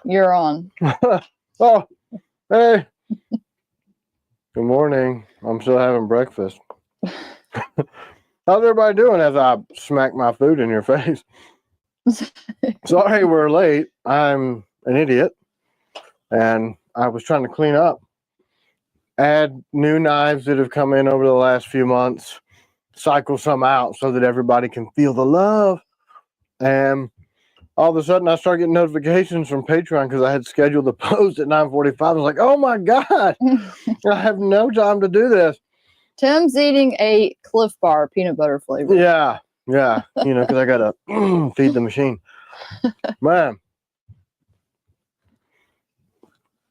You're on. Oh, hey. Good morning. I'm still having breakfast. How's everybody doing as I smack my food in your face? Sorry we're late. I'm an idiot. And I was trying to clean up. Add new knives that have come in over the last few months. Cycle some out so that everybody can feel the love. And all of a sudden I started getting notifications from Patreon because I had scheduled the post at 9:45. I was like, oh my God, I have no time to do this. Tim's eating a Cliff Bar peanut butter flavor. Yeah. You know, because I got to feed the machine. Man.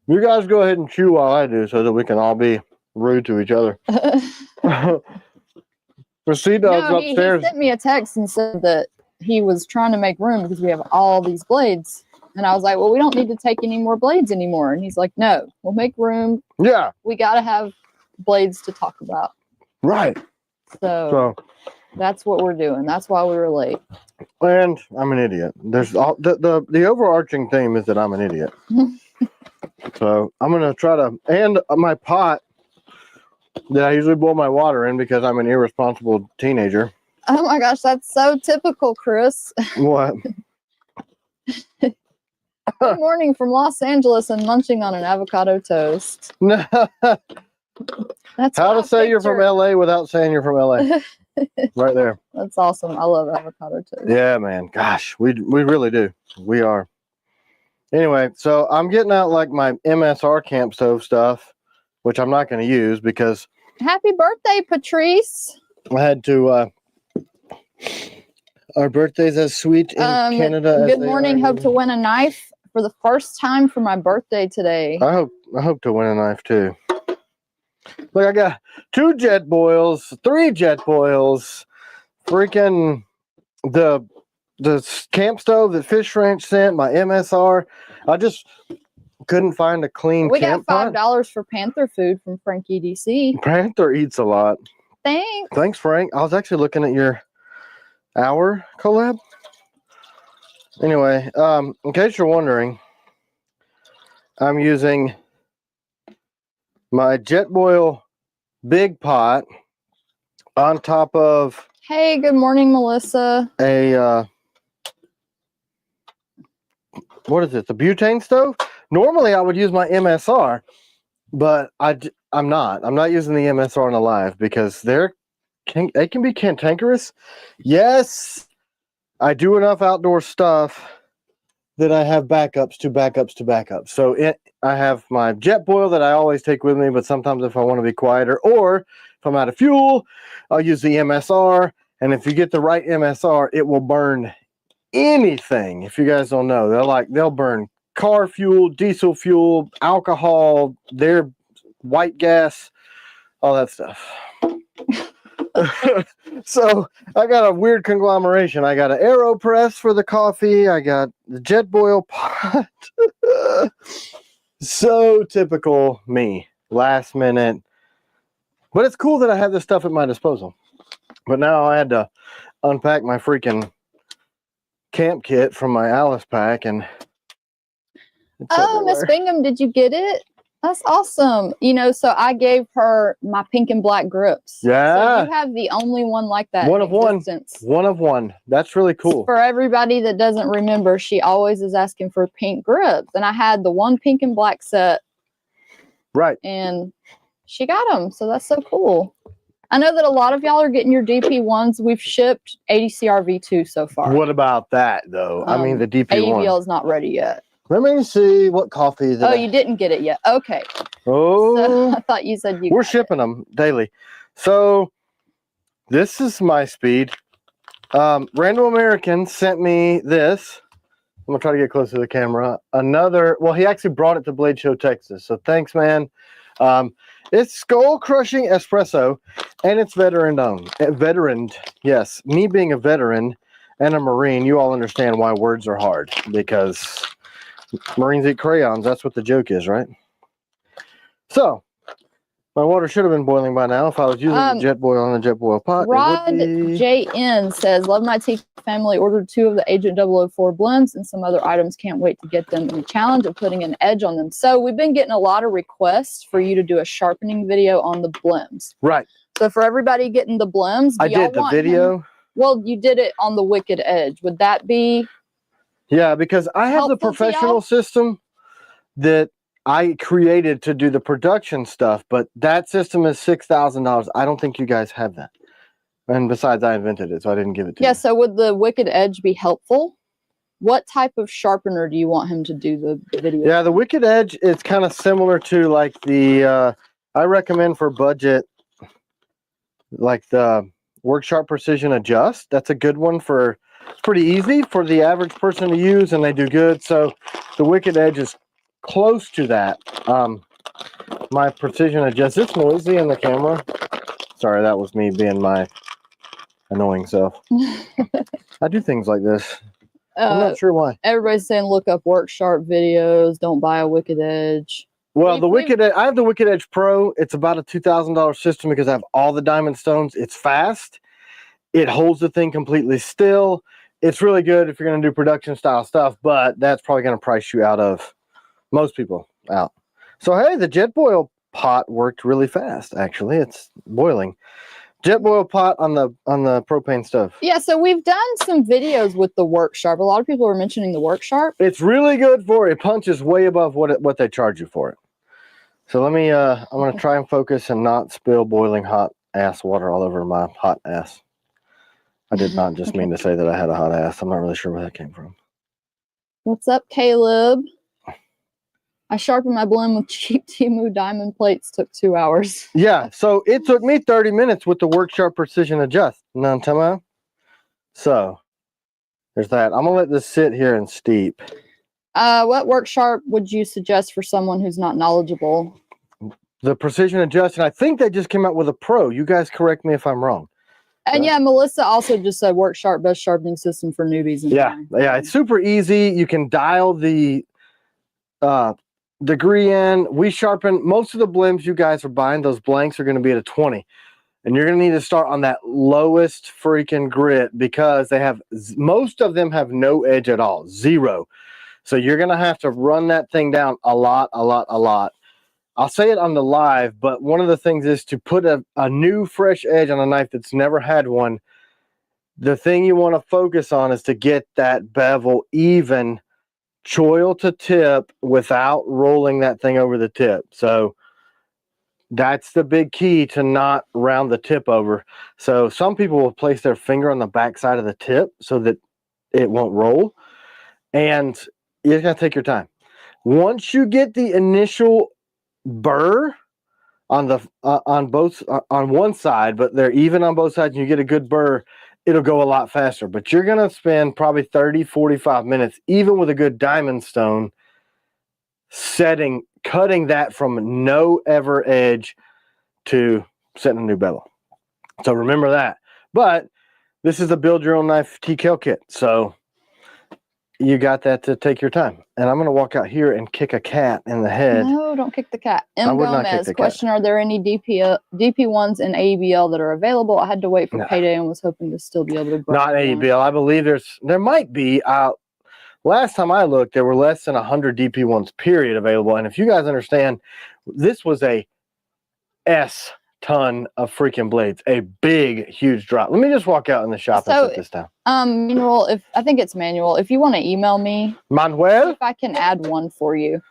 You guys go ahead and chew while I do so that we can all be rude to each other. Sea Dog's upstairs. He sent me a text and said that he was trying to make room because we have all these blades. And I was like, well, we don't need to take any more blades anymore. And he's like, no, we'll make room. Yeah. We got to have blades to talk about. Right. So that's what we're doing. That's why we were late. And I'm an idiot. There's all the overarching theme is that I'm an idiot. So I'm going to try to, and my pot that I usually boil my water in because I'm an irresponsible teenager. Oh my gosh, that's so typical, Chris. What? Good morning from Los Angeles and munching on an avocado toast. That's how to say you're from LA without saying you're from LA. Right there. That's awesome. I love avocado toast. Yeah, man. Gosh, we really do. We are. Anyway, so I'm getting out like my MSR camp stove stuff, which I'm not going to use because. Happy birthday, Patrice. I had to. Our birthday's as sweet in Canada as good morning. Hope to win a knife for the first time for my birthday today. I hope to win a knife too. Look, I got 2 jet boils, 3 jet boils, freaking the camp stove that Fish Ranch sent, my MSR. I just couldn't find a clean camp pot. We got $5 for Panther food from Frankie DC. Panther eats a lot. Thanks, Frank. I was actually looking at your hour collab. Anyway, in case you're wondering, I'm using my Jetboil big pot on top of. Hey, good morning, Melissa. What is it? The butane stove? Normally I would use my MSR, but I'm not. I'm not using the MSR on the live because they can be cantankerous. Yes, I do enough outdoor stuff that I have backups to backups to backups. So I have my Jetboil that I always take with me, but sometimes if I want to be quieter or if I'm out of fuel, I'll use the MSR. And if you get the right MSR, it will burn anything. If you guys don't know, they'll burn car fuel, diesel fuel, alcohol, their white gas, all that stuff. So I got a weird conglomeration. I got an AeroPress for the coffee. I got the Jetboil pot. So typical me, last minute. But it's cool that I have this stuff at my disposal. But now I had to unpack my freaking camp kit from my Alice pack. And oh, Miss Bingham, did you get it? That's awesome. You know, so I gave her my pink and black grips. Yeah. So you have the only one like that. One of one. One of one. That's really cool. For everybody that doesn't remember, she always is asking for pink grips. And I had the one pink and black set. Right. And she got them. So that's so cool. I know that a lot of y'all are getting your DP1s. We've shipped ADCR-V2 so far. What about that, though? I mean, the DP1. AUVL is not ready yet. Let me see what coffee. You didn't get it yet. Okay. Oh. So I thought you said you. We're shipping them daily. So this is my speed. Random American sent me this. I'm going to try to get close to the camera. Well, he actually brought it to Blade Show, Texas. So thanks, man. It's skull crushing espresso and it's veteran owned. Yes. Me being a veteran and a Marine, you all understand why words are hard because Marines eat crayons. That's what the joke is, right? So My water should have been boiling by now if I was using the jet boil on the jet boil pot. Rod JN says, love my T.Kell family. Ordered 2 of the Agent 004 blends and some other items. Can't wait to get them in the challenge of putting an edge on them. So we've been getting a lot of requests for you to do a sharpening video on the Blems. Right. So for everybody getting the Blems, I did the video. Well, you did it on the Wicked Edge. Would that be? Yeah, because I have the professional system that I created to do the production stuff, but that system is $6,000. I don't think you guys have that. And besides, I invented it, so I didn't give it to you. Yeah, so would the Wicked Edge be helpful? What type of sharpener do you want him to do the video? Yeah, the Wicked Edge is kind of similar to like the, I recommend for budget, like the Work Sharp Precision Adjust. That's a good one for, it's pretty easy for the average person to use, and they do good. So the Wicked Edge is close to that. My Precision Adjust, it's noisy in the camera. Sorry, that was me being my annoying self. I do things like this. I'm not sure why. Everybody's saying look up Work Sharp videos. Don't buy a Wicked Edge. Well, the Wicked Edge, I have the Wicked Edge Pro. It's about a $2,000 system because I have all the diamond stones. It's fast. It holds the thing completely still. It's really good if you're going to do production style stuff, but that's probably going to price you out of most people out. So, hey, the jet boil pot worked really fast, actually. It's boiling. Jet boil pot on the propane stove. Yeah, so we've done some videos with the Work Sharp. A lot of people are mentioning the Work Sharp. It's really good for it. It punches way above what they charge you for it. So let me, I'm going to try and focus and not spill boiling hot ass water all over my hot ass. I did not just mean to say that I had a hot ass. I'm not really sure where that came from. What's up, Caleb? I sharpened my Blem with cheap Temu diamond plates. Took 2 hours. Yeah, so it took me 30 minutes with the Work Sharp Precision Adjust. None. So there's that. I'm going to let this sit here and steep. What Work Sharp would you suggest for someone who's not knowledgeable? The Precision Adjust, and I think they just came out with a Pro. You guys correct me if I'm wrong. And yeah, Melissa also just said Work Sharp, best sharpening system for newbies. Yeah, it's super easy. You can dial the degree in. We sharpen most of the Blems you guys are buying. Those blanks are going to be at a 20. And you're going to need to start on that lowest freaking grit because they have, most of them have no edge at all, 0. So you're going to have to run that thing down a lot. I'll say it on the live, but one of the things is to put a new fresh edge on a knife that's never had one. The thing you want to focus on is to get that bevel even, choil to tip without rolling that thing over the tip. So that's the big key to not round the tip over. So some people will place their finger on the back side of the tip so that it won't roll. And you're going to take your time. Once you get the initial burr on the on one side, but they're even on both sides, and you get a good burr, it'll go a lot faster. But you're going to spend probably 30-45 minutes, even with a good diamond stone, cutting that from no ever edge to setting a new bevel. So remember that. But this is a build your own knife T.Kell kit, so you got that to take your time. And I'm going to walk out here and kick a cat in the head. No, don't kick the cat. M. Gomez, question, are there any DP ones in AEBL that are available? I had to wait for payday and was hoping to still be able to grab Not AEBL. I believe there might be. Last time I looked, there were less than 100 DP ones, period, available. And if you guys understand, this was a ton of freaking blades, a big, huge drop. Let me just walk out in the shop and set this down. Manuel, I think it's Manuel. If you want to email me, Manuel, if I can add one for you.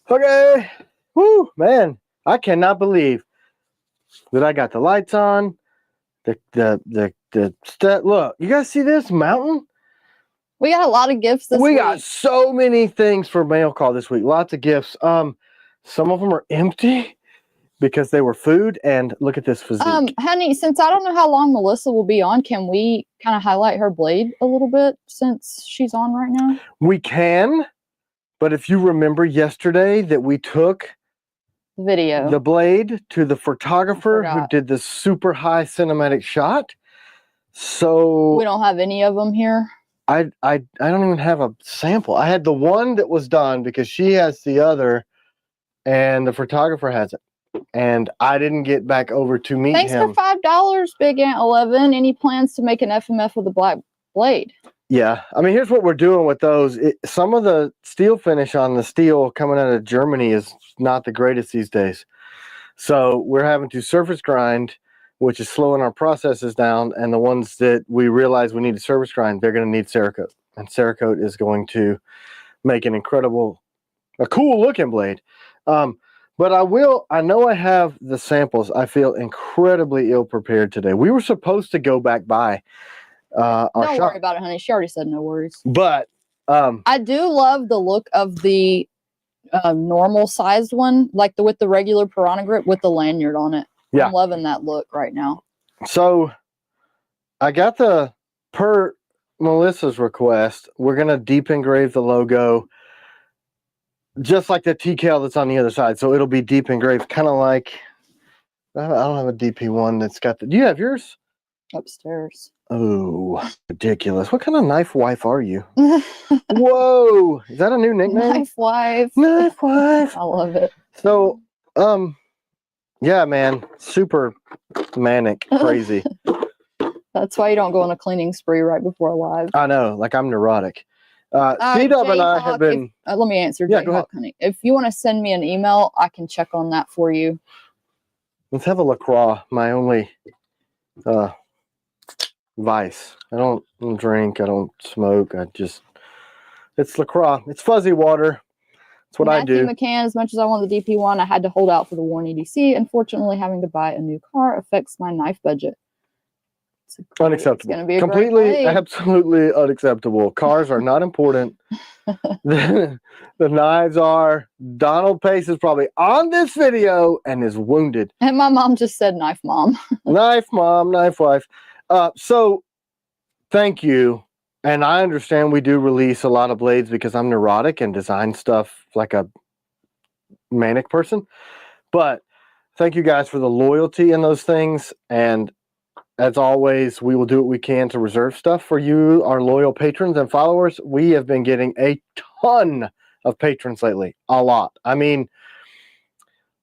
Okay. Woo, man, I cannot believe that I got the lights on. The step. Look, you guys see this mountain? We got a lot of gifts this week. We got so many things for mail call this week. Lots of gifts. Some of them are empty because they were food, and look at this physique. Honey, since I don't know how long Melissa will be on, can we kind of highlight her blade a little bit since she's on right now? We can, but if you remember yesterday that we took the blade to the photographer who did the super high cinematic shot. So we don't have any of them here. I don't even have a sample. I had the one that was done because she has the other and the photographer has it. and I didn't get back over to meet Thanks him. for $5, Big Aunt 11. Any plans to make an FMF with a black blade? Yeah, I mean, here's what we're doing with those. Some of the steel finish on the steel coming out of Germany is not the greatest these days. So we're having to surface grind, which is slowing our processes down. And the ones that we realize we need to surface grind, they're going to need Cerakote. And Cerakote is going to make a cool looking blade. But I know I have the samples. I feel incredibly ill prepared today. We were supposed to go back by our Don't shop. worry about it, honey. She already said no worries. But I do love the look of the normal sized one, like with the regular piranha grip with the lanyard on it. Yeah. I'm loving that look right now. So I got per Melissa's request, we're going to deep engrave the logo just like the T.Kell that's on the other side. So it'll be deep engraved, kind of like, I don't have a DP1 that's got do you have yours? Upstairs. Oh, ridiculous. What kind of knife wife are you? Whoa. Is that a new nickname? Knife wife. Knife wife. I love it. So, yeah, man, super manic, crazy. That's why you don't go on a cleaning spree right before live. I know, like I'm neurotic. C-Dub and I have been... let me answer, Yeah, go ahead. honey. If you want to send me an email, I can check on that for you. Let's have a LaCroix, my only vice. I don't drink, I don't smoke, it's LaCroix. It's fuzzy water. That's what Matthew I do. McCann, as much as I want the DP1, I had to hold out for the Warren EDC. Unfortunately, having to buy a new car affects my knife budget. Unacceptable. It's going to be a completely, absolutely unacceptable. Cars are not important. The knives are. Donald Pace is probably on this video and is wounded. And my mom just said knife mom. Knife mom, knife wife. So thank you. And I understand we do release a lot of blades because I'm neurotic and design stuff like a manic person. But thank you guys for the loyalty in those things. And as always, we will do what we can to reserve stuff for you, our loyal patrons and followers. We have been getting a ton of patrons lately. A lot. I mean,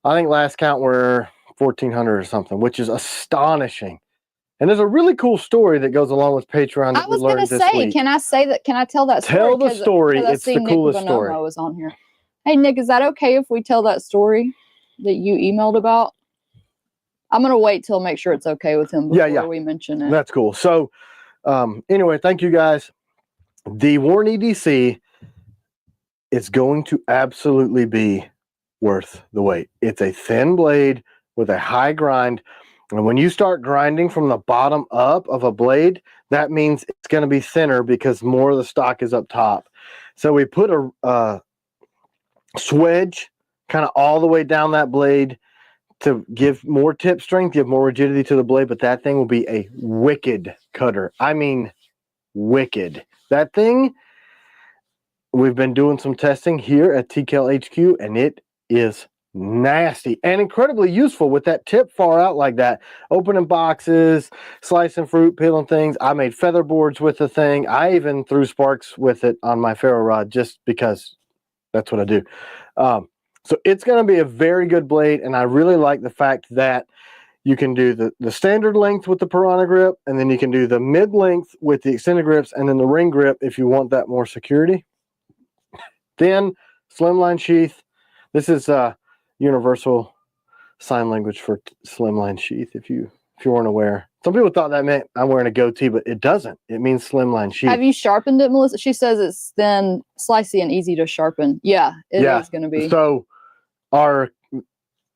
I think last count we're 1,400 or something, which is astonishing. And there's a really cool story that goes along with Patreon that I was we learned going to this say, week. can I tell that story? Tell the story. Because I It's see the Nick coolest Bonomo story. is on here. Hey, Nick, is that okay if we tell that story that you emailed about? I'm going to wait till make sure it's okay with him before we mention it. That's cool. So anyway, thank you guys. The Warren EDC is going to absolutely be worth the wait. It's a thin blade with a high grind. And when you start grinding from the bottom up of a blade, that means it's going to be thinner because more of the stock is up top. So we put a swedge kind of all the way down that blade to give more tip strength, give more rigidity to the blade, but that thing will be a wicked cutter. I mean, wicked. That thing, we've been doing some testing here at T.Kell HQ, and it is nasty and incredibly useful with that tip far out like that. Opening boxes, slicing fruit, peeling things. I made feather boards with the thing. I even threw sparks with it on my ferro rod just because that's what I do. So it's going to be a very good blade, and I really like the fact that you can do the standard length with the piranha grip, and then you can do the mid-length with the extended grips, and then the ring grip if you want that more security. Then slimline sheath. This is universal sign language for slimline sheath, if you weren't aware. Some people thought that meant I'm wearing a goatee, but it doesn't. It means slimline sheath. Have you sharpened it, Melissa? She says it's thin, slicey, and easy to sharpen. Yeah, it is going to be. So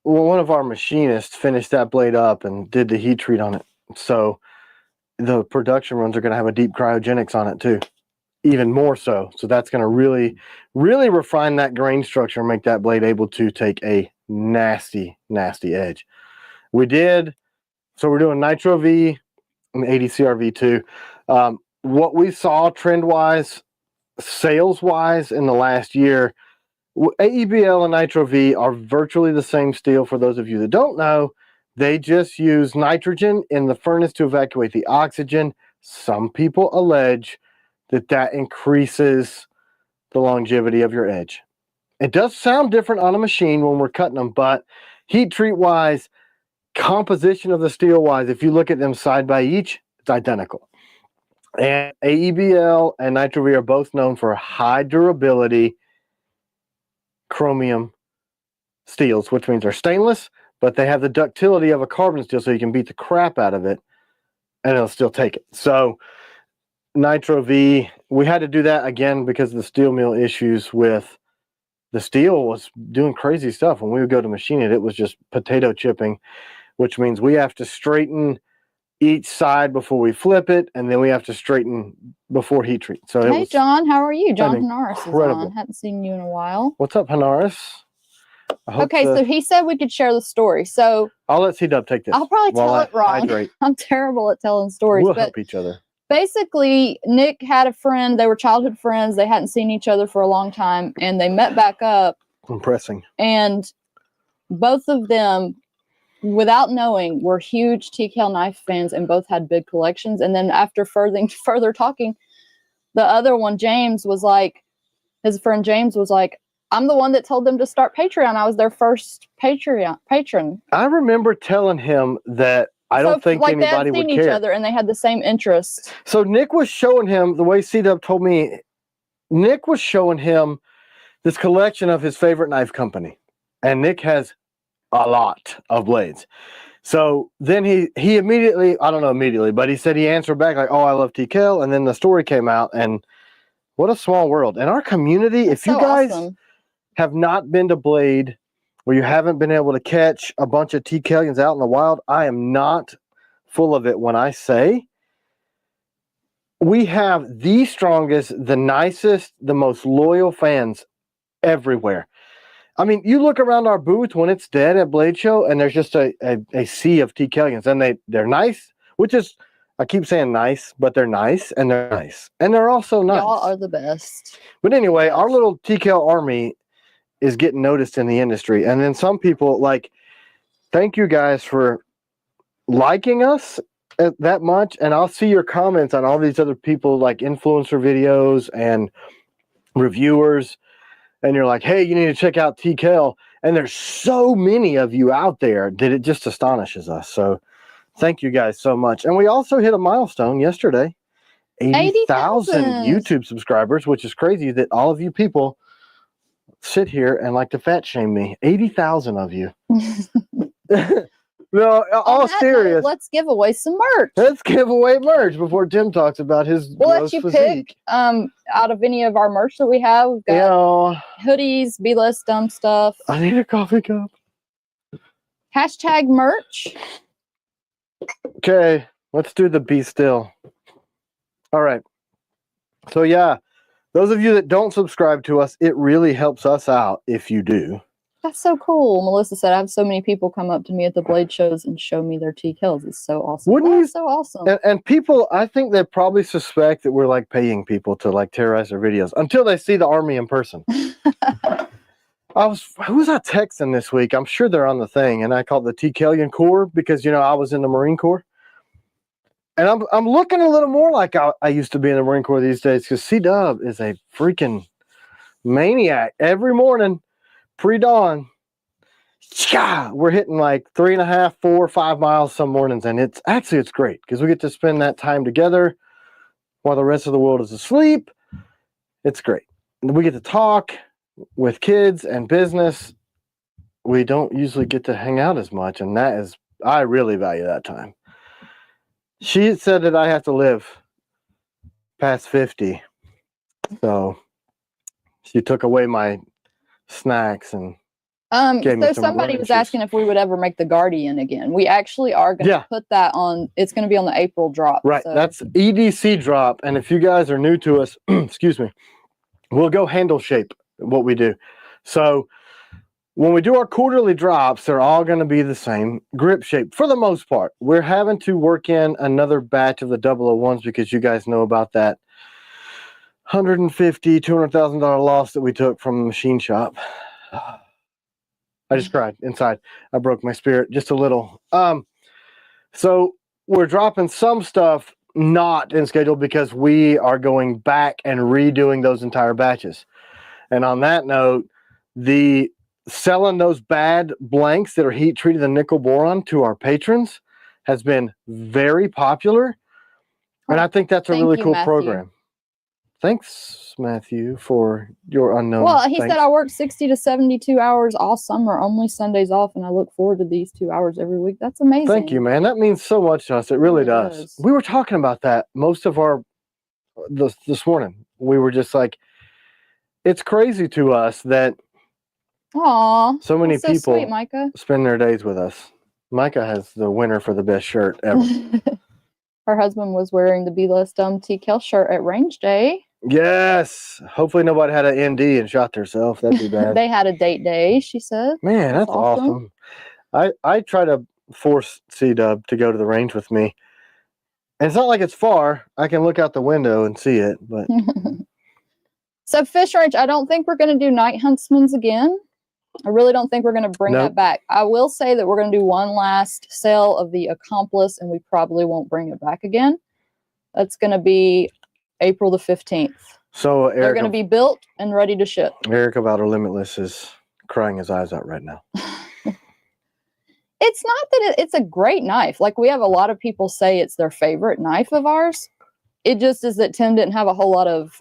one of our machinists finished that blade up and did the heat treat on it. So the production runs are going to have a deep cryogenics on it too, even more so. So that's going to really, really refine that grain structure and make that blade able to take a nasty, nasty edge. We're doing Nitro V and ADCR V2. What we saw trend-wise, sales-wise in the last year, AEBL and Nitro V are virtually the same steel. For those of you that don't know, they just use nitrogen in the furnace to evacuate the oxygen. Some people allege that increases the longevity of your edge. It does sound different on a machine when we're cutting them, but heat treat wise, composition of the steel wise, if you look at them side by each, it's identical. And AEBL and Nitro V are both known for high durability chromium steels, which means they're stainless, but they have the ductility of a carbon steel, so you can beat the crap out of it and it'll still take it. So Nitro V, we had to do that again because of the steel mill issues with the steel was doing crazy stuff. When we would go to machine it, it was just potato chipping, which means we have to straighten each side before we flip it, and then we have to straighten before heat treat. So hey, John, how are you? John been Hanaris is incredible. on. Hadn't seen you in a while. What's up, Hanaris? Okay, so he said we could share the story. So I'll let C-Dub take this. I'll probably tell it wrong. Hydrate. I'm terrible at telling stories. We'll but help each other. basically, Nick had a friend. They were childhood friends. They hadn't seen each other for a long time, and they met back up. Impressing. And both of them, without knowing, were huge T.Kell knife fans and both had big collections. And then after further talking, the other one, James, was like, his friend James was like, I'm the one that told them to start Patreon. I was their first patron. I remember telling him that I don't think like anybody they had would seen care. each other and they had the same interests. So Nick was showing him, the way C-Dub told me, Nick was showing him this collection of his favorite knife company. And Nick has a lot of blades. So then he immediately, I don't know immediately, but he said he answered back like, oh, I love T.Kell. And then the story came out, and what a small world. And our community, That's if you so guys awesome. have not been to Blade, or you haven't been able to catch a bunch of T.Kellians out in the wild, I am not full of it when I say we have the strongest, the nicest, the most loyal fans everywhere. I mean, you look around our booth when it's dead at Blade Show, and there's just a sea of T.Kellians, and they're nice, which is, I keep saying nice, but they're nice, and they're nice, and they're also nice. Y'all are the best. But anyway, our little T.Kell army is getting noticed in the industry, and then some people, like, thank you guys for liking us that much, and I'll see your comments on all these other people, like influencer videos and reviewers, and you're like, hey, you need to check out T.Kell. And there's so many of you out there that it just astonishes us. So thank you guys so much. And we also hit a milestone yesterday, 80,000 YouTube subscribers, which is crazy that all of you people sit here and like to fat shame me. 80,000 of you. No, all serious. Let's give away some merch. Let's give away merch before Tim talks about his We'll let you physique. pick out of any of our merch that we have. We've got hoodies, Be Less Dumb stuff. I need a coffee cup. Hashtag merch. Okay, let's do the Be Still. All right. So yeah, those of you that don't subscribe to us, it really helps us out if you do. That's so cool. Melissa said, I have so many people come up to me at the Blade shows and show me their T.Kells. It's so awesome. Wouldn't you? So awesome. And people, I think they probably suspect that we're like paying people to like terrorize their videos until they see the army in person. Who was I texting this week? I'm sure they're on the thing, and I called the T.Kellian Corps because, you know, I was in the Marine Corps. And I'm looking a little more like I used to be in the Marine Corps these days, because C-Dub is a freaking maniac. Every morning, pre-dawn, we're hitting like 3.5, 4, 5 miles some mornings, and it's great because we get to spend that time together while the rest of the world is asleep. It's great. And we get to talk with kids and business. We don't usually get to hang out as much, and I really value that time. She said that I have to live past 50, so she took away my snacks and gave me so some somebody was lunches. asking if we would ever make the Guardian again. We actually are going to put that on. It's going to be on the April drop. Right, so. That's EDC drop, and if you guys are new to us, excuse me, we'll go handle shape what we do. So when we do our quarterly drops, they're all going to be the same grip shape for the most part. We're having to work in another batch of the 001s because you guys know about that $150,000, $200,000 loss that we took from the machine shop. I just cried inside. I broke my spirit just a little. So we're dropping some stuff not in schedule because we are going back and redoing those entire batches. And on that note, the selling those bad blanks that are heat treated in nickel boron to our patrons has been very popular. And I think that's a Thank really you, cool Matthew. program. Thanks, Matthew, for your unknown. Well, he thanks. said I work 60 to 72 hours all summer, only Sundays off, and I look forward to these 2 hours every week. That's amazing. Thank you, man. That means so much to us. It really does. is. We were talking about that most of our this morning. We were just like, it's crazy to us that Aw, so many that's so people sweet, Micah. spend their days with us. Micah has the winner for the best shirt ever. Her husband was wearing the Be Less Dumb T.Kell shirt at range day. Yes. Hopefully nobody had an ND and shot themselves. That'd be bad. They had a date day, she said. Man, that's awesome. I try to force C-Dub to go to the range with me. And it's not like it's far. I can look out the window and see it. But So Fish Ranch, I don't think we're going to do Night Huntsman's again. I really don't think we're going to bring that back. I will say that we're going to do one last sale of the Accomplice, and we probably won't bring it back again. That's going to be April the 15th. So Eric, they're going to be built and ready to ship. Eric of Outer Limitless is crying his eyes out right now. It's not that it's a great knife. Like, we have a lot of people say it's their favorite knife of ours. It just is that Tim didn't have a whole lot of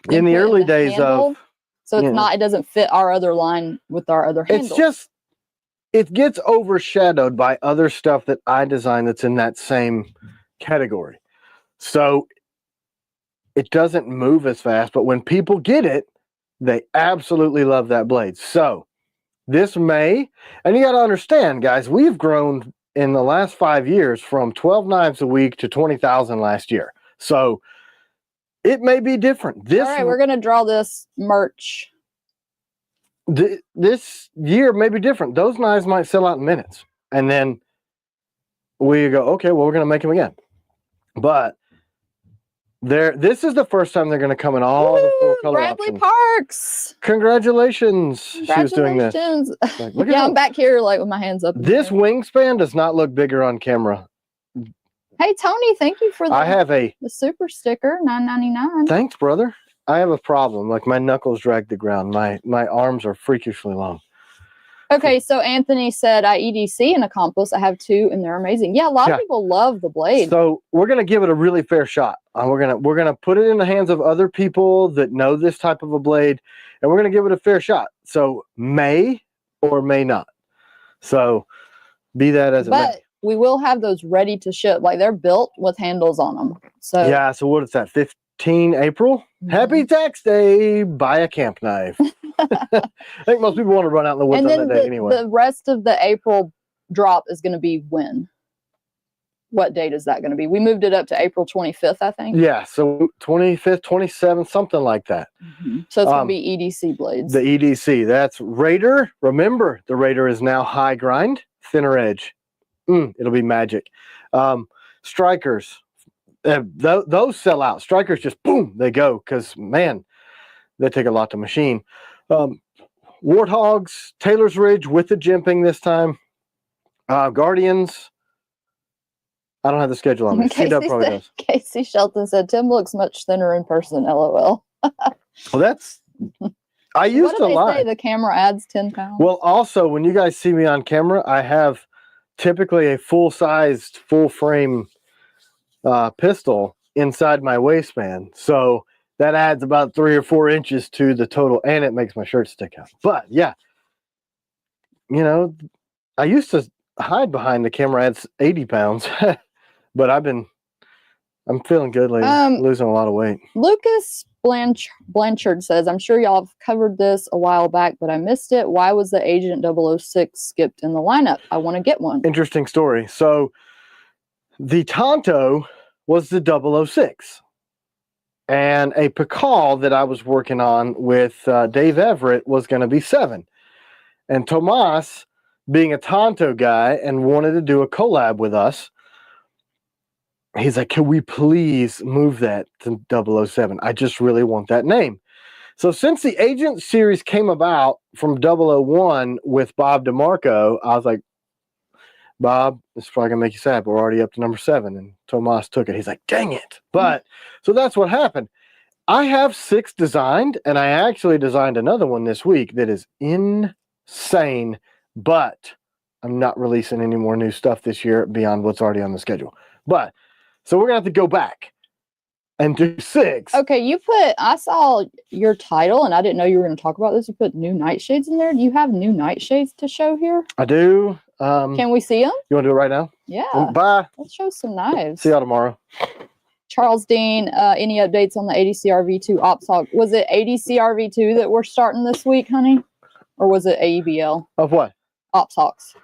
in the early days handle, of, so it's not, it doesn't fit our other line with our other handles. It's just, it gets overshadowed by other stuff that I design that's in that same category. So it doesn't move as fast, but when people get it, they absolutely love that blade. So this May, and you got to understand, guys, we've grown in the last 5 years from 12 knives a week to 20,000 last year. So it may be different. This, all right, we're going to draw this merch. This year may be different. Those knives might sell out in minutes. And then we go, okay, well, we're going to make them again. But this is the first time they're going to come in all the full color Bradley options. Parks. Congratulations. She was doing this. Like, yeah, I'm back here like with my hands up. This wingspan does not look bigger on camera. Hey, Tony, thank you for the super sticker, $9.99. Thanks, brother. I have a problem. Like, my knuckles drag the ground. My arms are freakishly long. Okay, so Anthony said I EDC an Accomplice. I have 2, and they're amazing. Yeah, a lot of people love the blade. So we're gonna give it a really fair shot. We're gonna put it in the hands of other people that know this type of a blade, and we're gonna give it a fair shot. So may or may not. So be that as it may. But we will have those ready to ship. Like, they're built with handles on them. So yeah. So what is that? 15 April. Happy Tax Day. Buy a camp knife. I think most people want to run out in the woods on that day anyway. The rest of the April drop is going to be when? What date is that going to be? We moved it up to April 25th, I think. Yeah, so 25th, 27th, something like that. So it's going to be EDC blades. The EDC, that's Raider. Remember, the Raider is now high grind, thinner edge. It'll be magic. Strikers, those sell out. Strikers just boom, they go, because man, they take a lot to machine. Warthogs, Taylor's Ridge with the jimping this time. Guardians. I don't have the schedule on me. C-Dub probably does. Casey Shelton said Tim looks much thinner in person. LOL. Well, that's. I used to lie. What do they say? The camera adds 10 pounds. Well, also when you guys see me on camera, I have typically a full-sized, full-frame pistol inside my waistband. So that adds about 3 or 4 inches to the total, and it makes my shirt stick out. But yeah, you know, I used to hide behind the camera adds 80 pounds, but I'm feeling good lately, losing a lot of weight. Lucas Blanchard says, I'm sure y'all have covered this a while back, but I missed it. Why was the Agent 006 skipped in the lineup? I want to get one. Interesting story. So the Tonto was the 006. And a Pikal that I was working on with Dave Everett was going to be 7. And Tomas, being a Tonto guy and wanted to do a collab with us, he's like, can we please move that to 007? I just really want that name. So since the Agent series came about from 001 with Bob DeMarco, I was like, Bob, this is probably going to make you sad, but we're already up to number 7. And Tomas took it. He's like, dang it. But, so that's what happened. I have 6 designed, and I actually designed another one this week that is insane, but I'm not releasing any more new stuff this year beyond what's already on the schedule. But so we're gonna have to go back and do 6. Okay, I saw your title and I didn't know you were going to talk about this. You put new Nightshades in there. Do you have new Nightshades to show here? I do. Can we see them? You want to do it right now? Yeah. Bye. Let's show some knives. See y'all tomorrow. Charles Dean, any updates on the ADCRV2 Ops Hawk? Was it ADCRV2 that we're starting this week, honey? Or was it AEBL? Of what? Ops Hawks.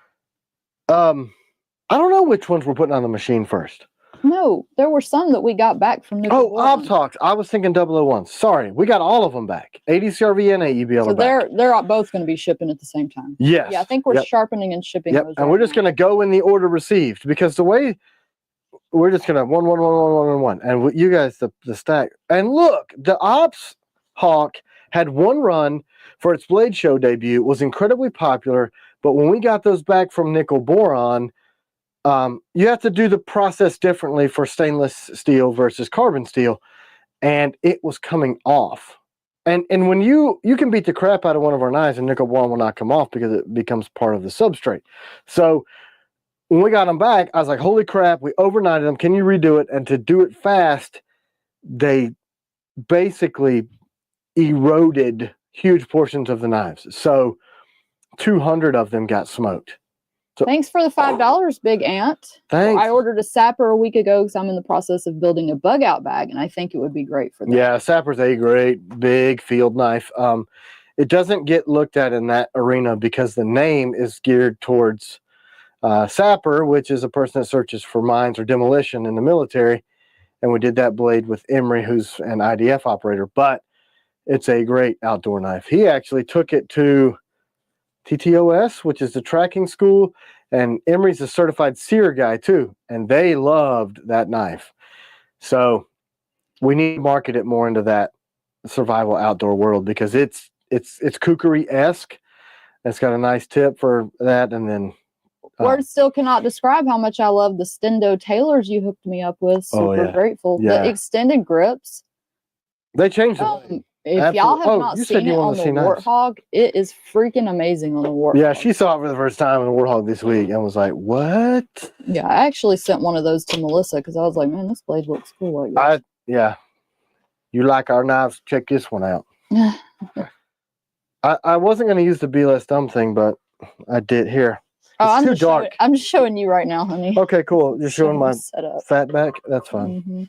I don't know which ones we're putting on the machine first. No, there were some that we got back from the Ops Hawks. I was thinking 001. Sorry, we got all of them back. ADCRV and AEBL so are back. they're both going to be shipping at the same time. Yes. Yeah, I think we're sharpening and shipping those. And we're just going to go in the order received, because the way we're just going to 1, 1, 1, 1, 1, 1, 1. And you guys, the stack. And look, the Ops Hawk had one run for its Blade Show debut, was incredibly popular. But when we got those back from Nickel Boron, you have to do the process differently for stainless steel versus carbon steel, and it was coming off. And when you can beat the crap out of one of our knives and nickel boron will not come off because it becomes part of the substrate. So when we got them back, I was like, holy crap, we overnighted them. Can you redo it? And to do it fast, they basically eroded huge portions of the knives. So 200 of them got smoked. So, thanks for the $5, Big Ant. Thanks. I ordered a Sapper a week ago because I'm in the process of building a bug out bag, and I think it would be great for that. Yeah, Sapper's a great big field knife. It doesn't get looked at in that arena because the name is geared towards Sapper, which is a person that searches for mines or demolition in the military. And we did that blade with Emery, who's an IDF operator, but it's a great outdoor knife. He actually took it to TTOS, which is the tracking school, and Emery's a certified seer guy too, and they loved that knife. So we need to market it more into that survival outdoor world, because it's kukri-esque. It's got a nice tip for that, and then words still cannot describe how much I love the Stendo tailors you hooked me up with. Super grateful. Yeah. The extended grips. They changed them. If y'all have not seen it on the Warthog, it is freaking amazing on the Warthog. Yeah, she saw it for the first time in the Warthog this week and was like, what? Yeah, I actually sent one of those to Melissa because I was like, man, this blade looks cool. Like yeah. You like our knives? Check this one out. I wasn't going to use the Be Less Dumb thing, but I did here. It's too dark. I'm just showing you right now, honey. Okay, cool. You're showing my fat back? That's fine. Mm-hmm.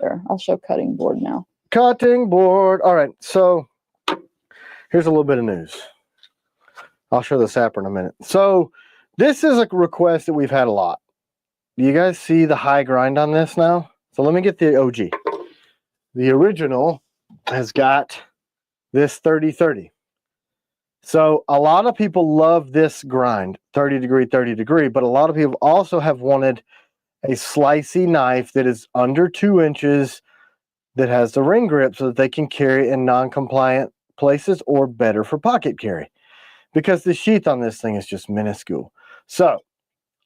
There, I'll show cutting board now. Cutting board. All right, so here's a little bit of news. I'll show the Sapper in a minute. So this is a request that we've had a lot. Do you guys see the high grind on this now? So let me get the OG. The original has got this 30-30. So a lot of people love this grind, 30 degree, but a lot of people also have wanted a slicey knife that is under 2 inches, that has the ring grip so that they can carry in non-compliant places or better for pocket carry, because the sheath on this thing is just minuscule. So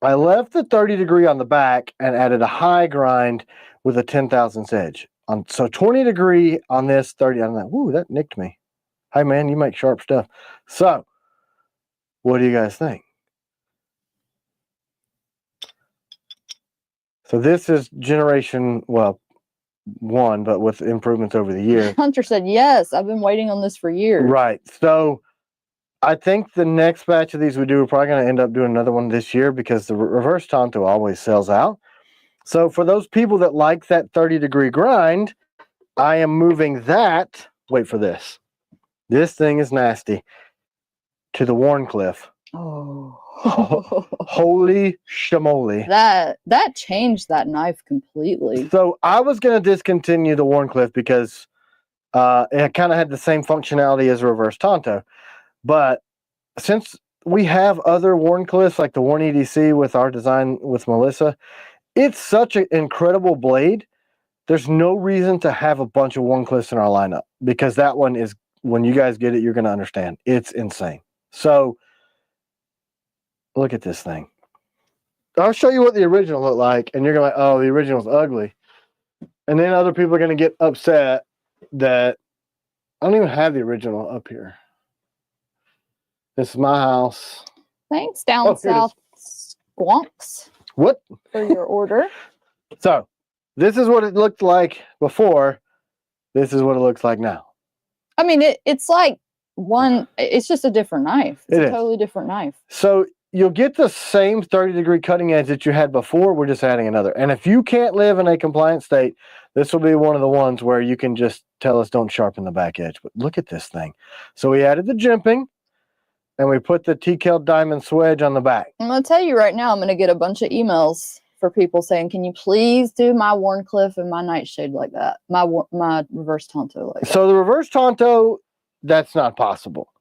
I left the 30 degree on the back and added a high grind with a 10,000ths edge. So 20 degree on this, 30 on that. Ooh, that nicked me. Hey man, you make sharp stuff. So what do you guys think? So this is generation, well, 1, but with improvements over the years. Hunter said, yes, I've been waiting on this for years. Right. So I think the next batch of these we do, we're probably going to end up doing another one this year, because the reverse Tonto always sells out. So for those people that like that 30 degree grind, I am moving that, wait for this. This thing is nasty, to the Warncliffe. Oh. Holy shamoly. That changed that knife completely. So I was going to discontinue the Warncliffe because it kind of had the same functionality as a reverse Tonto. But since we have other Warncliffes, like the Warn EDC with our design with Melissa, it's such an incredible blade. There's no reason to have a bunch of Warncliffes in our lineup, because that one is, when you guys get it, you're going to understand. It's insane. So look at this thing. I'll show you what the original looked like, and you're going to be like, oh, the original's ugly. And then other people are going to get upset that I don't even have the original up here. This is my house. Thanks, down Oh, here it is. south squonks, What? for your order. So, this is what it looked like before. This is what it looks like now. I mean, it's like it's just a different knife. It's a totally different knife. So, you'll get the same 30-degree cutting edge that you had before. We're just adding another. And if you can't live in a compliant state, this will be one of the ones where you can just tell us don't sharpen the back edge. But look at this thing. So, we added the jimping. And we put the T.Kell diamond swedge on the back. I'm going to tell you right now, I'm going to get a bunch of emails for people saying, can you please do my Wharncliffe and my Nightshade like that? My reverse Tonto like that. So the reverse Tonto, that's not possible.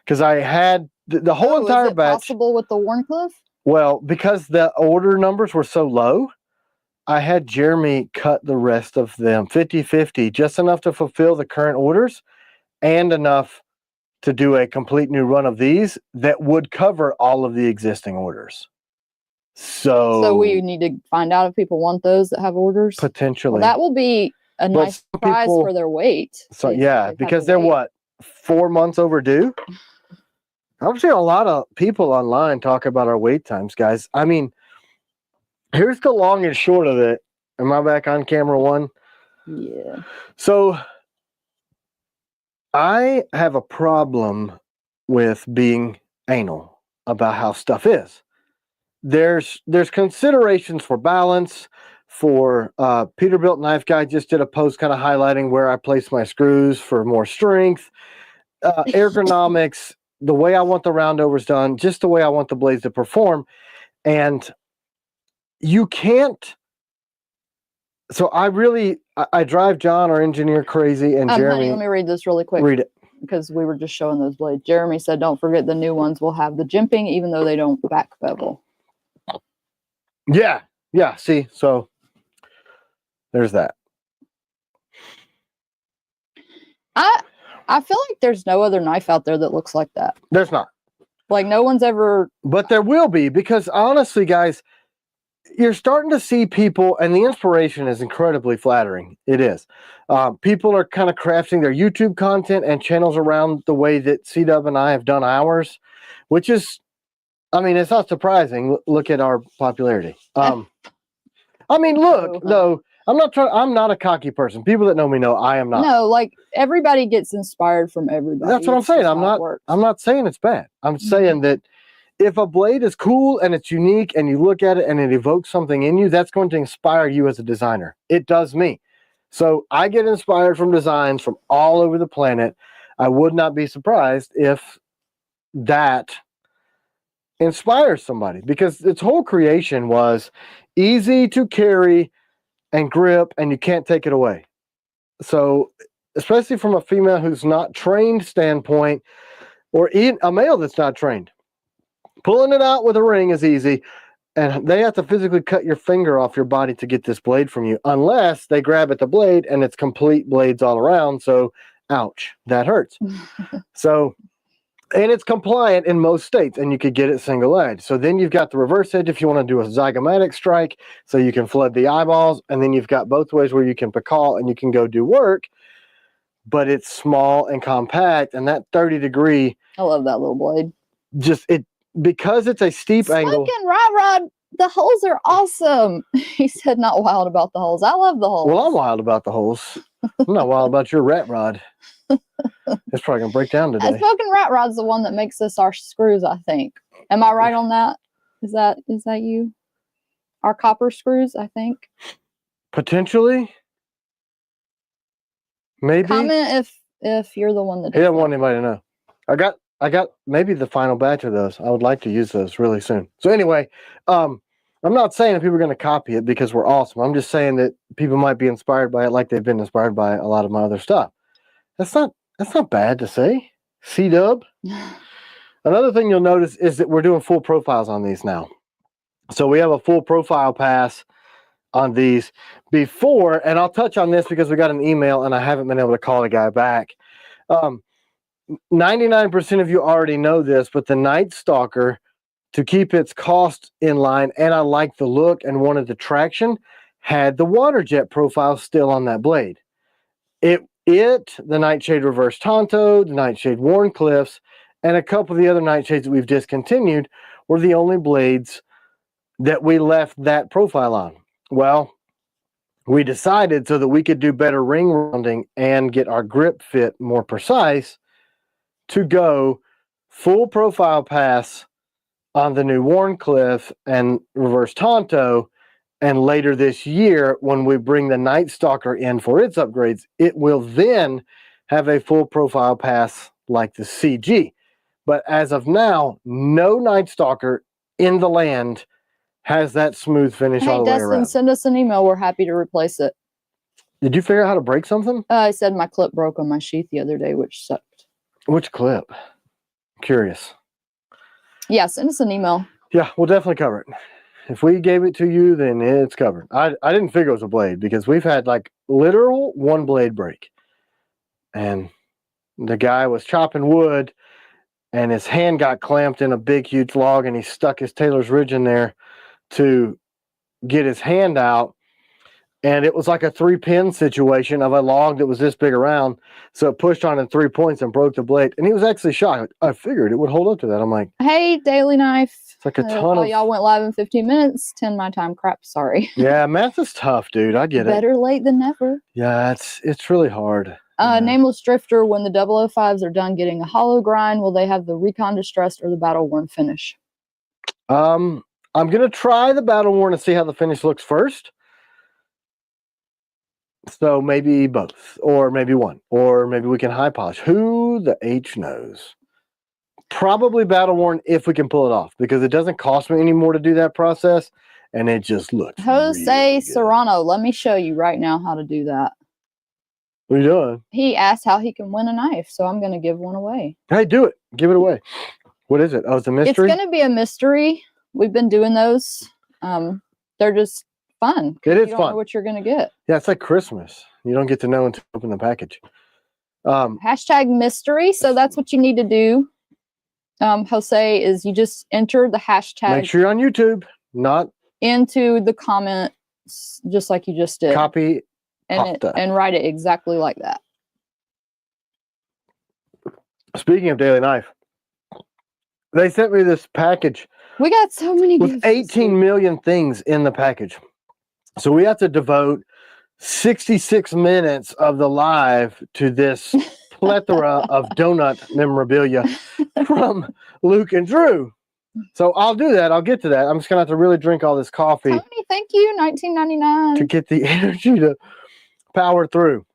Because I had the whole entire is it batch. Possible with the Wharncliffe? Well, because the order numbers were so low, I had Jeremy cut the rest of them 50-50, just enough to fulfill the current orders and enough to do a complete new run of these that would cover all of the existing orders. So we need to find out if people want those that have orders. Potentially. Well, that will be a nice prize for their weight. So yeah, because they're what, 4 months overdue? I'm seeing a lot of people online talk about our wait times, guys. I mean, here's the long and short of it. Am I back on camera one? Yeah. So I have a problem with being anal about how stuff is. There's considerations for balance. For Peterbilt Knife Guy just did a post kind of highlighting where I place my screws for more strength, ergonomics, the way I want the roundovers done, just the way I want the blades to perform. And you can't. So I drive John, our engineer, crazy, and Jeremy. Honey, let me read this really quick. Read it. Because we were just showing those blades. Jeremy said, don't forget the new ones will have the jimping, even though they don't back bevel. Yeah. Yeah. See, so there's that. I feel like there's no other knife out there that looks like that. There's not. Like no one's ever. But there will be, because honestly, guys, you're starting to see people, and the inspiration is incredibly flattering. It is. People are kind of crafting their YouTube content and channels around the way that C-Dub and I have done ours, which is, I mean, it's not surprising. Look at our popularity. I mean, look, though, I'm not a cocky person. People that know me know I am not. No, like everybody gets inspired from everybody. That's what I'm saying. I'm not saying it's bad. I'm saying that if a blade is cool and it's unique and you look at it and it evokes something in you, that's going to inspire you as a designer. It does me. So I get inspired from designs from all over the planet. I would not be surprised if that inspires somebody, because its whole creation was easy to carry and grip, and you can't take it away. So especially from a female who's not trained standpoint, or even a male that's not trained, pulling it out with a ring is easy, and they have to physically cut your finger off your body to get this blade from you, unless they grab at the blade and it's complete blades all around. So ouch, that hurts. So, and it's compliant in most states, and you could get it single edge. So then you've got the reverse edge if you want to do a zygomatic strike, so you can flood the eyeballs, and then you've got both ways where you can pickle and you can go do work, but it's small and compact, and that 30-degree. I love that little blade. Because it's a steep angle. Smoking Rod, the holes are awesome. He said not wild about the holes. I love the holes. Well, I'm wild about the holes. I'm not wild about your rat rod. It's probably going to break down today. Smoking Rat Rod's the one that makes us our screws, I think. Am I right on that? Is that you? Our copper screws, I think. Potentially. Maybe. Comment if you're the one that He doesn't want anybody to know. I got maybe the final batch of those. I would like to use those really soon. So anyway, I'm not saying that people are going to copy it because we're awesome. I'm just saying that people might be inspired by it like they've been inspired by a lot of my other stuff. That's not bad to say. C-Dub. Another thing you'll notice is that we're doing full profiles on these now. So we have a full profile pass on these before, and I'll touch on this because we got an email and I haven't been able to call the guy back. 99% of you already know this, but the Night Stalker, to keep its cost in line, and I like the look and wanted the traction, had the water jet profile still on that blade. The Nightshade Reverse Tonto, the Nightshade Wharncliffes, and a couple of the other Nightshades that we've discontinued were the only blades that we left that profile on. Well, we decided so that we could do better ring rounding and get our grip fit more precise to go full profile pass on the new Warncliffe and reverse Tonto. And later this year, when we bring the Night Stalker in for its upgrades, it will then have a full profile pass like the CG. But as of now, no Night Stalker in the land has that smooth finish all the way around. Send us an email. We're happy to replace it. Did you figure out how to break something? I said my clip broke on my sheath the other day, which sucked. Which clip? Curious. Yeah, send us an email. Yeah, we'll definitely cover it. If we gave it to you, then it's covered. I didn't figure it was a blade because we've had like literal one blade break. And the guy was chopping wood and his hand got clamped in a big, huge log and he stuck his Taylor's Ridge in there to get his hand out. And it was like a 3-pin situation of a log that was this big around. So it pushed on in 3 points and broke the blade. And he was actually shocked. I figured it would hold up to that. I'm like, hey, Daily Knife. It's like a ton of... Y'all went live in 15 minutes. 10 my time. Crap, sorry. Yeah, math is tough, dude. I get it. Better late than never. Yeah, it's really hard. Nameless Drifter, when the 005s are done getting a hollow grind, will they have the Recon Distressed or the Battle Worn finish? I'm going to try the Battle Worn and see how the finish looks first. So maybe both, or maybe one, or maybe we can high polish. Who the H knows? Probably Battle Worn if we can pull it off, because it doesn't cost me any more to do that process, and it just looks Jose really Serrano, let me show you right now how to do that. What are you doing? He asked how he can win a knife, so I'm going to give one away. Hey, do it. Give it away. What is it? Oh, it's a mystery? It's going to be a mystery. We've been doing those. They're just fun. It is you don't fun. know what you're going to get. Yeah, it's like Christmas. You don't get to know until you open the package. Hashtag mystery. So that's what you need to do, Jose, is you just enter the hashtag. Make sure you're on YouTube, not into the comments, just like you just did. Copy and write it exactly like that. Speaking of Daily Knife, they sent me this package. We got so many with 18 million things in the package. So we have to devote 66 minutes of the live to this plethora of donut memorabilia from Luke and Drew. So I'll do that. I'll get to that. I'm just going to have to really drink all this coffee. Tony, thank you. $19.99. To get the energy to power through.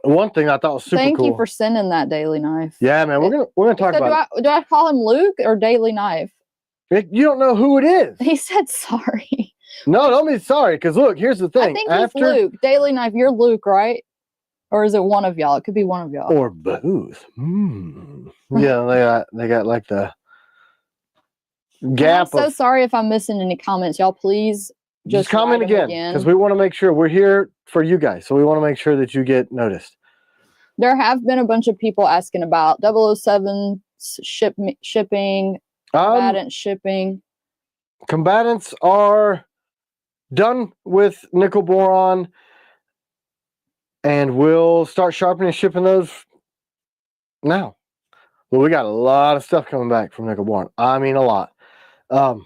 One thing I thought was super cool. Thank you for sending that Daily Knife. Yeah, man. We're gonna talk about it. Do I call him Luke or Daily Knife? You don't know who it is. He said sorry. No, don't be sorry. Because look, here's the thing. I think he's Luke. Daily Knife, you're Luke, right? Or is it one of y'all? It could be one of y'all. Or both. Yeah, they got like the gap. I'm so sorry if I'm missing any comments. Y'all, please just comment again, because we want to make sure we're here for you guys. So we want to make sure that you get noticed. There have been a bunch of people asking about 007 shipping, combatant shipping. Combatants are done with nickel boron, and we'll start sharpening and shipping those now. Well, we got a lot of stuff coming back from nickel boron. I mean, a lot. Well,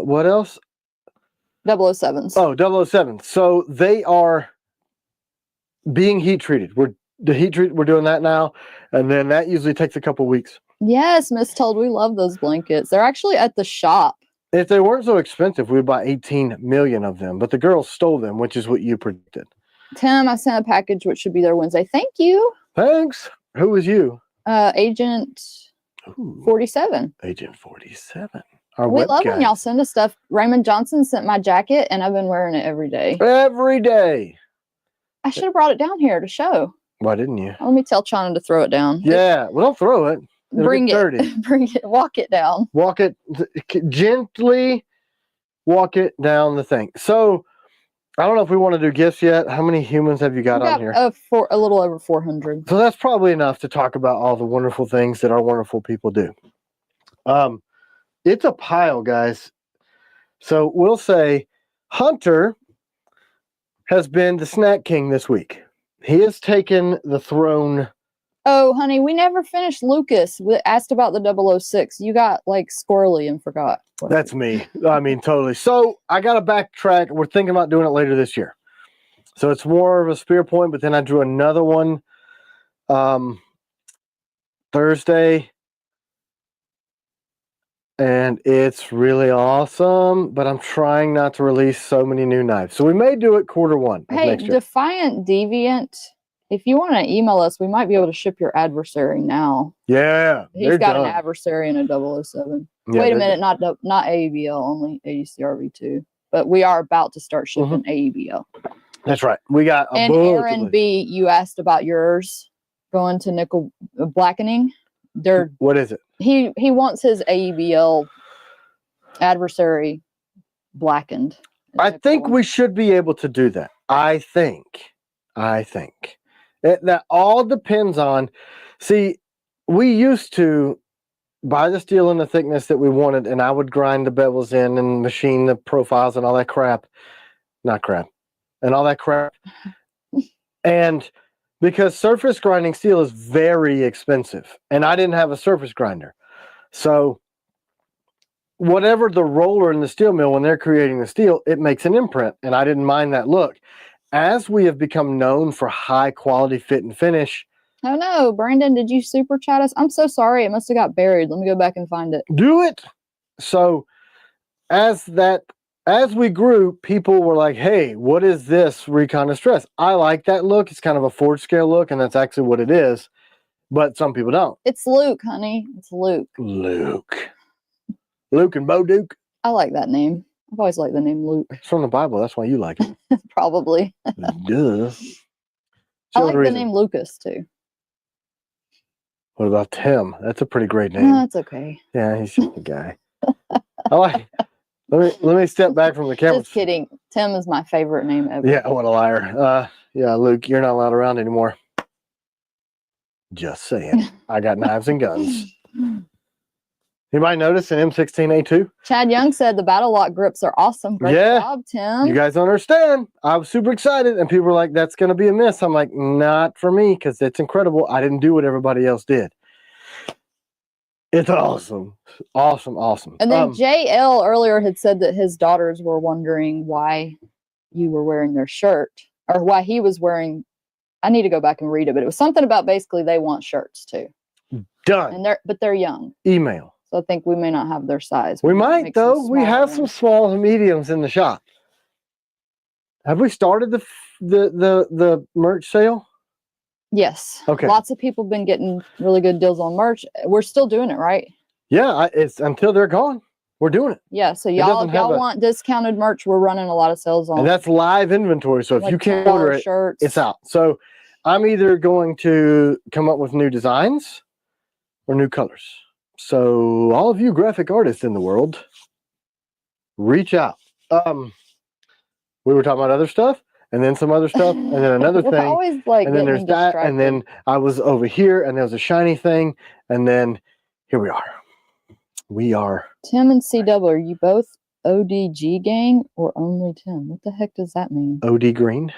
what else? 007s. Oh, 007. So they are being heat treated. We're doing that now, and then that usually takes a couple weeks. Yes, Miss Told, we love those blankets. They're actually at the shop. If they weren't so expensive, we'd buy 18 million of them, but the girls stole them, which is what you predicted. Tim, I sent a package which should be there Wednesday. Thank you. Thanks. Who was you? Agent 47. Agent 47. We love when y'all send us stuff. Raymond Johnson sent my jacket, and I've been wearing it every day. Every day. I should have brought it down here to show. Why didn't you? Let me tell China to throw it down. Yeah, well, don't throw it. Bring it. Bring it. Walk it down. Walk it gently. Walk it down the thing. So, I don't know if we want to do gifts yet. How many humans have you got on here? A little over 400. So that's probably enough to talk about all the wonderful things that our wonderful people do. It's a pile, guys. So we'll say Hunter has been the snack king this week. He has taken the throne Oh, honey, we never finished Lucas. We asked about the 006. You got like squirrely and forgot. That's me. I mean, totally. So I got to backtrack. We're thinking about doing it later this year. So it's more of a spear point, but then I drew another one Thursday. And it's really awesome, but I'm trying not to release so many new knives. So we may do it quarter 1 of Hey, next year. Defiant Deviant, if you want to email us, we might be able to ship your adversary now. Yeah. He's got an adversary and a 007. Yeah, Wait a minute, not AEBL, only ADCRV2. But we are about to start shipping AEBL. That's right. We got a And Aaron B, you asked about yours going to nickel blackening. What is it? He wants his AEBL adversary blackened. I think we should be able to do that. I think. That all depends on, see, we used to buy the steel in the thickness that we wanted, and I would grind the bevels in and machine the profiles and all that crap. Not crap. And all that crap. And because surface grinding steel is very expensive, and I didn't have a surface grinder. So whatever the roller in the steel mill, when they're creating the steel, it makes an imprint, and I didn't mind that look. As we have become known for high quality fit and finish. Oh no, Brandon, did you super chat us? I'm so sorry. It must have got buried. Let me go back and find it. Do it. So as we grew, people were like, hey, what is this Recon Distress? I like that look. It's kind of a Ford scale look, and that's actually what it is. But some people don't. It's Luke, honey. It's Luke. Luke and Bo Duke. I like that name. I've always liked the name Luke. It's from the Bible. That's why you like it. Probably. Duh. I like the name Lucas, too. What about Tim? That's a pretty great name. No, that's okay. Yeah, he's just a guy. I like. Let me step back from the camera. Just kidding. Tim is my favorite name ever. Yeah, what a liar. Yeah, Luke, you're not allowed around anymore. Just saying. I got knives and guns. You might notice an M16A2. Chad Young said the battle lock grips are awesome. Great job, Tim. You guys don't understand. I was super excited, and people were like, that's going to be a miss. I'm like, not for me, because it's incredible. I didn't do what everybody else did. It's awesome. Awesome. And then JL earlier had said that his daughters were wondering why you were wearing their shirt, or why he was wearing. I need to go back and read it, but it was something about basically they want shirts too. Done. And they're young. Email. So I think we may not have their size. We might though. We have some smalls and mediums in the shop. Have we started the merch sale? Yes. Okay. Lots of people have been getting really good deals on merch. We're still doing it, right? Yeah, it's until they're gone. We're doing it. Yeah, so y'all, if y'all want discounted merch, we're running a lot of sales on. And that's live inventory. So if you can't order it, it's out. So I'm either going to come up with new designs or new colors. So all of you graphic artists in the world, reach out. We were talking about other stuff, and then some other stuff, and then another thing. Always like and then there's that, distracted. and then I was over here, and there was a shiny thing, and then here we are. We are. Tim and CW, are you both ODG gang or only Tim? What the heck does that mean? OD Green.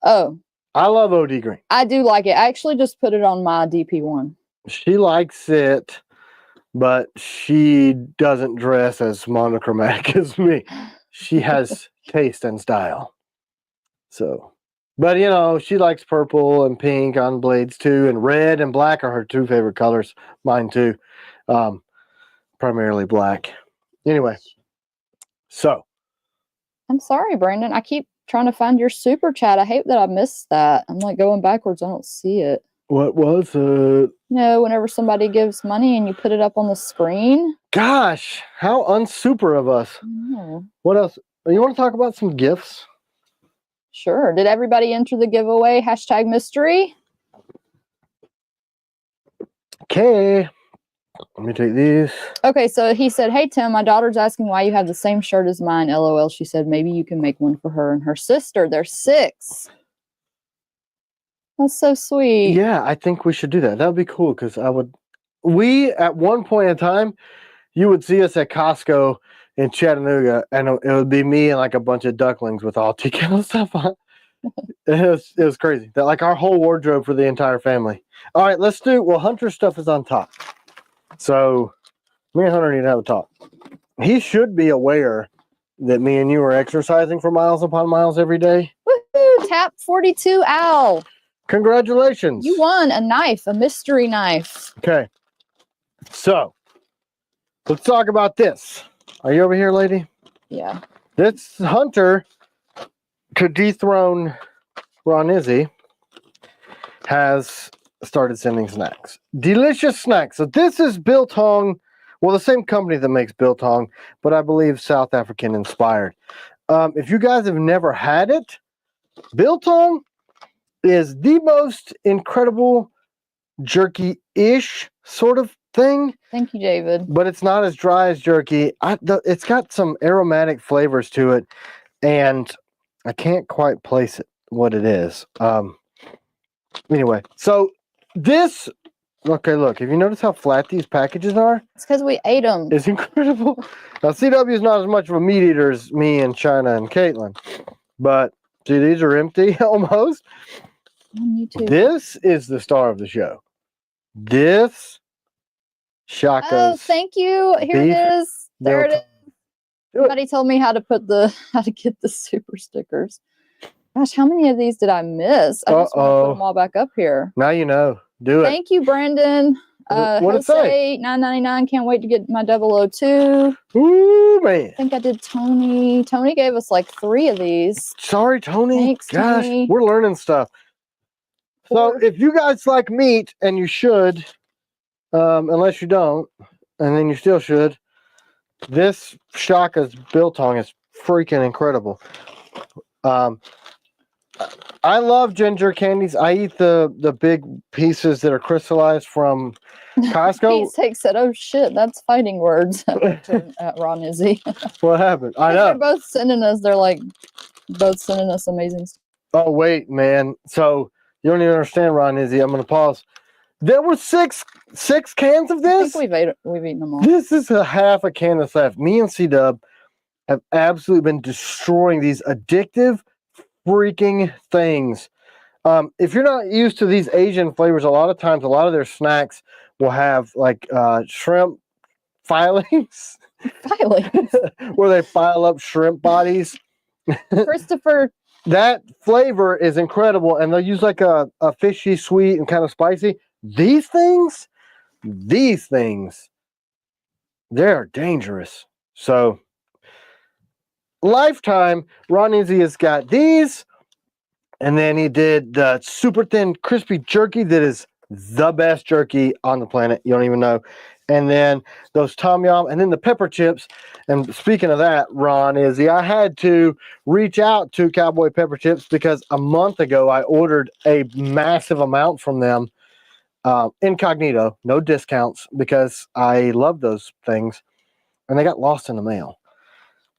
Oh. I love OD Green. I do like it. I actually just put it on my DP1. She likes it, but she doesn't dress as monochromatic as me. She has taste and style. So, but you know, she likes purple and pink on blades too, and red and black are her two favorite colors. Mine too. Primarily black. Anyway, so. I'm sorry, Brandon. I keep trying to find your super chat. I hate that I missed that. I'm like going backwards. I don't see it. What was it? No, whenever somebody gives money and you put it up on the screen. Gosh, how unsuper of us. What else? You want to talk about some gifts? Sure. Did everybody enter the giveaway? Hashtag mystery. Okay. Let me take these. Okay, so he said, hey, Tim, my daughter's asking why you have the same shirt as mine. LOL. She said, maybe you can make one for her and her sister. They're 6. That's so sweet. Yeah, I think we should do that. That would be cool because we, at one point in time, you would see us at Costco in Chattanooga, and it would be me and like a bunch of ducklings with all T.Kell stuff on. It was crazy. That like our whole wardrobe for the entire family. All right, well, Hunter's stuff is on top. So me and Hunter need to have a talk. He should be aware that me and you are exercising for miles upon miles every day. Woohoo! Tap 42 Al. Congratulations. You won a knife, a mystery knife. Okay. So let's talk about this. Are you over here, lady? Yeah. This Hunter to dethrone Ron Izzy has started sending snacks. Delicious snacks. So this is biltong. Well, the same company that makes biltong, but I believe South African inspired. If you guys have never had it, biltong is the most incredible jerky-ish sort of thing. Thank you, David. But it's not as dry as jerky. It's got some aromatic flavors to it, and I can't quite place it, what it is. Anyway, so this... Okay, look, have you noticed how flat these packages are? It's because we ate them. It's incredible. Now, CW is not as much of a meat eater as me and China and Caitlin, but see, these are empty almost. Me too. This is the star of the show. This Shaka's. Oh, thank you. Here it is. There it is. Somebody told me how to get the super stickers. Gosh, how many of these did I miss? I just want to put them all back up here. Now you know. Do it. Thank you, Brandon. What did it say? $9.99. Can't wait to get my 002. Ooh, man. I think I did Tony. Tony gave us like 3 of these. Sorry, Tony. Thanks, Gosh, Tony. we're learning stuff. So if you guys like meat, and you should, unless you don't, and then you still should, this Shaka's biltong is freaking incredible. I love ginger candies. I eat the big pieces that are crystallized from Costco. Pete said, "Oh shit, that's fighting words." At Ron Izzy. What happened? I know. They're both sending us. They're like both sending us amazing stuff. Oh wait, man. So you don't even understand, Ron Izzy. I'm gonna pause. There were six cans of this. I think we've eaten them all. This is a half a can that's left. Me and C-Dub have absolutely been destroying these addictive freaking things. If you're not used to these Asian flavors, a lot of times, a lot of their snacks will have like shrimp filings. Filings? Where they file up shrimp bodies. Christopher. That flavor is incredible, and they'll use like a fishy sweet and kind of spicy. These things, they're dangerous. So Lifetime, Ron Izzy has got these, and then he did the super thin crispy jerky that is the best jerky on the planet. You don't even know. And then those tom yum, and then the pepper chips. And speaking of that, Ron Izzy, I had to reach out to Cowboy Pepper Chips because a month ago I ordered a massive amount from them, incognito, no discounts, because I love those things, and they got lost in the mail.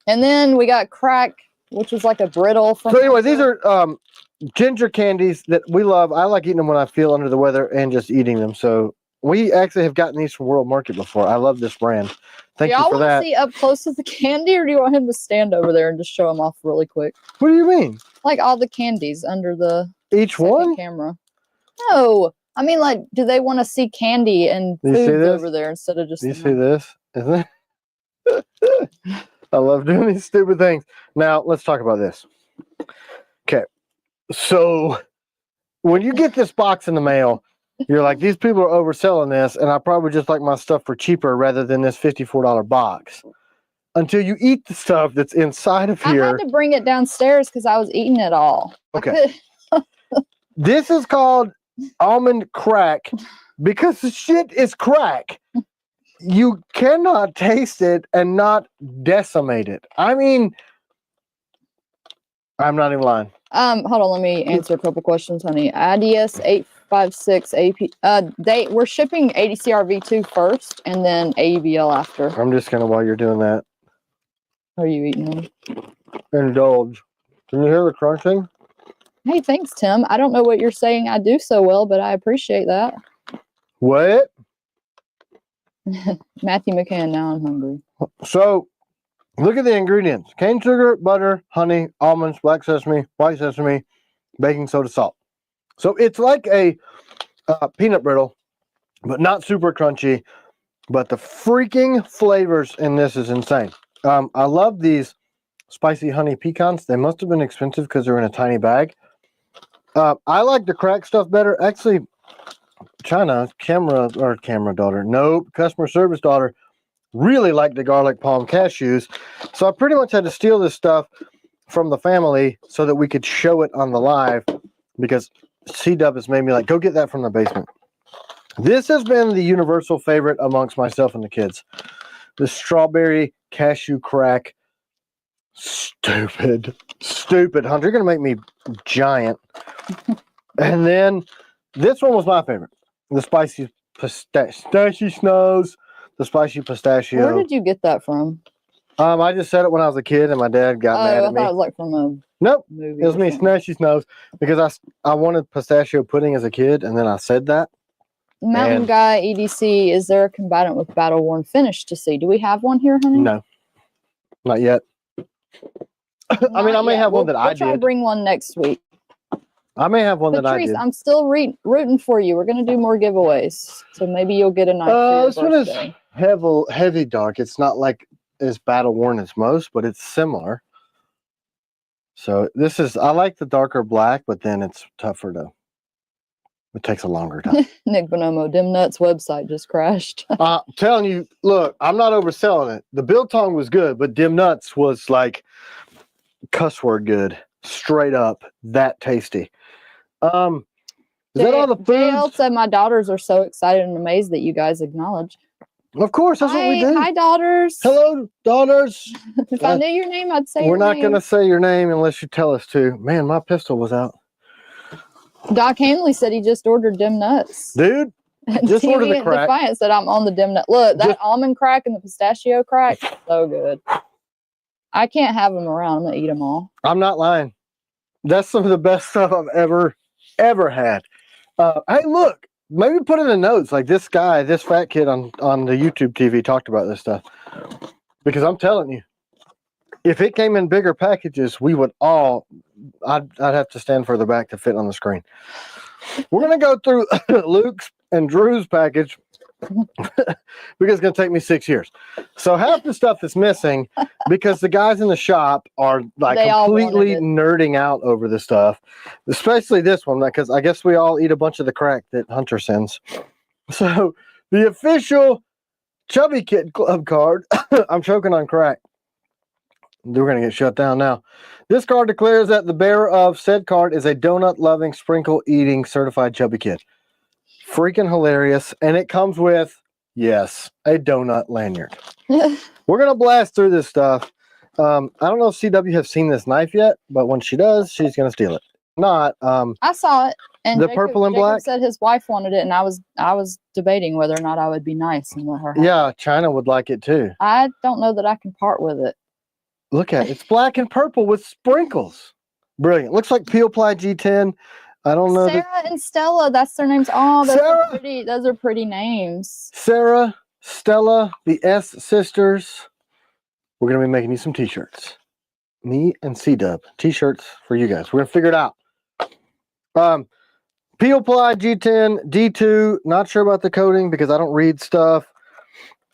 And then we got crack, which was like a brittle. From so anyway, these are ginger candies that we love. I like eating them when I feel under the weather and just eating them. So we actually have gotten these from World Market before. I love this brand. Thank you for that. Y'all want to see up close to the candy, or do you want him to stand over there and just show them off really quick? What do you mean? Like all the candies under the each one camera. No, I mean like, do they want to see candy and food over there instead of just? You see this? Isn't it? I love doing these stupid things. Now, let's talk about this. Okay. So, when you get this box in the mail, you're like, these people are overselling this, and I probably just like my stuff for cheaper rather than this $54 box. Until you eat the stuff that's inside of here. I had to bring it downstairs because I was eating it all. Okay. This is called almond crack because the shit is crack. You cannot taste it and not decimate it. I mean, I'm not even lying. Hold on, let me answer a couple questions, honey. IDS 856 AP. We're shipping ADCRV2 first, and then AEBL after. I'm just gonna, while you're doing that. Are you eating them? Indulge. Can you hear the crunching? Hey, thanks, Tim. I don't know what you're saying I do so well, but I appreciate that. What? Matthew McCann, now I'm hungry. So, look at the ingredients. Cane sugar, butter, honey, almonds, black sesame, white sesame, baking soda, salt. So it's like a peanut brittle, but not super crunchy. But the freaking flavors in this is insane. I love these spicy honey pecans. They must have been expensive because they're in a tiny bag. I like the crack stuff better. Actually, China, customer service daughter, really liked the garlic palm cashews. So I pretty much had to steal this stuff from the family so that we could show it on the live, because C-Dub has made me like, go get that from the basement. This has been the universal favorite amongst myself and the kids. The strawberry cashew crack. Stupid, Hunter. You're going to make me giant. And then this one was my favorite. The spicy pistachio snows. The spicy pistachio. Where did you get that from? I just said it when I was a kid, and my dad got mad at me. I thought it was like from a nope, movie. It was me, Snatchy Snows, because I wanted pistachio pudding as a kid, and then I said that. Mountain Guy EDC, is there a combatant with battle worn finish to see? Do we have one here, honey? No, not yet. I mean, I may have one that I did. Try to bring one next week. I may have one that I did. I'm still rooting for you. We're going to do more giveaways, so maybe you'll get a nice this one is heavy dark. It's not like as battle worn as most, but it's similar. So this is, I like the darker black, but then it's tougher to, it takes a longer time. Nick Bonomo, Dim Nuts website just crashed. I'm telling you, look, I'm not overselling it. The biltong was good, but Dim Nuts was like cuss word good, straight up, that tasty. Is that all the foods? JL said my daughters are so excited and amazed that you guys acknowledge. Of course, that's what we do. Hi, daughters. Hello, daughters. If I knew your name, I'd say we're not going to say your name unless you tell us to. Man, my pistol was out. Doc Hanley said he just ordered Dim Nuts. Dude, just order the crack. Defiant said I'm on the Dim Nut. Look, that almond crack and the pistachio crack, so good. I can't have them around. I'm going to eat them all. I'm not lying. That's some of the best stuff I've ever had. Hey, look. Maybe put in the notes, like this guy, this fat kid on the YouTube TV talked about this stuff. Because I'm telling you, if it came in bigger packages, we would all, I'd have to stand further back to fit on the screen. We're going to go through Luke's and Drew's package because it's going to take me 6 years. So half the stuff is missing because the guys in the shop are like completely nerding out over the stuff, especially this one, because I guess we all eat a bunch of the crack that Hunter sends. So the official Chubby Kid Club card, I'm choking on crack. We're going to get shut down now. This card declares that the bearer of said card is a donut-loving, sprinkle-eating certified chubby kid. Freaking hilarious. And it comes with, yes, a donut lanyard. We're going to blast through this stuff. I don't know if CW has seen this knife yet, but when she does, she's going to steal it. Not. I saw it. And the purple and black said his wife wanted it, and I was debating whether or not I would be nice and let her have it. China would like it too. I don't know that I can part with it. Look at it. It's black and purple with sprinkles. Brilliant. Looks like Peel Ply G10. I don't know. Sarah and Stella, that's their names. Oh, those are pretty names. Sarah, Stella, the S sisters. We're going to be making you some t-shirts. Me and C-Dub. T-shirts for you guys. We're going to figure it out. Peel Ply G10, D2. Not sure about the coding because I don't read stuff.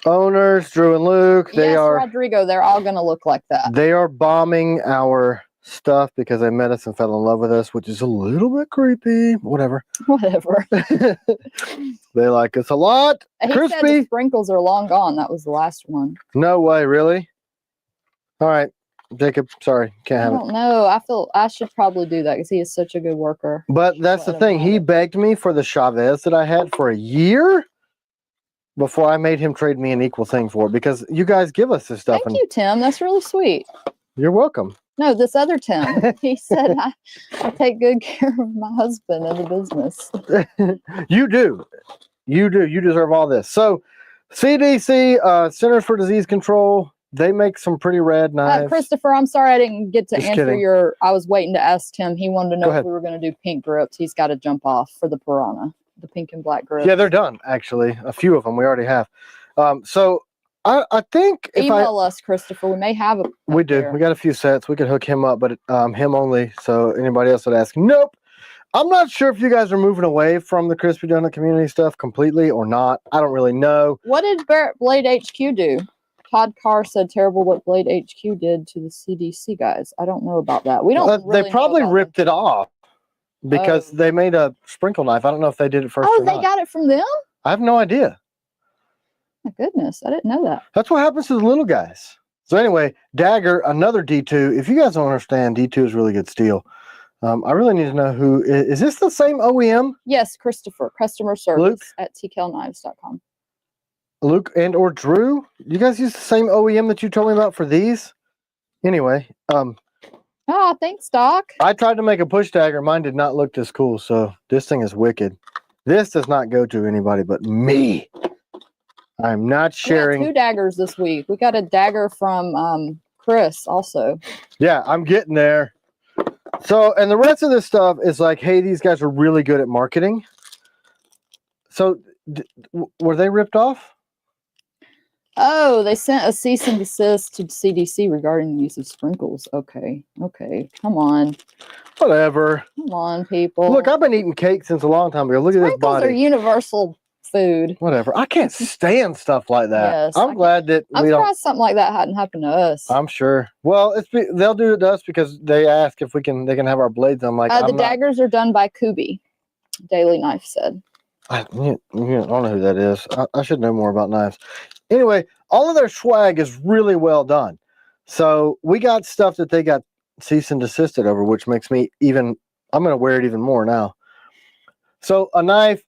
Owners, Drew and Luke. They are Rodrigo. They're all going to look like that. They are bombing our stuff because they met us and fell in love with us, which is a little bit creepy. Whatever. They like us a lot. He said the sprinkles are long gone. That was the last one. No way, really? All right, Jacob. Sorry, can't have it. I don't know. I feel I should probably do that because he is such a good worker. But that's the thing. He begged me for the Chavez that I had for a year before I made him trade me an equal thing for it, because you guys give us this stuff. Thank you, Tim. That's really sweet. You're welcome. No, this other Tim. He said, I take good care of my husband and the business. You do. You do. You deserve all this. So CDC, Centers for Disease Control, they make some pretty rad knives. Christopher, I'm sorry I didn't get to answer your... I was waiting to ask Tim. He wanted to know if we were going to do pink grips. He's got to jump off for the Piranha. The pink and black grips. Yeah, they're done, actually. A few of them we already have. So I think if Email us, Christopher. We may have a. we do. We got a few sets. We could hook him up, but him only. So anybody else would ask. Nope. I'm not sure if you guys are moving away from the Crispy Donut community stuff completely or not. I don't really know. What did Blade HQ do? Todd Carr said terrible what Blade HQ did to the CDC guys. I don't know about that. We don't. Really They probably know about ripped it off because they made a sprinkle knife. I don't know if they did it first. Oh, or they not. got it from them? I have no idea. My goodness, I didn't know that. That's what happens to the little guys. So anyway, Dagger, another D2. If you guys don't understand, D2 is really good steel. I really need to know who is this the same OEM? Yes, Christopher, customer service at tkellknives.com. Luke and or Drew? You guys use the same OEM that you told me about for these? Anyway, oh, thanks, Doc. I tried to make a push dagger. Mine did not look this cool, so this thing is wicked. This does not go to anybody but me. I'm not sharing. We got 2 daggers this week. We got a dagger from Chris also. Yeah, I'm getting there. So, and the rest of this stuff is like, hey, these guys are really good at marketing. So, were they ripped off? Oh, they sent a cease and desist to CDC regarding the use of sprinkles. Okay, come on. Whatever. Come on, people. Look, I've been eating cake since a long time ago. Look at this body. Sprinkles are universal food. Whatever. I can't stand stuff like that. Yes, I'm glad that I'm surprised something like that hadn't happened to us. I'm sure. Well, they'll do it to us because they ask if they can have our blades. I'm like, the daggers are done by Kubi. Daily Knife said. I don't know who that is. I should know more about knives. Anyway, all of their swag is really well done. So we got stuff that they got cease and desisted over, which makes me I'm going to wear it even more now. So a knife,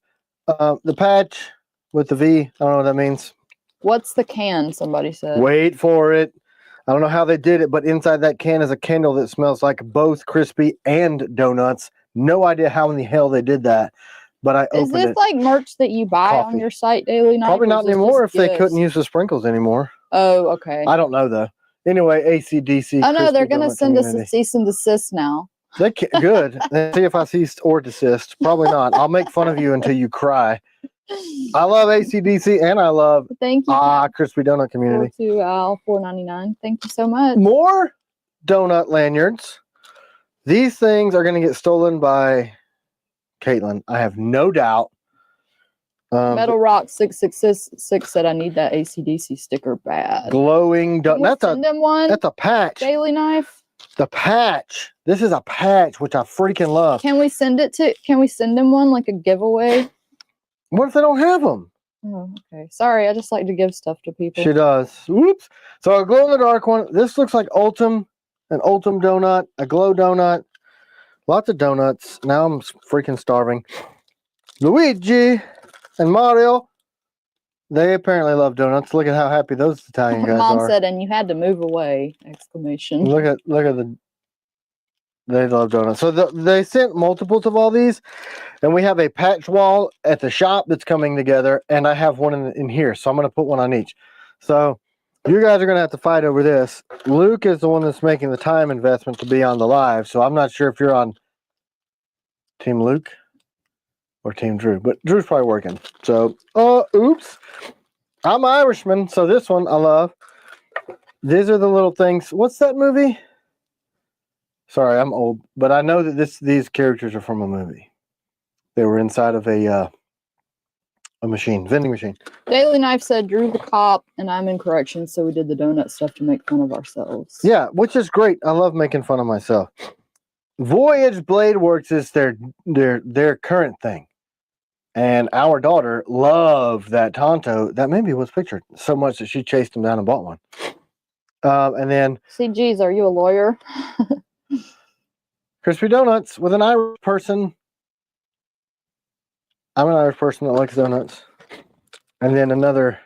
the patch with the V, I don't know what that means. What's the can, somebody said. Wait for it. I don't know how they did it, but inside that can is a candle that smells like both crispy and donuts. No idea how in the hell they did that. But I opened it. Is this like merch that you buy on your site, Daily Knife? Probably not anymore if they couldn't use the sprinkles anymore. Oh, okay. I don't know, though. Anyway, ACDC. Oh, no, they're going to send us a cease and desist now. They can, good. Let's see if I cease or desist. Probably not. I'll make fun of you until you cry. I love ACDC and I love Crispy Donut community. To Al $4.99. Thank you so much. More donut lanyards. These things are going to get stolen by Caitlin. I have no doubt. Metal Rock 666 said I need that ACDC sticker bad. Glowing donut. That's a patch. Daily Knife. The patch. This is a patch, which I freaking love. Can we send them one like a giveaway? What if they don't have them? Oh, okay. Sorry, I just like to give stuff to people. She does. Whoops. So a glow in the dark one. This looks like an Ultim donut, a glow donut. Lots of donuts. Now I'm freaking starving. Luigi and Mario, they apparently love donuts. Look at how happy those Italian guys are. Mom said, and you had to move away! Exclamation. Look at they love donuts. So they sent multiples of all these, and we have a patch wall at the shop that's coming together, and I have one in here. So I'm going to put one on each. So you guys are going to have to fight over this. Luke is the one that's making the time investment to be on the live, so I'm not sure if you're on Team Luke or Team Drew, but Drew's probably working. So, oops. I'm Irishman, so this one I love. These are the little things. What's that movie? Sorry, I'm old, but I know that these characters are from a movie. They were inside of a vending machine. Daily Knife said Drew the cop, and I'm in corrections, so we did the donut stuff to make fun of ourselves. Yeah, which is great. I love making fun of myself. Voyage Blade Works is their current thing. And our daughter loved that Tonto. That maybe was pictured so much that she chased him down and bought one. And then CG's, are you a lawyer? Crispy Donuts with an Irish person. I'm an Irish person that likes donuts. And then another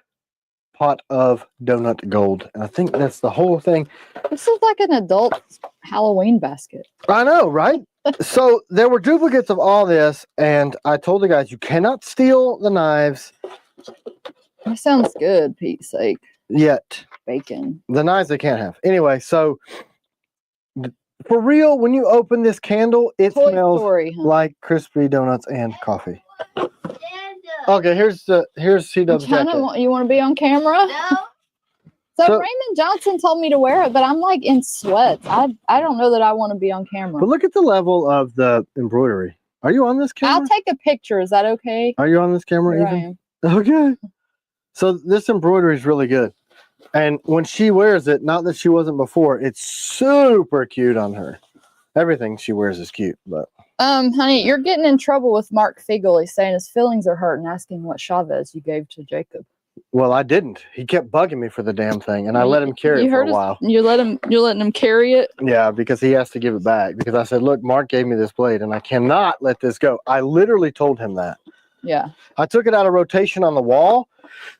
pot of donut gold. And I think that's the whole thing. This is like an adult Halloween basket. I know, right? So there were duplicates of all this, and I told the guys, you cannot steal the knives. That sounds good, Pete's sake. Yet. Bacon. The knives they can't have. Anyway, so for real, when you open this candle, it smells like crispy donuts and coffee. Okay, here's C-Dub's jacket. You want to be on camera? No. So Raymond Johnson told me to wear it, but I'm like in sweats. I don't know that I want to be on camera. But look at the level of the embroidery. Are you on this camera? I'll take a picture. Is that okay? Are you on this camera Here even? I am. Okay. So this embroidery is really good. And when she wears it, not that she wasn't before, it's super cute on her. Everything she wears is cute, but Honey, you're getting in trouble with Mark Fiegel. He's saying his feelings are hurt and asking what Chavez you gave to Jacob. well, I didn't. He kept bugging me for the damn thing, and I let him carry it for a while. You're letting him carry it? Yeah, because he has to give it back. Because I said, look, Mark gave me this blade, and I cannot let this go. I literally told him that. Yeah. I took it out of rotation on the wall,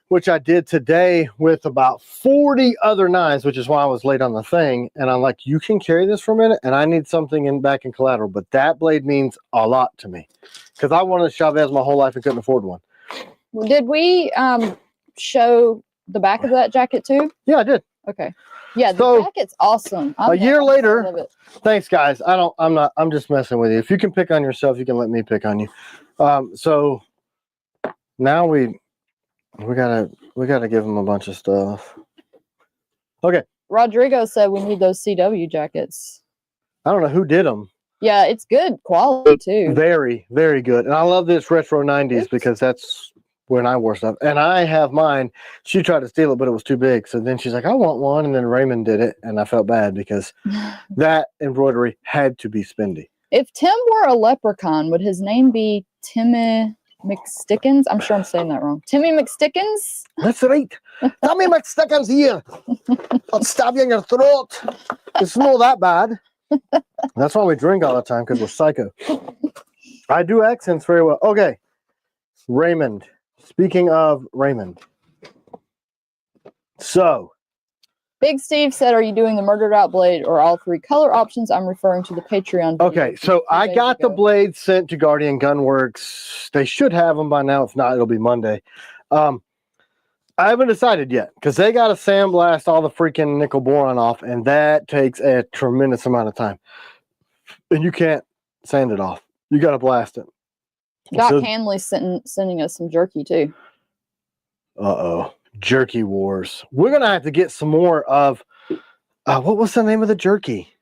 which I did today with about 40 other knives, which is why I was late on the thing. And I'm like, you can carry this for a minute, and I need something back in collateral. But that blade means a lot to me because I wanted a Chavez my whole life and couldn't afford one. Did we show the back of that jacket too? Yeah, I did. Okay. Yeah, the jacket's awesome. A year later, thanks guys. I'm just messing with you. If you can pick on yourself, you can let me pick on you. So now we gotta give him a bunch of stuff. Okay. Rodrigo said we need those CW jackets. I don't know who did them. Yeah, it's good quality too. Very, very good. And I love this retro 90s because that's when I wore stuff. And I have mine. She tried to steal it, but it was too big. So then she's like, I want one. And then Raymond did it. And I felt bad because that embroidery had to be spendy. If Tim were a leprechaun, would his name be Timmy McStickins? I'm sure I'm saying that wrong. Timmy McStickins? That's right. Timmy McStickins here. I'll stab you in your throat. It's not that bad. That's why we drink all the time, because we're psycho. I do accents very well. Okay. Raymond. Speaking of Raymond. So. Big Steve said, are you doing the murdered out blade or all three color options? I'm referring to the Patreon video. Okay, so I got the blades sent to Guardian Gunworks. They should have them by now. If not, it'll be Monday. I haven't decided yet because they got to sandblast all the freaking nickel boron off, and that takes a tremendous amount of time. And you can't sand it off. You got to blast it. Doc Hanley's sending us some jerky too. Uh-oh. Jerky wars. We're going to have to get some more of, what was the name of the jerky?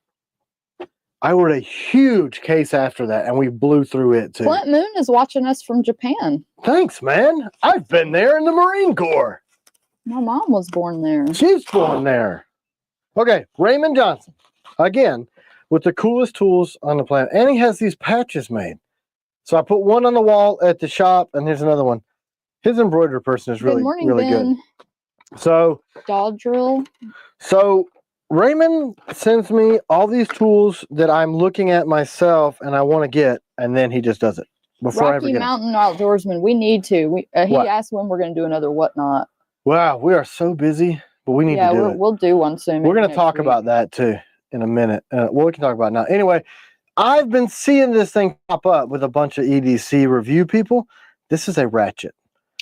I ordered a huge case after that, and we blew through it too. Clint Moon is watching us from Japan. Thanks, man. I've been there in the Marine Corps. My mom was born there. She's born there. Okay, Raymond Johnson. Again, with the coolest tools on the planet. And he has these patches made. So I put one on the wall at the shop, and here's another one. His embroidery person is really, really good. So, Doll drill. So Raymond sends me all these tools that I'm looking at myself and I want to get, and then he just does it before I ever get Mountain Outdoorsman. We need to. He asked when we're going to do another whatnot. Wow, we are so busy, but we need to do it. We'll do one soon. We're going to talk about that too in a minute. Well, we can talk about it now. Anyway, I've been seeing this thing pop up with a bunch of EDC review people. This is a ratchet.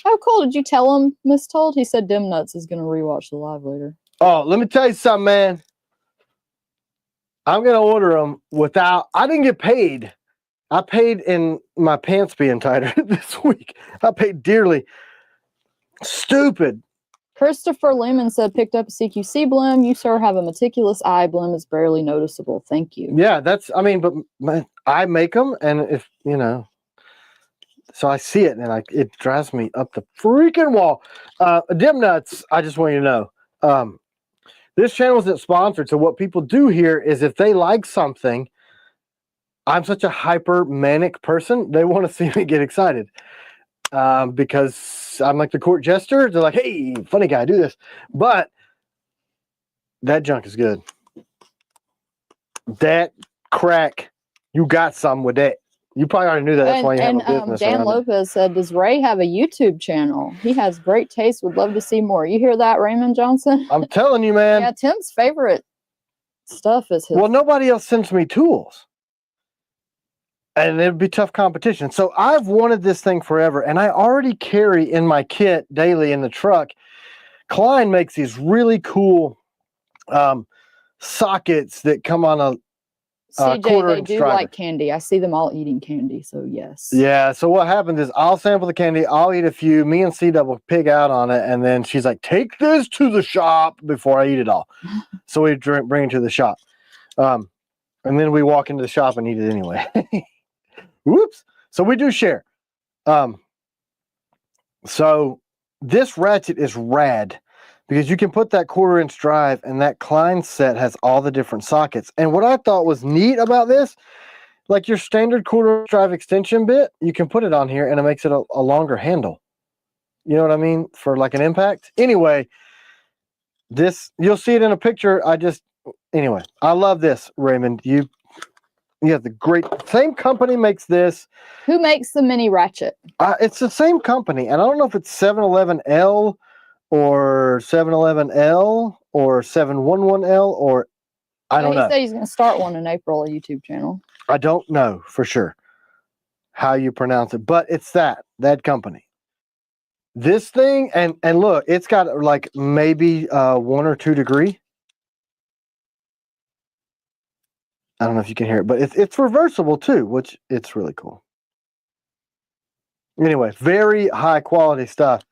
Oh, cool. Did you tell him, Miss Told? He said Dim Nuts is going to rewatch the live later. Oh, let me tell you something, man. I'm going to order them without... I didn't get paid. I paid in my pants being tighter this week. I paid dearly. Stupid. Christopher Lehman said, picked up a CQC Blem. You, sir, have a meticulous eye. Blem is barely noticeable. Thank you. Yeah, that's... I mean, but I make them, and if, you know... So I see it, and it drives me up the freaking wall. Dim Nuts, I just want you to know, this channel isn't sponsored, so what people do here is if they like something, I'm such a hyper manic person, they want to see me get excited. Because I'm like the court jester. They're like, hey, funny guy, do this. But that junk is good. That crack, you got some with that. You probably already knew that. That's why you have a business. Dan Lopez said, does Ray have a YouTube channel? He has great taste. Would love to see more. You hear that, Raymond Johnson? I'm telling you, man. Yeah, Tim's favorite stuff is his. Well, nobody else sends me tools. And it'd be tough competition. So I've wanted this thing forever. And I already carry in my kit daily in the truck. Klein makes these really cool sockets that come on CJ, quarter they inch do driver. like candy. I see them all eating candy, so yes. Yeah, so what happens is I'll sample the candy, I'll eat a few, me and C-Double pig out on it, and then she's like, take this to the shop before I eat it all. So we bring it to the shop. And then we walk into the shop and eat it anyway. Whoops. So we do share. So this ratchet is rad because you can put that quarter inch drive, and that Klein set has all the different sockets. And what I thought was neat about this, like your standard quarter inch drive extension bit, you can put it on here and it makes it a longer handle. You know what I mean? For like an impact. Anyway, this, you'll see it in a picture. Anyway, I love this, Raymond. You have the great, same company makes this. Who makes the mini ratchet? It's the same company, and I don't know if it's 711L or 711L or 711L or I don't know. He said he's going to start one in April, a YouTube channel. I don't know for sure how you pronounce it, but it's that company. This thing, and look, it's got like maybe 1 or 2 degree. I don't know if you can hear it, but it's reversible too, which it's really cool. Anyway, very high quality stuff.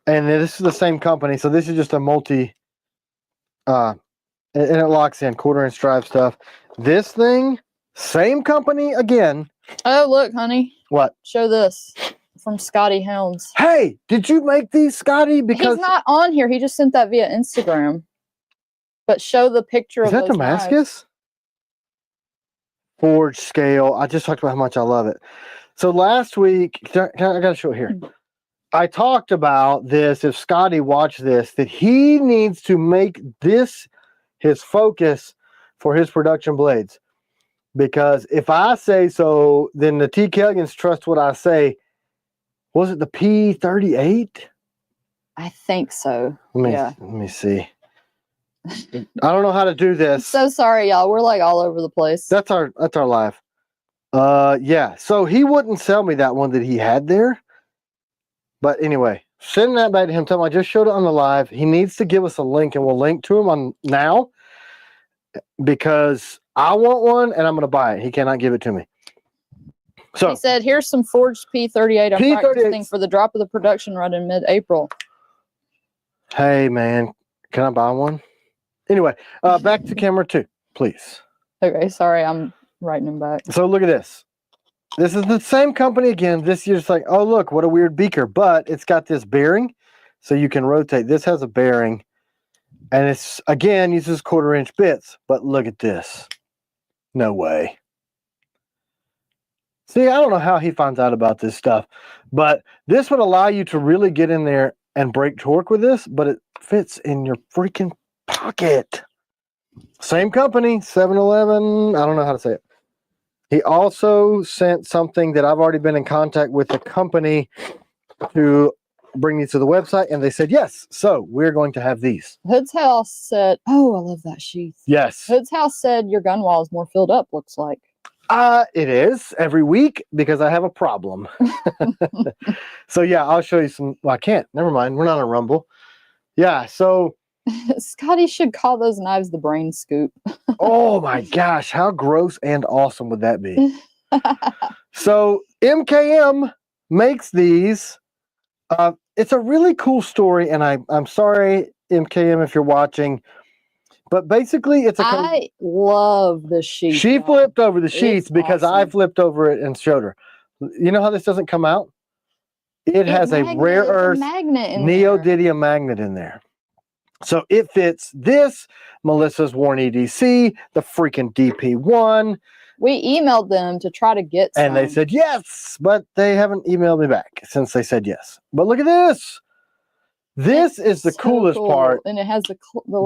And this is the same company, so this is just a multi and it locks in quarter inch drive stuff. This thing, same company again. Oh, look, honey. What? Show this from Scotty Helms. Hey, did you make these, Scotty? Because he's not on here. He just sent that via Instagram. But show the picture of that those Damascus? knives. Forged scale. I just talked about how much I love it. So last week, I got to show it here. I talked about this, if Scotty watched this, that he needs to make this his focus for his production blades. Because if I say so, then the T.Kellians trust what I say. Was it the P38? I think so. Let me see. I don't know how to do this. I'm so sorry, y'all. We're like all over the place. That's our live. Yeah. So he wouldn't sell me that one that he had there. But anyway, send that back to him. Tell him I just showed it on the live. He needs to give us a link, and we'll link to him on now because I want one and I'm going to buy it. He cannot give it to me. So he said, "Here's some forged P38. I'm P38 practicing for the drop of the production run in mid-April." Hey man, can I buy one? Anyway, back to camera 2, please. Okay, sorry, I'm writing him back. So look at this. This is the same company again. This year's like, oh look, what a weird beaker, but it's got this bearing, so you can rotate. This has a bearing, and it's again uses quarter inch bits. But look at this. No way. See, I don't know how he finds out about this stuff, but this would allow you to really get in there and break torque with this, but it fits in your freaking pocket. Same company, 711. I don't know how to say it. He also sent something that I've already been in contact with the company to bring these to the website, and they said yes. So we're going to have these. Hood's House said, "Oh, I love that sheath." Yes. Hood's House said your gun wall is more filled up. Looks like. It is every week because I have a problem. So yeah, I'll show you some. Well, I can't. Never mind. We're not on Rumble. Yeah. So Scotty should call those knives the brain scoop. oh my gosh, how gross and awesome would that be? So MKM makes these. It's a really cool story, and I'm sorry, MKM, if you're watching, but basically it's I love the sheath. She flipped over the sheaths because awesome. I flipped over it and showed her. You know how this doesn't come out? It has a rare earth neodymium magnet in there. So it fits this, Melissa's worn EDC, the freaking DP1. We emailed them to try to get some. And they said yes, but they haven't emailed me back since they said yes. But look at this. This is the coolest part. And it has the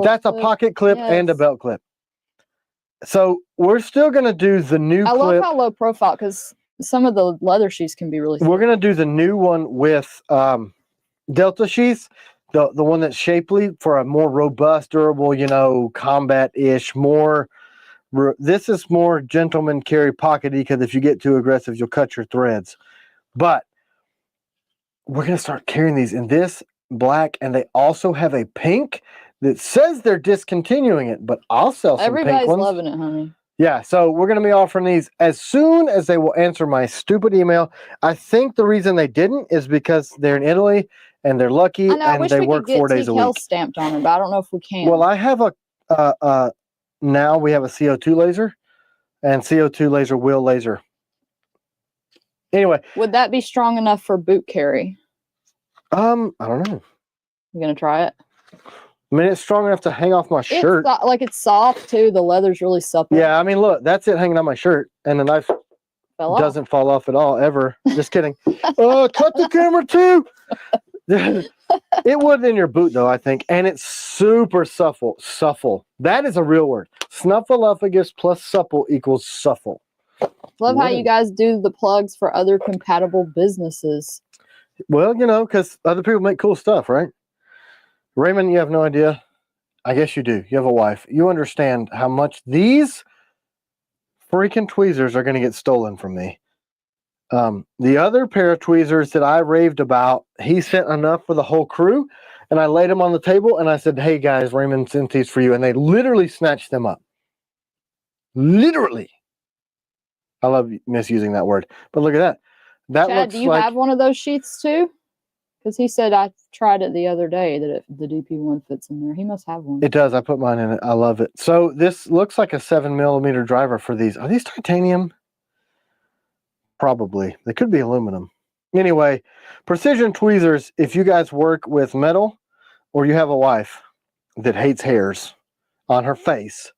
that's a pocket clip and a belt clip. So we're still going to do the new clip. I love how low profile, because some of the leather sheaths can be really thick. We're going to do the new one with Delta sheaths. The one that's shapely for a more robust, durable, you know, combat-ish, more. This is more gentleman carry pockety because if you get too aggressive, you'll cut your threads. But we're going to start carrying these in this black, and they also have a pink that says they're discontinuing it, but I'll sell some pink ones. Everybody's loving it, honey. Yeah, so we're going to be offering these as soon as they will answer my stupid email. I think the reason they didn't is because they're in Italy and they're lucky I know, I and wish they we work could get 4 days a T.Kell week. stamped on it, but I don't know if we can. Well, I have now we have a CO2 laser, and CO2 laser will laser. Anyway. Would that be strong enough for boot carry? I don't know. You gonna try it? I mean, it's strong enough to hang off my shirt. It's soft too. The leather's really supple. Yeah, I mean, look, that's it hanging on my shirt, and the knife doesn't fall off at all, ever. Just kidding. Oh, cut the camera too. It would in your boot, though, I think, and it's super supple. Supple. That is a real word. Snuffleupagus plus supple equals supple. Love how you guys do the plugs for other compatible businesses. Well, you know, because other people make cool stuff, right? Raymond, you have no idea. I guess you do. You have a wife. You understand how much these freaking tweezers are going to get stolen from me. The other pair of tweezers that I raved about, he sent enough for the whole crew, and I laid them on the table, and I said, hey, guys, Raymond sent these for you, and they literally snatched them up. Literally. I love misusing that word, but look at that. That Chad, looks do you like... have one of those sheaths too? Because he said I tried it the other day that the DP1 fits in there. He must have one. It does. I put mine in it. I love it. So this looks like a 7mm driver for these. Are these titanium? Probably. They could be aluminum. Anyway, precision tweezers, if you guys work with metal or you have a wife that hates hairs on her face,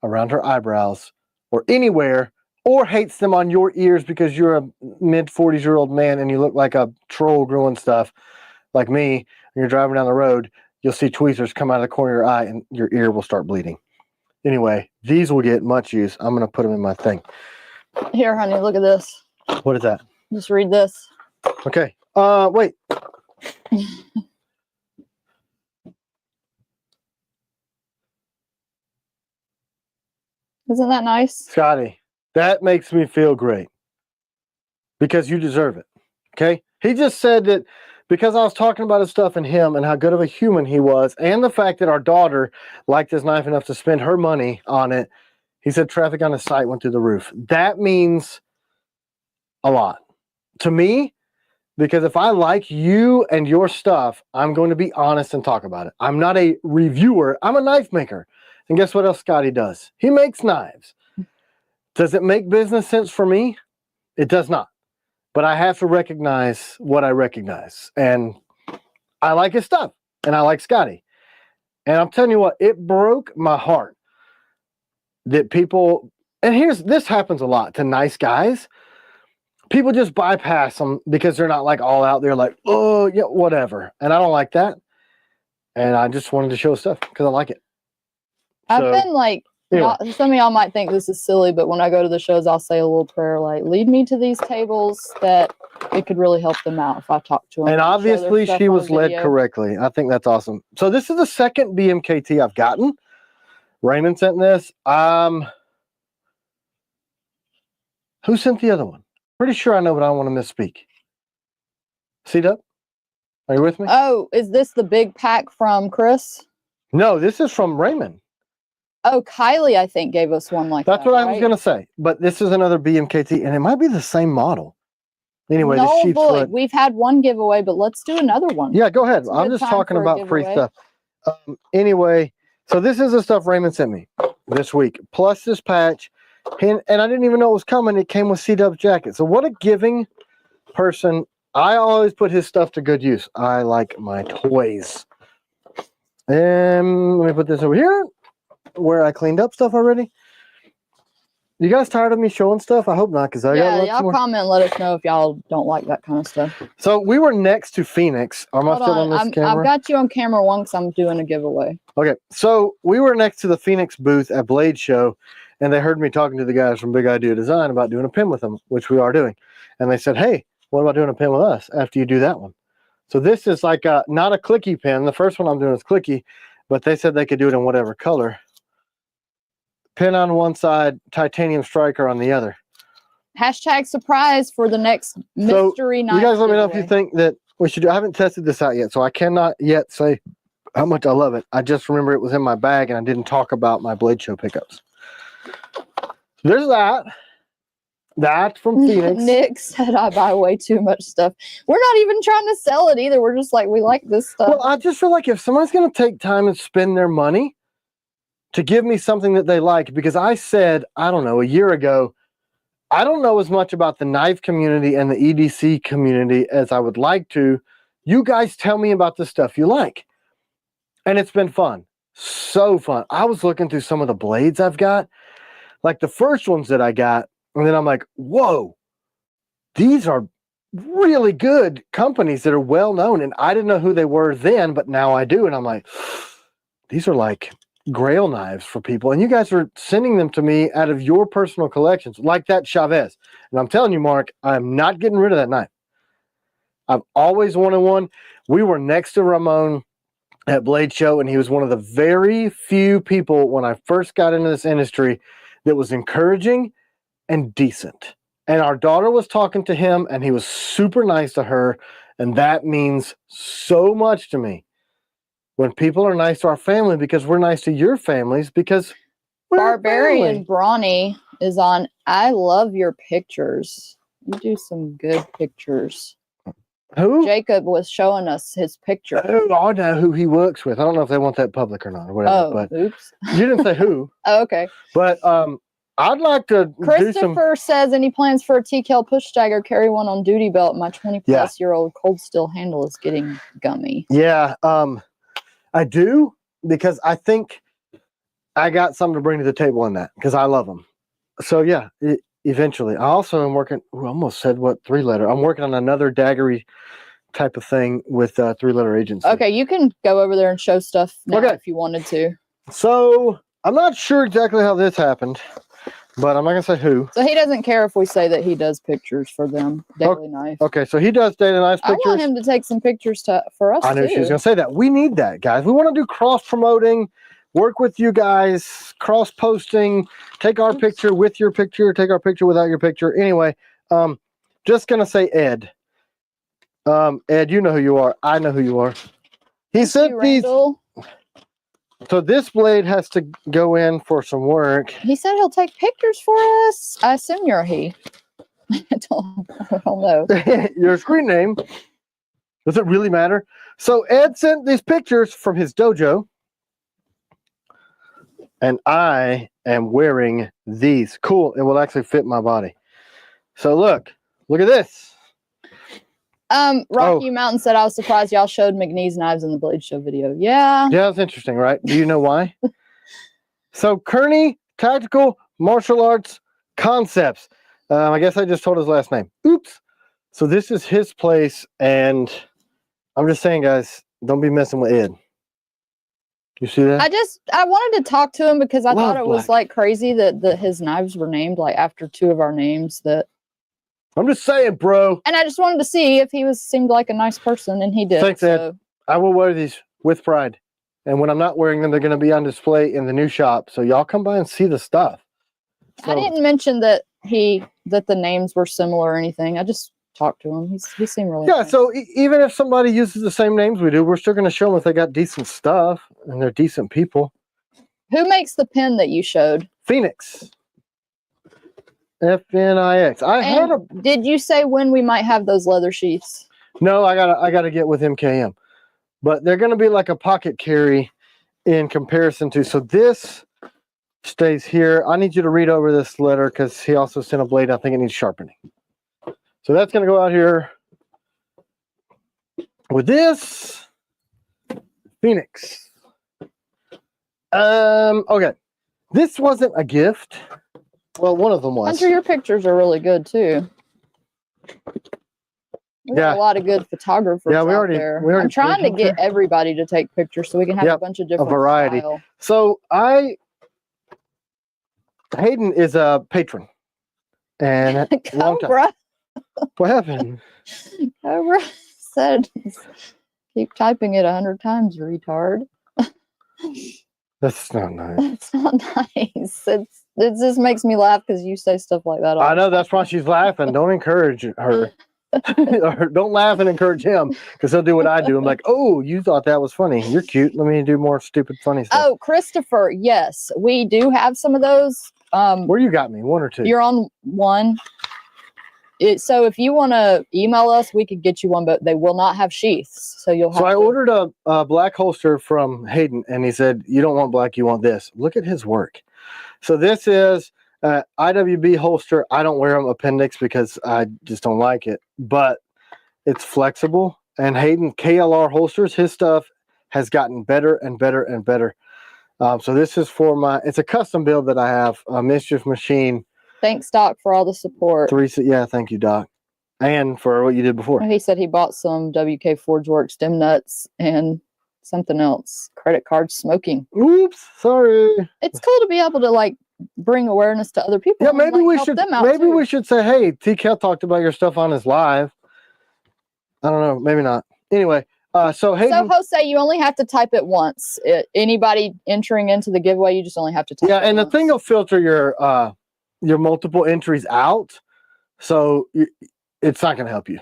around her eyebrows, or anywhere, or hates them on your ears because you're a mid-40s-year-old man and you look like a troll growing stuff like me, and you're driving down the road, you'll see tweezers come out of the corner of your eye and your ear will start bleeding. Anyway, these will get much use. I'm going to put them in my thing. Here, honey, look at this. What is that? Just read this. Okay. Wait. Isn't that nice? Scotty, that makes me feel great because you deserve it. Okay? He just said that because I was talking about his stuff and him and how good of a human he was, and the fact that our daughter liked his knife enough to spend her money on it, he said traffic on his site went through the roof. That means a lot to me, because if I like you and your stuff, I'm going to be honest and talk about it. I'm not a reviewer. I'm a knife maker. And guess what else Scotty does? He makes knives. Does it make business sense for me? It does not. But I have to recognize what I recognize. And I like his stuff. And I like Scotty. And I'm telling you what, it broke my heart that people, and this happens a lot to nice guys. People just bypass them because they're not like all out there like, oh, yeah, whatever. And I don't like that. And I just wanted to show stuff because I like it. I've been like, anyway. Some of y'all might think this is silly, but when I go to the shows, I'll say a little prayer like, lead me to these tables that it could really help them out if I talk to them. And obviously she was led correctly. I think that's awesome. So this is the second BMKT I've gotten. Raymond sent this. Who sent the other one? Pretty sure I know, but I don't want to misspeak. C-Dub? Are you with me? Oh, is this the big pack from Chris? No, this is from Raymond. Oh, Kylie, I think, gave us one like that. That's what I was going to say. But this is another BMKT, and it might be the same model. Anyway, no, the sheath's boy, we've had one giveaway, but let's do another one. Yeah, go ahead. I'm just talking about free stuff. Anyway, so this is the stuff Raymond sent me this week, plus this patch. And I didn't even know it was coming. It came with C-Dub's jacket. So what a giving person. I always put his stuff to good use. I like my toys. And let me put this over here where I cleaned up stuff already. You guys tired of me showing stuff? I hope not, because I got lots more. Y'all comment and let us know if y'all don't like that kind of stuff. So we were next to Phoenix. Am I still on this camera? I've got you on camera one because I'm doing a giveaway. Okay, so we were next to the Phoenix booth at Blade Show, and they heard me talking to the guys from Big Idea Design about doing a pin with them, which we are doing. And they said, hey, what about doing a pin with us after you do that one? So this is like not a clicky pin. The first one I'm doing is clicky, but they said they could do it in whatever color. Pin on one side, titanium striker on the other. Hashtag surprise for the next mystery night. You guys let me know if you think that we should do. I haven't tested this out yet, so I cannot yet say how much I love it. I just remember it was in my bag and I didn't talk about my Blade Show pickups. There's that. That from Phoenix. Nick said I buy way too much stuff. We're not even trying to sell it either. We're just like, we like this stuff. Well, I just feel like if somebody's going to take time and spend their money to give me something that they like, because I said, I don't know, a year ago, I don't know as much about the knife community and the EDC community as I would like to. You guys tell me about the stuff you like. And it's been fun. So fun. I was looking through some of the blades I've got, like the first ones that I got, and then I'm like, whoa, these are really good companies that are well known. And I didn't know who they were then, but now I do. And I'm like, these are like grail knives for people. And you guys are sending them to me out of your personal collections, like that Chavez. And I'm telling you, Mark, I'm not getting rid of that knife. I've always wanted one. We were next to Ramon at Blade Show, and he was one of the very few people when I first got into this industry that was encouraging and decent. And our daughter was talking to him, and he was super nice to her, and that means so much to me when people are nice to our family, because we're nice to your families, because we're Barbarian Brawny is on. I love your pictures. You do some good pictures. Who? Jacob was showing us his picture. Oh, I know who he works with. I don't know if they want that public or not, or whatever. Oh, but oops. you didn't say who. Oh, okay. But I'd like to do some. Christopher says, any plans for a T.Kell push dagger? Carry one on duty belt. My 20-plus-year-old cold steel handle is getting gummy. Yeah, I do, because I think I got something to bring to the table on that, because I love them. So yeah, eventually. I also am working. I almost said what 3-letter. I'm working on another daggery type of thing with 3-letter agency. Okay, you can go over there and show stuff now if you wanted to. So I'm not sure exactly how this happened, but I'm not gonna say who. So he doesn't care if we say that he does pictures for them. Daily Knife. Okay, so he does daily knife pictures. I want him to take some pictures for us. I knew she was gonna say that. We need that, guys. We want to do cross promoting, work with you guys, cross posting, take our picture with your picture, take our picture without your picture. Anyway, just gonna say Ed. Ed, you know who you are. I know who you are. He sent these. So this blade has to go in for some work. He said he'll take pictures for us. I assume you're a he. I don't know. Your screen name. Does it really matter? So Ed sent these pictures from his dojo. And I am wearing these. Cool. It will actually fit my body. So look at this. Rocky Mountain said, I was surprised y'all showed McNee's knives in the Blade Show video. Yeah. Yeah, that's interesting, right? Do you know why? So Kearney Tactical Martial Arts Concepts. I guess I just told his last name. Oops. So this is his place, and I'm just saying, guys, don't be messing with Ed. You see that? I wanted to talk to him because I thought it was like crazy that his knives were named like after 2 of our names. That I'm just saying, bro. And I just wanted to see if he seemed like a nice person, and he did. Thanks, Ed. I will wear these with pride. And when I'm not wearing them, they're going to be on display in the new shop. So y'all come by and see the stuff. So, I didn't mention that the names were similar or anything. I just talked to him. He seemed really nice. So even if somebody uses the same names we do, we're still going to show them if they got decent stuff and they're decent people. Who makes the pen that you showed? Phoenix. FNIX. Did you say when we might have those leather sheaths? No, I gotta get with MKM. But they're gonna be like a pocket carry in comparison to. So this stays here. I need you to read over this letter because he also sent a blade. I think it needs sharpening. So that's gonna go out here with this Phoenix. Okay. This wasn't a gift. Well, one of them was. Hunter, your pictures are really good too. We got a lot of good photographers out there. I'm trying to get everybody to take pictures so we can have a bunch of different variety. Style. So Hayden is a patron. And Cobra. What happened? Cobra said, keep typing it 100 times, retard. That's not nice. That's not nice. It just makes me laugh because you say stuff like that. I know, that's why she's laughing. Don't encourage her. Or don't laugh and encourage him because he'll do what I do. I'm like, oh, you thought that was funny. You're cute. Let me do more stupid, funny stuff. Oh, Christopher, yes, we do have some of those Where you got me? 1 or 2? You're on 1. So if you want to email us, we could get you one, but they will not have sheaths. So you'll have So I ordered a black holster from Hayden, and he said, you don't want black, you want this. Look at his work. So this is IWB holster. I don't wear them appendix because I just don't like it, but it's flexible. And Hayden KLR holsters, his stuff has gotten better and better and better. So this is for it's a custom build that I have, a Mischief Machine. Thanks, Doc, for all the support. Yeah, thank you, Doc. And for what you did before. He said he bought some WK Forge Works stem nuts and something else. Credit card smoking. Oops, sorry. It's cool to be able to like bring awareness to other people. Yeah, maybe and, we help should. them out Maybe too. we should say, hey, T.Kell talked about your stuff on his live. I don't know, maybe not. Anyway, so Hayden. So Jose, you only have to type it once. Anybody entering into the giveaway, you just only have to type. Yeah, it and once. the thing will filter your multiple entries out, so it's not going to help you.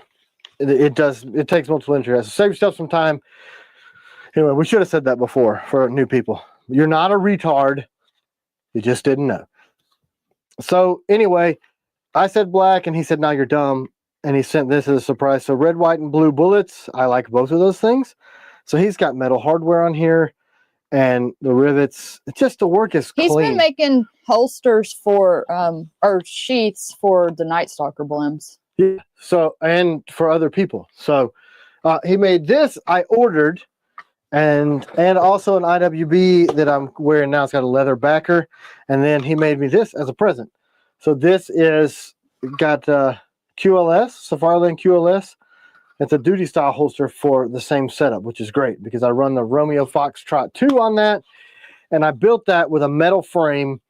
It does. It takes multiple entries. So save yourself some time. Anyway, we should have said that before for new people. You're not a retard. You just didn't know. So anyway, I said black, and he said, "Now you're dumb." And he sent this as a surprise. So red, white, and blue bullets. I like both of those things. So he's got metal hardware on here, and the rivets. It's just the work is clean. He's been making holsters for or sheaths for the Night Stalker blems. Yeah. So and for other people. So he made this. I ordered, and also an IWB that I'm wearing now. It's got a leather backer, and then he made me this as a present. So this is got QLS, Safari QLS. It's a duty style holster for the same setup, which is great because I run the Romeo Foxtrot 2 on that, and I built that with a metal frame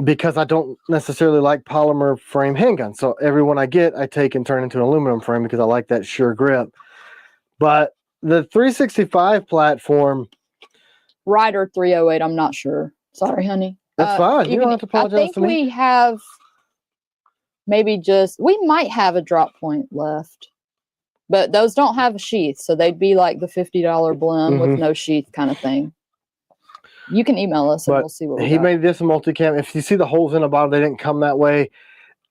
because I don't necessarily like polymer frame handguns. So every one I get, I take and turn into an aluminum frame because I like that sure grip. But the 365 platform, Rider 308, I'm not sure. Sorry, honey. that's fine. You don't have to apologize to me. I think we have we might have a drop point left. But those don't have a sheath, so they'd be like the $50 Blem with no sheath kind of thing. You can email us and we'll see what we got. Made this a multicam. If you see the holes in the bottom, they didn't come that way.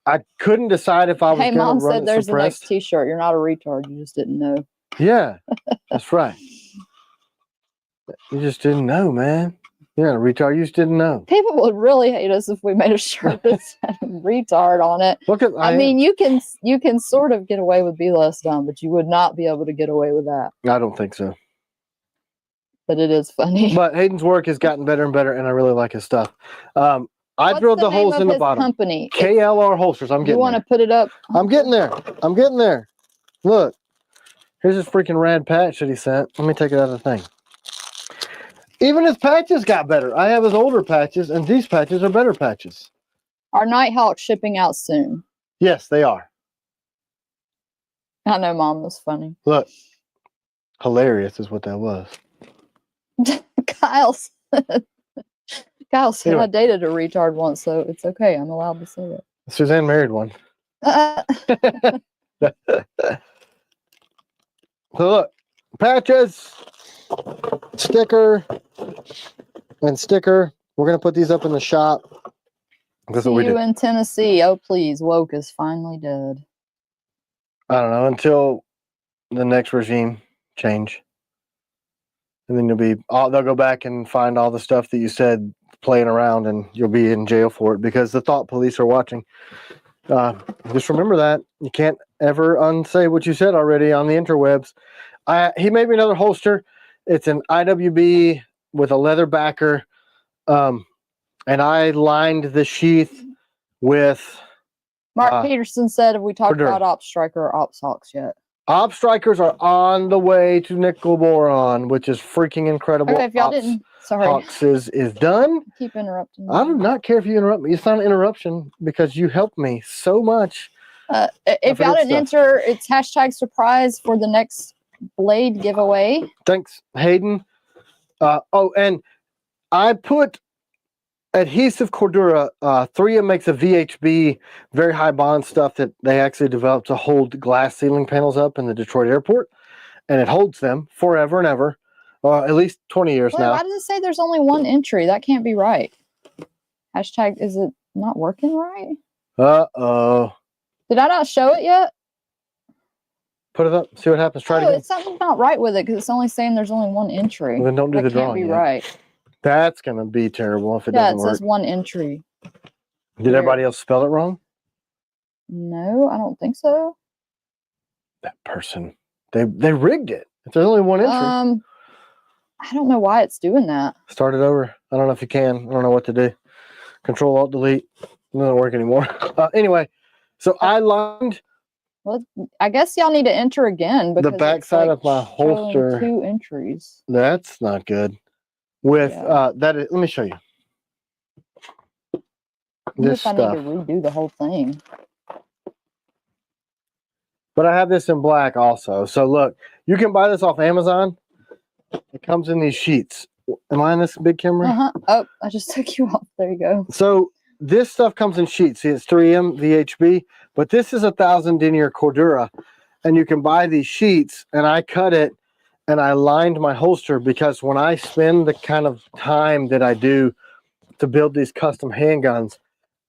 I couldn't decide if I was going to run it suppressed. Hey, Mom said there's the next t-shirt. You're not a retard. You just didn't know. Yeah, that's right. You just didn't know, man. You're not a retard. You just didn't know. People would really hate us if we made a shirt that said retard on it. I mean, you can sort of get away with be less dumb, but you would not be able to get away with that. I don't think so. But it is funny. But Hayden's work has gotten better and better, and I really like his stuff. I drilled the holes in the bottom. Company? KLR holsters. I'm getting. You want to put it up? I'm getting there. I'm getting there. Look, here's this freaking rad patch that he sent. Let me take it out of the thing. Even his patches got better. I have his older patches, and these patches are better patches. Are Nighthawks shipping out soon? Yes, they are. I know, Mom was funny. Look, hilarious is what that was. Kyle said I dated a retard once, so it's okay. I'm allowed to say it. Suzanne married one. So look, patches, sticker, and sticker. We're going to put these up in the shop. See you in Tennessee. Oh, please. Woke is finally dead. I don't know, until the next regime change. And then they'll go back and find all the stuff that you said playing around, and you'll be in jail for it because the thought police are watching. Just remember that. You can't ever unsay what you said already on the interwebs. He made me another holster. It's an IWB with a leather backer. And I lined the sheath with... Mark Peterson said, have we talked about Op Striker or Ops Hawks yet? Op Strikers are on the way to Nickel Boron, which is freaking incredible. Okay, if y'all didn't... Sorry. Hawks is done. I keep interrupting. I do not care if you interrupt me. It's not an interruption because you helped me so much. If y'all didn't enter, it's #surprise for the next blade giveaway. Thanks, Hayden. And I put adhesive Cordura. 3M makes a VHB, very high bond stuff that they actually developed to hold glass ceiling panels up in the Detroit airport. And it holds them forever and ever. At least 20 years now. Why does it say there's only one entry? That can't be right. Hashtag, is it not working right? Uh-oh. Did I not show it yet? Put it up. See what happens. Try it Oh, again. it's something not right with it because it's only saying there's only one entry. Well, then don't do That the can't drawing be yet. right. That's going to be terrible if it Yeah, doesn't it work. says one entry. Did everybody else spell it wrong? No, I don't think so. That person. They rigged it. If there's only one entry. I don't know why it's doing that. Start it over. I don't know if you can. I don't know what to do. Control Alt Delete. It doesn't work anymore. Anyway, so I lined Well, I guess y'all need to enter again because the back it's, side like, of my showing holster. 2 entries. That's not good. With Yeah. let me show you. What This if I need stuff. to redo the whole thing? But I have this in black also. So look, you can buy this off Amazon. It comes in these sheets. Am I on this big camera? Oh, I just took you off. There you go. So this stuff comes in sheets. See, it's 3M VHB, but this is 1,000 denier Cordura, and you can buy these sheets. And I cut it, and I lined my holster because when I spend the kind of time that I do to build these custom handguns,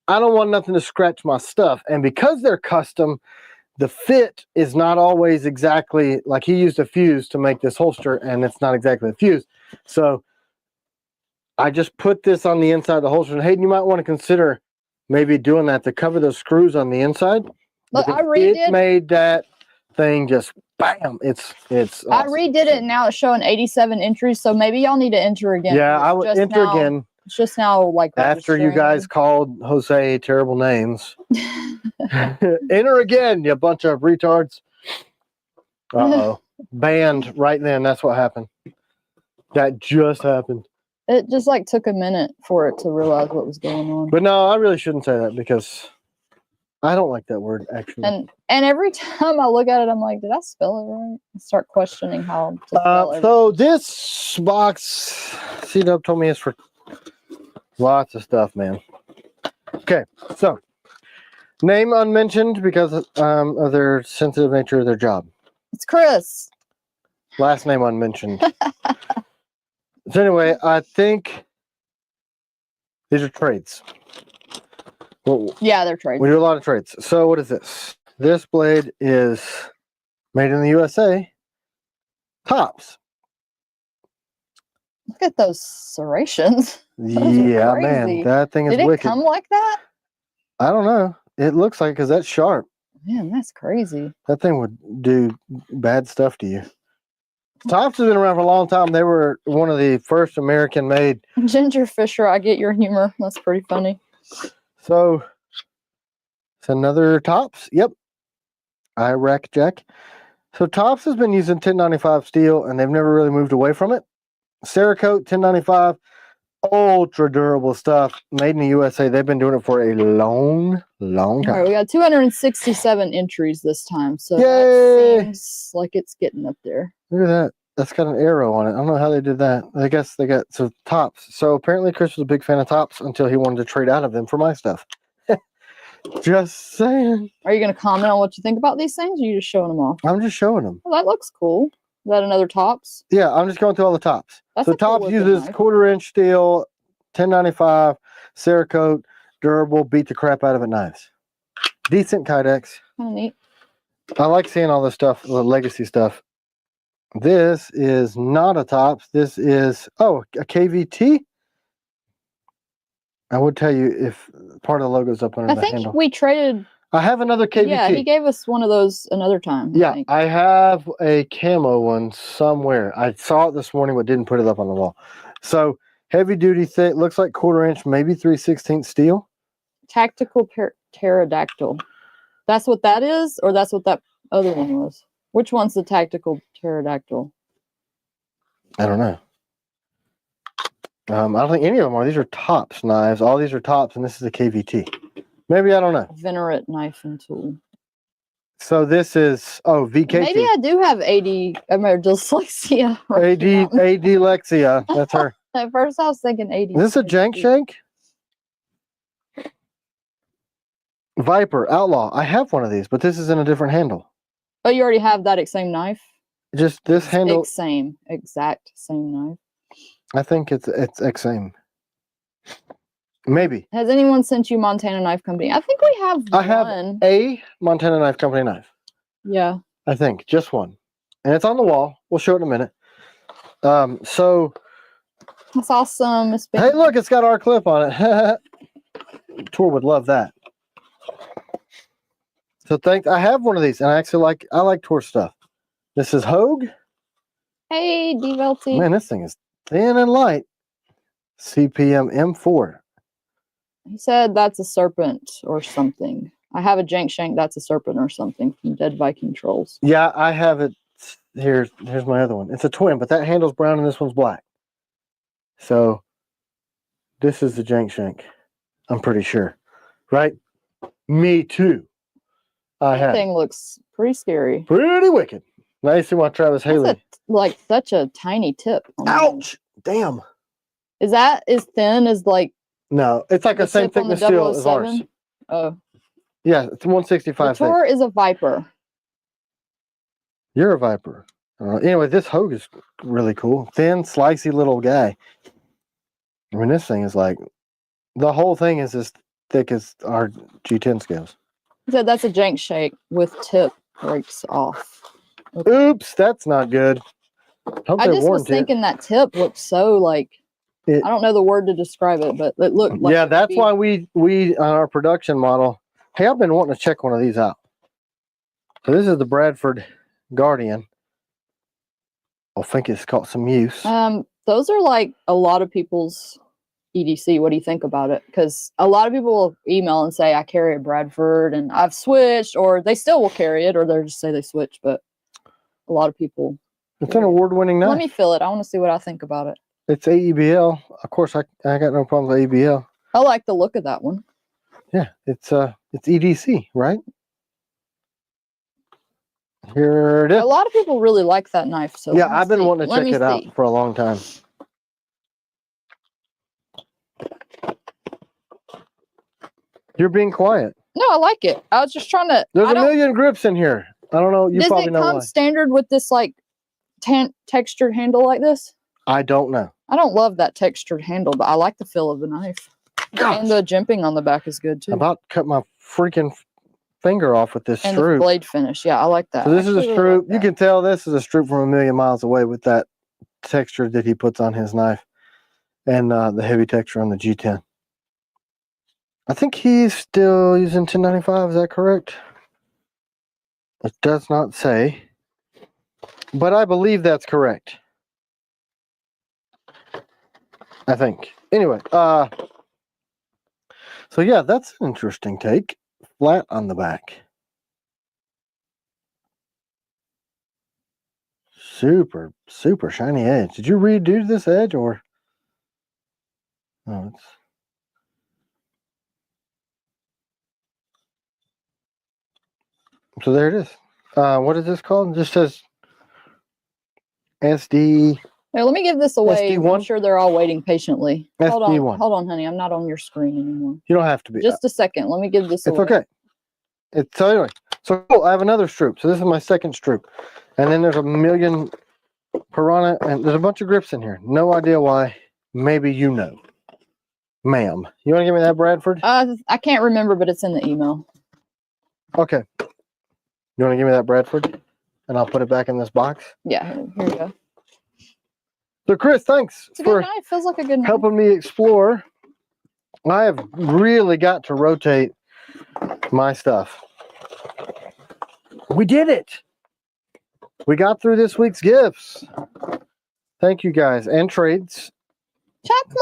I don't want nothing to scratch my stuff. And because they're custom, the fit is not always exactly like he used a fuse to make this holster, and it's not exactly a fuse. So I just put this on the inside of the holster. And Hayden, you might want to consider maybe doing that to cover those screws on the inside. Look, I It made that thing just bam. It's awesome. I redid it and now it's showing 87 entries. So maybe y'all need to enter again. Yeah, I would enter again. It's just now like After you guys called Jose terrible names. Enter again, you bunch of retards. Uh-oh. Banned right then. That's what happened. That just happened. It just like took a minute for it to realize what was going on. But no, I really shouldn't say that because I don't like that word actually. And every time I look at it, I'm like, did I spell it right? I start questioning how to spell it. So this box, C-Dub told me it's for lots of stuff, man. Okay, so name unmentioned because of their sensitive nature of their job. It's Chris. Last name unmentioned. So anyway, I think these are trades. Well, Yeah, they're trades. we do a lot of trades. So what is this? This blade is made in the USA. Tops. Look at those serrations. Yeah, man, crazy. that thing is Did it wicked. come like that? I don't know. It looks like because that's sharp. Man, that's crazy. That thing would do bad stuff to you. Tops have been around for a long time. They were one of the first American-made. Ginger Fisher, I get your humor. That's pretty funny. So it's another Tops. Yep. Iraq Jack. So Tops has been using 1095 steel, and they've never really moved away from it. Cerakote 1095, ultra durable stuff, made in the USA. They've been doing it for a long time. All right, we got 267 entries this time, so Yay! that seems like it's getting up there. Look at that. That's got an arrow on it. I don't know how they did that. I guess they got so Tops. So apparently Chris was a big fan of Tops until he wanted to trade out of them for my stuff. Just saying. Are you going to comment on what you think about these things, or are you just showing them off? I'm just showing them. Well, that looks cool. Is that another Tops? Yeah, I'm just going through all the Tops. That's So a cool Tops looking uses knife. 1/4 inch steel, 1095, Cerakote, durable, beat the crap out of it knives. Decent Kydex. Kind of neat. I like seeing all this stuff, the legacy stuff. This is not a Tops. This is, oh, a KVT. I would tell you if part of the logo's up under I the think handle. we traded. I have another KVT. Yeah, he gave us one of those another time. Yeah, think. I have a camo one somewhere. I saw it this morning, but didn't put it up on the wall. So heavy duty, thick, looks like 1/4 inch, maybe 3/16 steel. Tactical pterodactyl. That's what that is, or that's what that other one was. Which one's the tactical pterodactyl? I don't know. I don't think any of them are. These are Tops knives. All these are Tops, and this is a KVT. Maybe, I don't know. Venerate knife and tool. So this is, oh, VKT. Maybe I do have AD, dyslexia. AD Lexia. That's her. At first I was thinking AD. Is this a jank shank? Viper, Outlaw. I have one of these, but this is in a different handle. Oh, you already have that same knife? Just this handle. Exact same knife. I think it's same. Maybe. Has anyone sent you Montana Knife Company? I think we have I have one. a Montana Knife Company knife. Yeah. I think just one, and it's on the wall. We'll show it in a minute. So That's awesome. Miss hey, look, it's got our clip on it. Tor would love that. So I have one of these, and I actually like Tor stuff. This is Hogue. Hey, Develty. Man, this thing is thin and light. CPM M4. He said that's a serpent or something. I have a jank shank that's a serpent or something from Dead Viking Trolls. Yeah, I have it. Here's my other one. It's a twin, but that handle's brown and this one's black. So this is the jank shank. I'm pretty sure. Right? Me too. That thing looks pretty scary. Pretty wicked. Now you see why Travis Haley. Like such a tiny tip. Ouch! Damn. Is that as thin as like? No, it's like the same thickness steel as ours. Oh. Yeah, it's 165. The Tor is a Viper. You're a Viper. Anyway, this Hogue is really cool. Thin, slicey little guy. I mean, this thing is like, the whole thing is as thick as our G10 scales. He said that's a jank shake with tip breaks off. Okay. Oops, that's not good. I just was thinking that tip looked so like, I don't know the word to describe it, but it looked like. Yeah, that's why we on our production model. Hey, I've been wanting to check one of these out. So this is the Bradford Guardian. I think it's got some use. Those are like a lot of people's EDC. What do you think about it? Because a lot of people will email and say, I carry a Bradford and I've switched, or they still will carry it, or they'll just say they switched, but a lot of people. It's an award-winning knife. Let me feel it. I want to see what I think about it. It's AEBL. Of course, I got no problems with AEBL. I like the look of that one. Yeah, it's EDC, right? Here it is. A lot of people really like that knife. So yeah, I've been wanting to check it out for a long time. You're being quiet. No, I like it. I was just trying to. There's a million grips in here. I don't know. You probably know why. Does it come standard with this like textured handle like this? I don't know. I don't love that textured handle, but I like the feel of the knife. Gosh. And the jimping on the back is good too. I'm about to cut my freaking finger off with this and stroop. The blade finish. Yeah, I like that. So this is a stroop. Like you can tell this is a stroop from a million miles away with that texture that he puts on his knife and the heavy texture on the G10. I think he's still using 1095. Is that correct? It does not say, but I believe that's correct. I think. Anyway, so yeah, that's an interesting take. Flat on the back. Super, super shiny edge. Did you redo this edge or? Oh, it's. So there it is. What is this called? It just says SD. Hey, let me give this away. SD1? I'm sure they're all waiting patiently. SD1. Hold on, honey. I'm not on your screen anymore. You don't have to be. Just a second. Let me give this away. It's okay. So anyway, so cool. I have another stroop. So this is my second stroop. And then there's a million piranha, and there's a bunch of grips in here. No idea why. Maybe you know. Ma'am. You want to give me that, Bradford? I can't remember, but it's in the email. Okay. You want to give me that, Bradford? And I'll put it back in this box? Yeah, here you go. So, Chris, thanks for knife. Feels like a good knife. Helping me explore. I have really got to rotate my stuff. We did it. We got through this week's gifts. Thank you, guys. And trades. Chuck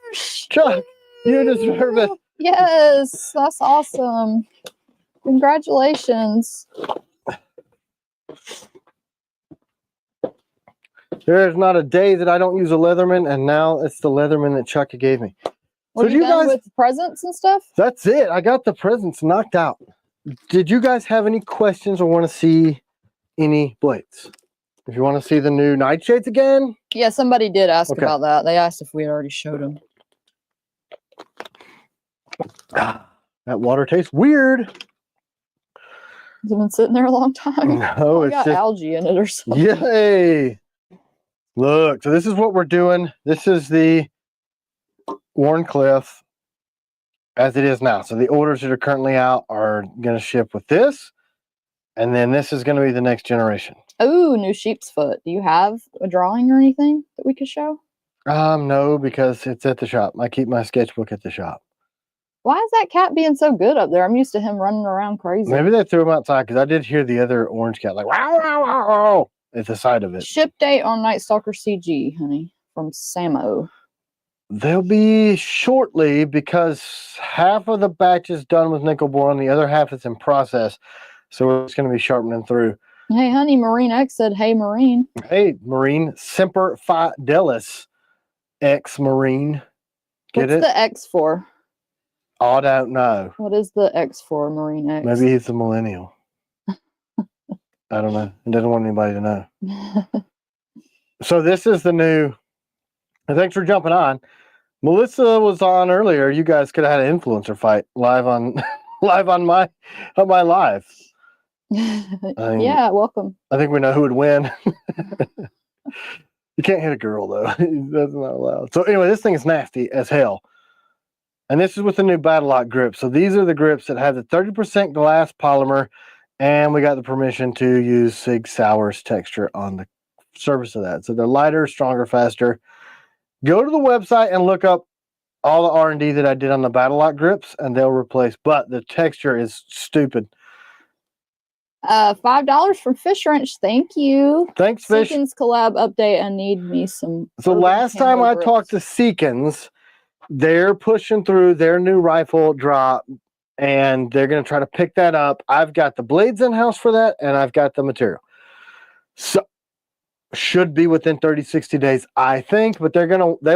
Marsh. Chuck, you deserve it. Yes, that's awesome. Congratulations. There's not a day that I don't use a Leatherman, and now it's the Leatherman that Chuck gave me. Were you done with presents and stuff? That's it. I got the presents knocked out. Did you guys have any questions or want to see any blades? If you want to see the new Nightshades again? Yeah, somebody did ask about that. They asked if we had already showed them. That water tastes weird. Has it been sitting there a long time? No, it's got algae in it or something. Yay! Look, so this is what we're doing. This is the Warncliffe as it is now. So the orders that are currently out are going to ship with this. And then this is going to be the next generation. Oh, new sheep's foot. Do you have a drawing or anything that we could show? No, because it's at the shop. I keep my sketchbook at the shop. Why is that cat being so good up there? I'm used to him running around crazy. Maybe they threw him outside because I did hear the other orange cat like wow, wow, wow, wow, at the side of it. Ship date on Night Stalker CG, honey, from Samo. They'll be shortly because half of the batch is done with nickel boron, the other half is in process. So it's going to be sharpening through. Hey, honey, Marine X said, hey, Marine. Hey, Marine, Semper Fidelis, ex-Marine. Get What's it? the X for? I don't know. What is the X for, Marine X? Maybe he's a millennial. I don't know. He doesn't want anybody to know. So this is the new, and thanks for jumping on. Melissa was on earlier. You guys could have had an influencer fight live on live on my live. Yeah, welcome. I think we know who would win. You can't hit a girl though. That's not allowed. So anyway, this thing is nasty as hell. And this is with the new Battle Lock grip. So these are the grips that have the 30% glass polymer, and we got the permission to use Sig Sauer's texture on the surface of that. So they're lighter, stronger, faster. Go to the website and look up all the R&D that I did on the Battle Lock grips, and they'll replace. But the texture is stupid. $5 from Fish Wrench. Thank you. Thanks, Fish. Seekins collab update. I need me some. So last time I talked to Seekins, they're pushing through their new rifle drop, and they're going to try to pick that up. I've got the blades in house for that, and I've got the material. So should be within 30, 60 days, I think, but they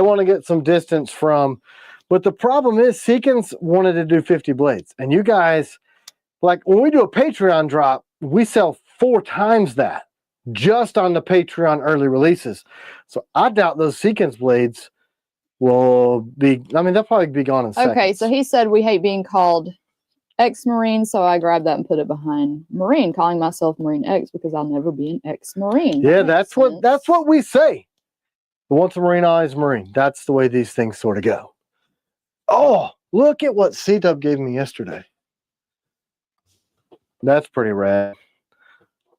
want to get some distance from, but the problem is Seekins wanted to do 50 blades, and you guys, like when we do a Patreon drop, we sell 4 times that just on the Patreon early releases. So I doubt those Seekins blades will be, I mean, they'll probably be gone in seconds. Okay, so he said we hate being called ex-Marine, so I grabbed that and put it behind Marine, calling myself Marine X because I'll never be an ex-Marine. Yeah, that's what we say. Once a Marine, always a Marine. That's the way these things sort of go. Oh, look at what C-Dub gave me yesterday. That's pretty rad.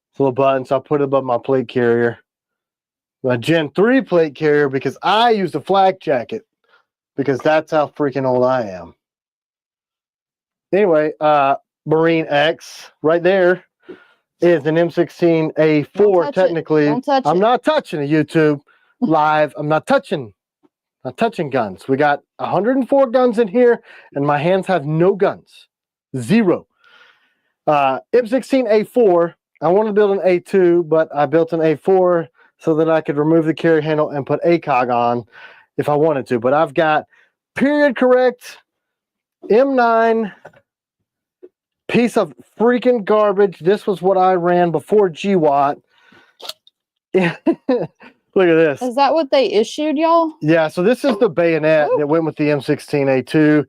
It's a little button, so I put it above my plate carrier. My Gen 3 plate carrier, because I used a flak jacket, because that's how freaking old I am. Anyway, Marine X right there is an M16A4 technically. Don't touch I'm it. not touching a YouTube live. I'm not touching guns. We got 104 guns in here, and my hands have no guns. 0. M16A4. I want to build an A2, but I built an A4 so that I could remove the carry handle and put ACOG on if I wanted to. But I've got period correct M9 piece of freaking garbage. This was what I ran before GWAT. Look at this. Is that what they issued, y'all? Yeah, so this is the bayonet that went with the M16A2.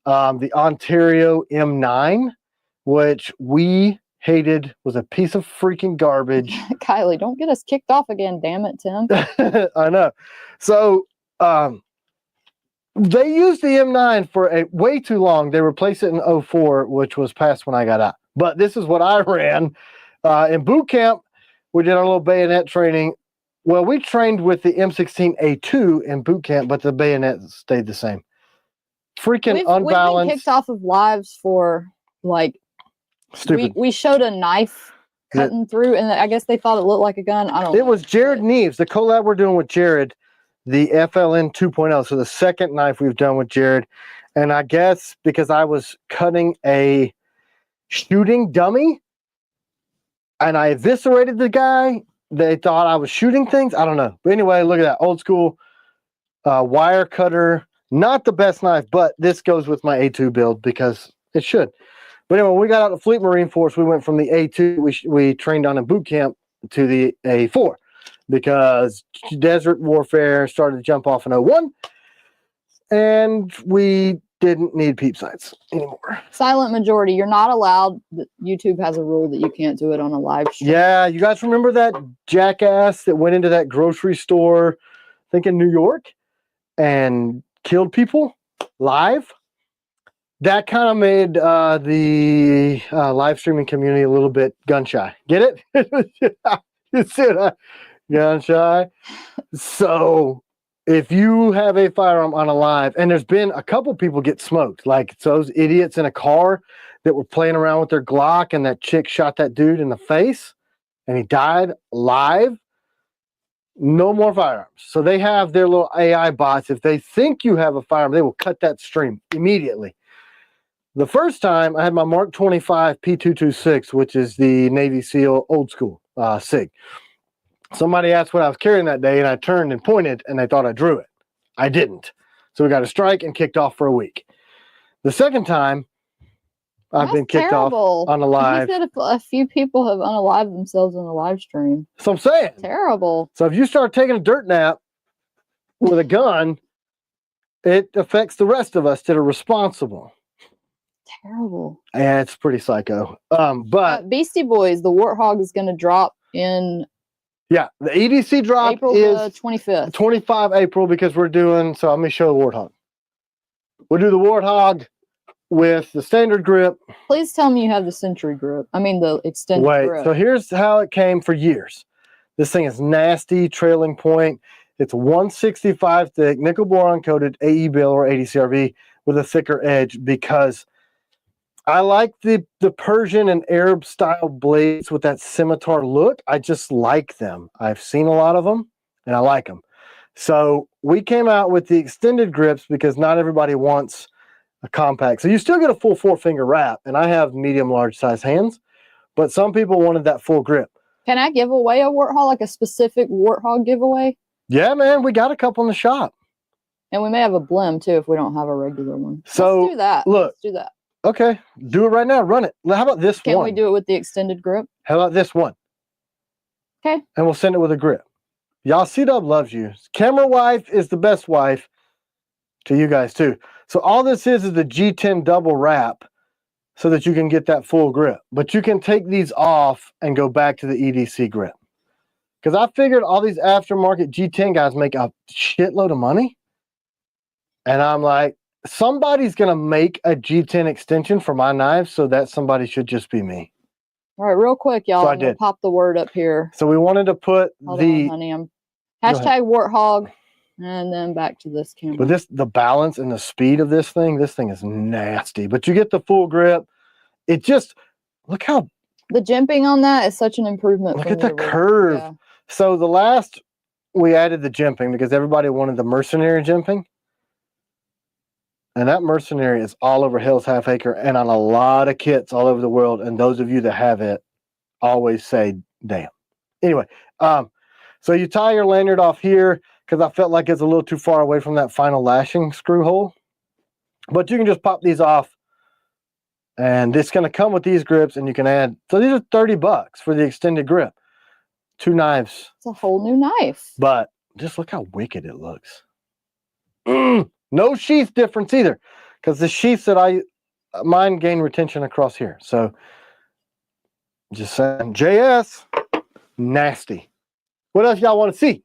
The Ontario M9, which we hated, was a piece of freaking garbage. Kylie, don't get us kicked off again, damn it, Tim. I know. So they used the M9 for a way too long. They replaced it in 04, which was past when I got out. But this is what I ran. In boot camp, we did our little bayonet training. Well, we trained with the M16A2 in boot camp, but the bayonet stayed the same. Freaking unbalanced. We've been kicked off of lives for, like, stupid. We showed a knife cutting through, and I guess they thought it looked like a gun. I don't know. It was Jared Neves, the collab we're doing with Jared, the FLN 2.0. So the second knife we've done with Jared. And I guess because I was cutting a shooting dummy and I eviscerated the guy, they thought I was shooting things. I don't know. But anyway, look at that. Old school wire cutter. Not the best knife, but this goes with my A2 build because it should. But anyway, when we got out of Fleet Marine Force, we went from the A2 we trained on in boot camp to the A4 because desert warfare started to jump off in 01, and we didn't need peep sights anymore. Silent majority, you're not allowed. YouTube has a rule that you can't do it on a live stream. Yeah, you guys remember that jackass that went into that grocery store, I think in New York, and killed people live? that kind of made the live streaming community a little bit gun shy. Get it? You see what gun shy? So if you have a firearm on a live, and there's been a couple people get smoked, like those idiots in a car that were playing around with their Glock, and that chick shot that dude in the face, and he died live. No more firearms. So they have their little AI bots. If they think you have a firearm, they will cut that stream immediately. The first time I had my Mark 25 P226, which is the Navy SEAL old school SIG. Somebody asked what I was carrying that day, and I turned and pointed, and they thought I drew it. I didn't. So we got a strike and kicked off for a week. The second time, I've been kicked off on a live. He said a few people have unalived themselves on the live stream. So I'm saying. Terrible. So if you start taking a dirt nap with a gun, it affects the rest of us that are responsible. Terrible. Yeah, it's pretty psycho. But Beastie Boys, the Warthog is going to drop in. Yeah, the EDC drop April is 25th. 25 April because we're doing. So let me show the Warthog. We'll do the Warthog with the standard grip. Please tell me you have the Century grip. I mean the extended grip. So here's how it came for years. This thing is nasty, trailing point. It's 165 thick, nickel boron coated AE bill or 80 CRV with a thicker edge because I like the Persian and Arab style blades with that scimitar look. I just like them. I've seen a lot of them and I like them. So we came out with the extended grips because not everybody wants a compact. So you still get a full 4-finger wrap, and I have medium large size hands, but some people wanted that full grip. Can I give away a Warthog, like a specific Warthog giveaway? Yeah, man, we got a couple in the shop. And we may have a Blem too if we don't have a regular one. So let's do that. Look, let's do that. Okay, do it right now. Run it. How about this one? Can we do it with the extended grip? How about this one? Okay. And we'll send it with a grip. Y'all, C-Dub loves you. Camera wife is the best wife to you guys too. So all this is the G10 double wrap so that you can get that full grip. But you can take these off and go back to the EDC grip. Because I figured all these aftermarket G10 guys make a shitload of money. And I'm like, somebody's going to make a G10 extension for my knives, so that somebody should just be me. All right, real quick, y'all. So I'm going to pop the word up here. So we wanted to put Hold on, honey. I'm hashtag Warthog. And then back to this camera. But the balance and the speed of this thing is nasty. But you get the full grip. It just, look how. The jimping on that is such an improvement. Look at the curve. Yeah. So the last, we added the jimping because everybody wanted the mercenary jimping. And that mercenary is all over Hill's Half Acre and on a lot of kits all over the world. And those of you that have it always say, damn. Anyway, so you tie your lanyard off here, because I felt like it's a little too far away from that final lashing screw hole. But you can just pop these off. And it's going to come with these grips, and you can add. So these are $30 for the extended grip. 2 knives. It's a whole new knife. But just look how wicked it looks. No sheath difference either. Because the sheaths that mine gain retention across here. So just saying. JS. Nasty. What else y'all want to see?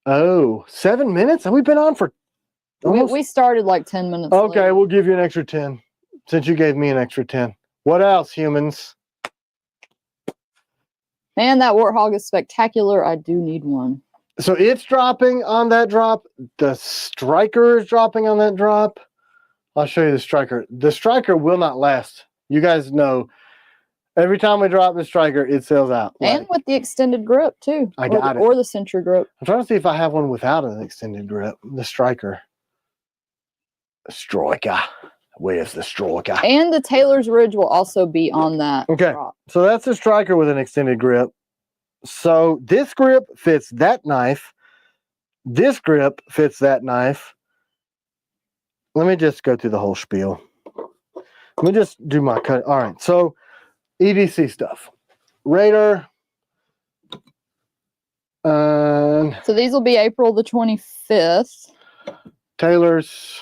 Oh, 7 minutes? Have we been on for almost? We started like 10 minutes. Okay, later. We'll give you an extra 10 since you gave me an extra 10. What else, humans? Man, that Warthog is spectacular. I do need one. So it's dropping on that drop. The Striker is dropping on that drop. I'll show you the Striker. The Striker will not last. You guys know. Every time we drop the Striker, it sells out. And with the extended grip, too. I got it. Or the Century grip. I'm trying to see if I have one without an extended grip. The Striker. Striker. Where's the Striker? And the Taylor's Ridge will also be on that drop. So that's the Striker with an extended grip. So this grip fits that knife. This grip fits that knife. Let me just go through the whole spiel. Let me just do my cut. All right. So EDC stuff. Raider. So these will be April the 25th. Taylor's.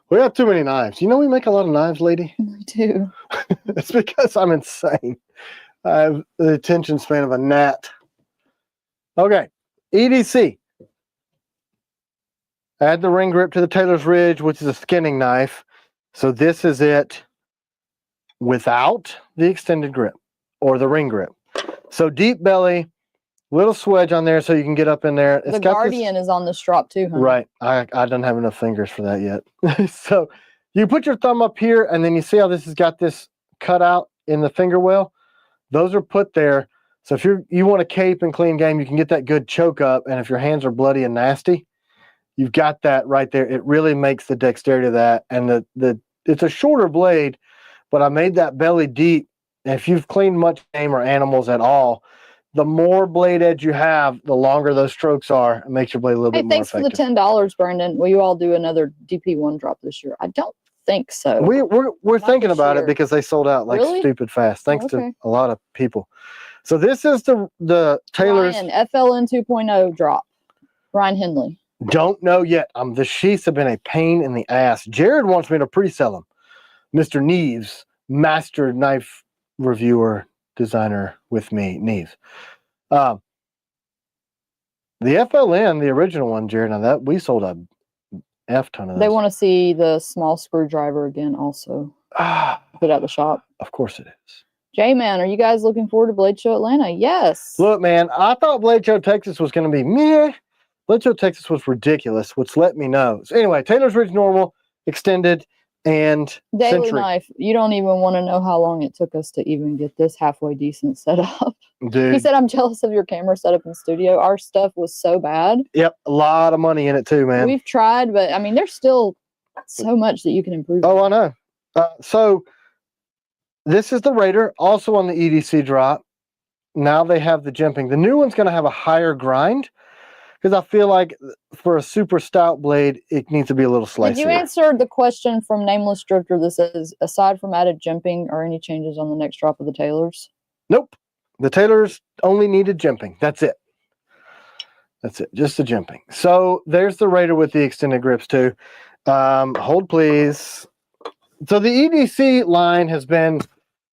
We have too many knives. You know we make a lot of knives, lady? We do. It's because I'm insane. I have the attention span of a gnat. Okay. EDC. Add the ring grip to the Taylor's Ridge, which is a skinning knife. So this is it without the extended grip or the ring grip. So deep belly, little swedge on there so you can get up in there. It's The got Guardian is on this drop too, honey. Right. I don't have enough fingers for that yet. So you put your thumb up here, and then you see how this has got this cut out in the finger well? Those are put there. So if you want a cape and clean game, you can get that good choke up. And if your hands are bloody and nasty, you've got that right there. It really makes the dexterity of that. And it's a shorter blade, but I made that belly deep. And if you've cleaned much game or animals at all, the more blade edge you have, the longer those strokes are. It makes your blade a little bit more Thanks effective. for the $10, Brandon. Will you all do another DP1 drop this year? I don't think so. We're thinking about it because they sold out like Really? stupid fast, thanks Okay. to a lot of people. So this is the Taylor's. Ryan, FLN 2.0 drop. Ryan Henley. Don't know yet. The sheaths have been a pain in the ass. Jared wants me to pre-sell them. Mr. Neves, master knife reviewer, designer with me, Neves. The FLN, the original one, Jared, now that we sold a F ton of those. They want to see the small screwdriver again also. Put out the shop. Of course it is. J-Man, are you guys looking forward to Blade Show Atlanta? Yes. Look, man, I thought Blade Show Texas was going to be meh. Blade Show Texas was ridiculous, which let me know. So anyway, Taylor's Ridge Normal, Extended, and Daily Century. Knife. You don't even want to know how long it took us to even get this halfway decent set up. Dude. He said, I'm jealous of your camera setup in studio. Our stuff was so bad. Yep, a lot of money in it too, man. We've tried, but I mean, there's still so much that you can improve. Oh, I know. So this is the Raider, also on the EDC drop. Now they have the jimping. The new one's going to have a higher grind because I feel like for a super stout blade, it needs to be a little slicier. Did you answer the question from Nameless Drifter that says, aside from added jimping, are any changes on the next drop of the Taylors? Nope. The Taylors only needed jimping. That's it. That's it. Just the jimping. So there's the Raider with the extended grips too. Hold please. So the EDC line has been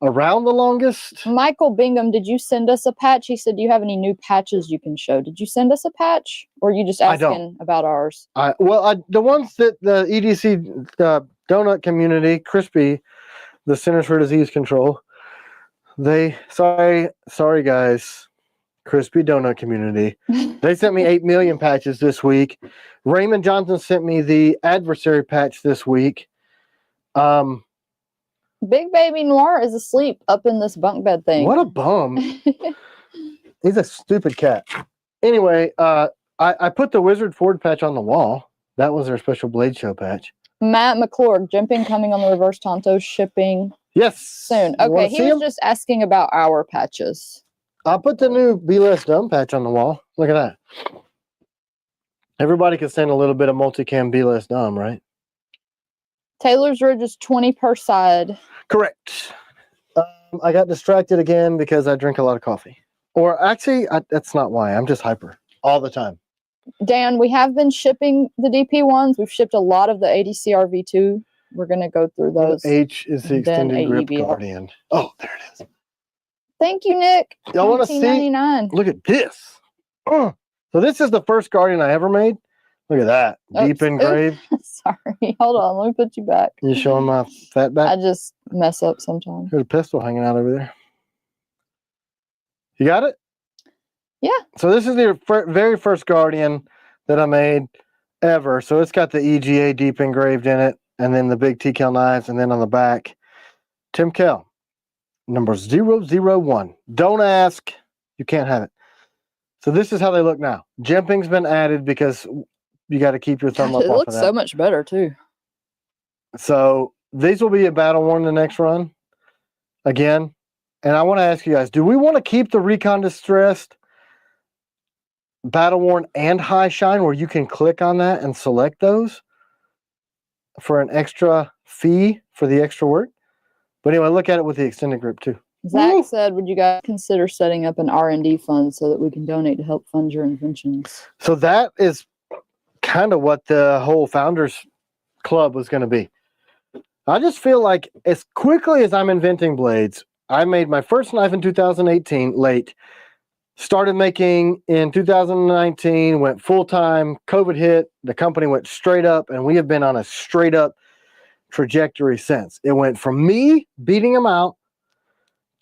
around the longest. Michael Bingham, did you send us a patch? He said, do you have any new patches you can show? Did you send us a patch? Or are you just asking about ours? The ones that the EDC donut community, Crispy, the Centers for Disease Control, sorry guys, Crispy Donut community, they sent me 8 million patches this week. Raymond Johnson sent me the adversary patch this week. Big Baby Noir is asleep up in this bunk bed thing. What a bum. He's a stupid cat. Anyway, I put the Wizard Ford patch on the wall. That was their special Blade Show patch. Matt McClure, jimping coming on the reverse Tonto, shipping yes soon. Okay, he was just asking about our patches. I'll put the new Be Less Dumb patch on the wall. Look at that. Everybody can stand a little bit of multicam Be Less Dumb, right? Taylor's Ridge is 20 per side. Correct. I got distracted again because I drink a lot of coffee. Or actually, that's not why. I'm just hyper all the time. Dan, we have been shipping the DP ones. We've shipped a lot of the ADCR V2. We're going to go through those. H is the extended grip AEBL. Guardian. Oh, there it is. Thank you, Nick. Y'all want to see? Look at this. So this is the first Guardian I ever made. Look at that. Deep engraved. Sorry. Hold on. Let me put you back. You showing my fat back? I just mess up sometimes. There's a pistol hanging out over there. You got it? Yeah. So this is the very first Guardian that I made ever. So it's got the EGA deep engraved in it, and then the big T.Kell knives, and then on the back, T.Kell, number 001. Don't ask. You can't have it. So this is how they look now. Jimping's been added because you got to keep your thumb up It off looks of that. so much better, too. So these will be a battle worn the next run. Again. And I want to ask you guys, do we want to keep the Recon Distressed battle worn and high shine where you can click on that and select those for an extra fee for the extra work? But anyway, look at it with the extended grip too. Zach said, would you guys consider setting up an R&D fund so that we can donate to help fund your inventions? So that is kind of what the whole Founders Club was going to be. I just feel like as quickly as I'm inventing blades, I made my first knife in 2018, late. Started making in 2019, went full-time. COVID hit. The company went straight up, and we have been on a straight up trajectory since. It went from me beating him out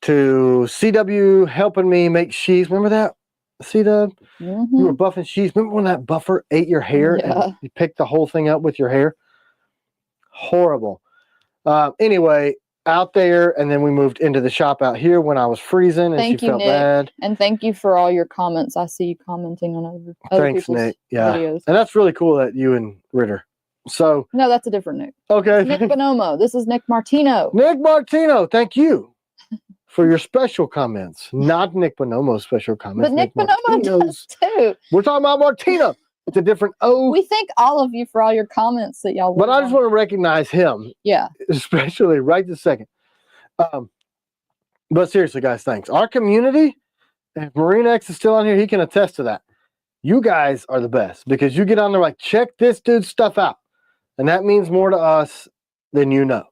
to CW helping me make sheaths. Remember that, CW? You were buffing sheaths. Remember when that buffer ate your hair and you picked the whole thing up with your hair? Horrible. Anyway, out there, and then we moved into the shop out here when I was freezing, and she felt bad. And thank you for all your comments. I see you commenting on other people's Nick. videos. And that's really cool that you and Ritter. So no, that's a different Nick. Okay. Nick Bonomo. This is Nick Martino. Nick Martino, thank you for your special comments. Not Nick Bonomo's special comments. But Nick Bonomo does too. We're talking about Martino. It's a different O. We thank all of you for all your comments that y'all. But I just want to recognize him. Yeah. Especially right this second. But seriously, guys, thanks. Our community, if Marine X is still on here, he can attest to that. You guys are the best because you get on there like, check this dude's stuff out. And that means more to us than you know.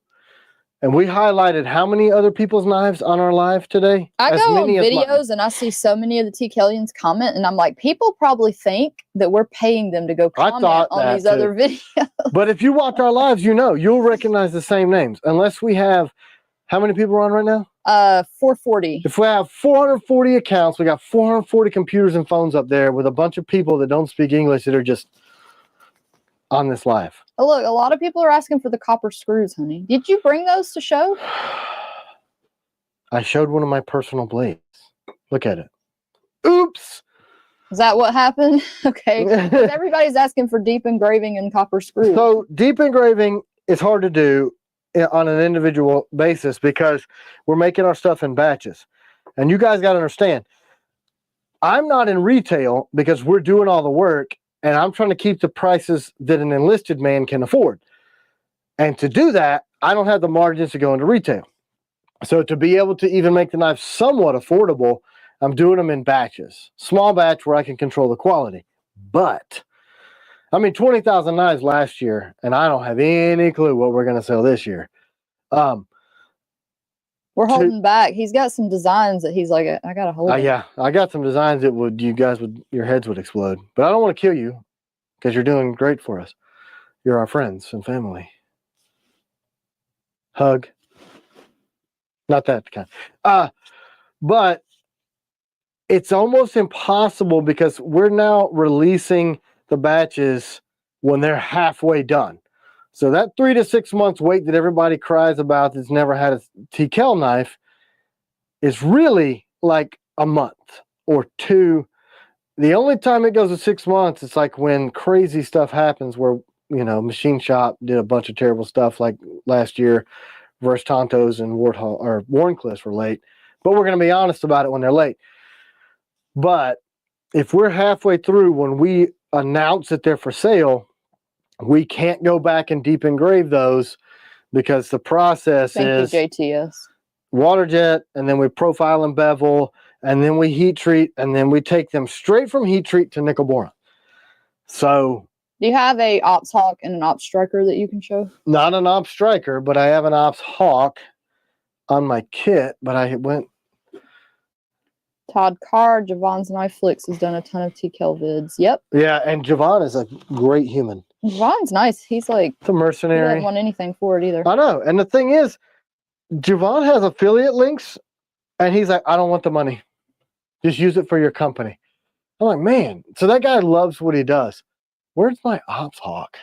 And we highlighted how many other people's knives on our live today? I go on videos and I see so many of the T.Kellians comment, and I'm like, people probably think that we're paying them to go comment on these other videos. But if you watch our lives, you know, you'll recognize the same names. Unless we have, how many people are on right now? 440. If we have 440 accounts, we got 440 computers and phones up there with a bunch of people that don't speak English that are just on this live. Oh, look, a lot of people are asking for the copper screws, honey. Did you bring those to show? I showed one of my personal blades. Look at it. Oops. Is that what happened? Okay. Everybody's asking for deep engraving and copper screws. So deep engraving is hard to do on an individual basis because we're making our stuff in batches. And you guys got to understand, I'm not in retail because we're doing all the work. And I'm trying to keep the prices that an enlisted man can afford. And to do that, I don't have the margins to go into retail. So to be able to even make the knife somewhat affordable, I'm doing them in batches. Small batch where I can control the quality. But, I mean, 20,000 knives last year, and I don't have any clue what we're going to sell this year. We're holding back. He's got some designs that he's like, I got to hold it. Yeah, I got some designs that your heads would explode. But I don't want to kill you because you're doing great for us. You're our friends and family. Hug. Not that kind. But it's almost impossible because we're now releasing the batches when they're halfway done. So that 3 to 6 months wait that everybody cries about that's never had a T.Kell knife is really like a month or two. The only time it goes to 6 months, it's like when crazy stuff happens where, you know, Machine Shop did a bunch of terrible stuff like last year. Versus Tontos and Warncliffs were late. But we're going to be honest about it when they're late. But if we're halfway through when we announce that they're for sale, we can't go back and deep engrave those because the process is JTS. Water jet, and then we profile and bevel, and then we heat treat, and then we take them straight from heat treat to nickel boron. So, do you have a Ops Hawk and an Ops Striker that you can show? Not an Ops Striker, but I have an Ops Hawk on my kit, but I went... Todd Carr, Javon's Knife Flicks has done a ton of T.Kell vids. Yep. Yeah, and Javon is a great human. Javon's nice. He's like... It's a mercenary. He doesn't want anything for it either. I know. And the thing is, Javon has affiliate links, and he's like, I don't want the money. Just use it for your company. I'm like, man. So that guy loves what he does. Where's my Ops Hawk?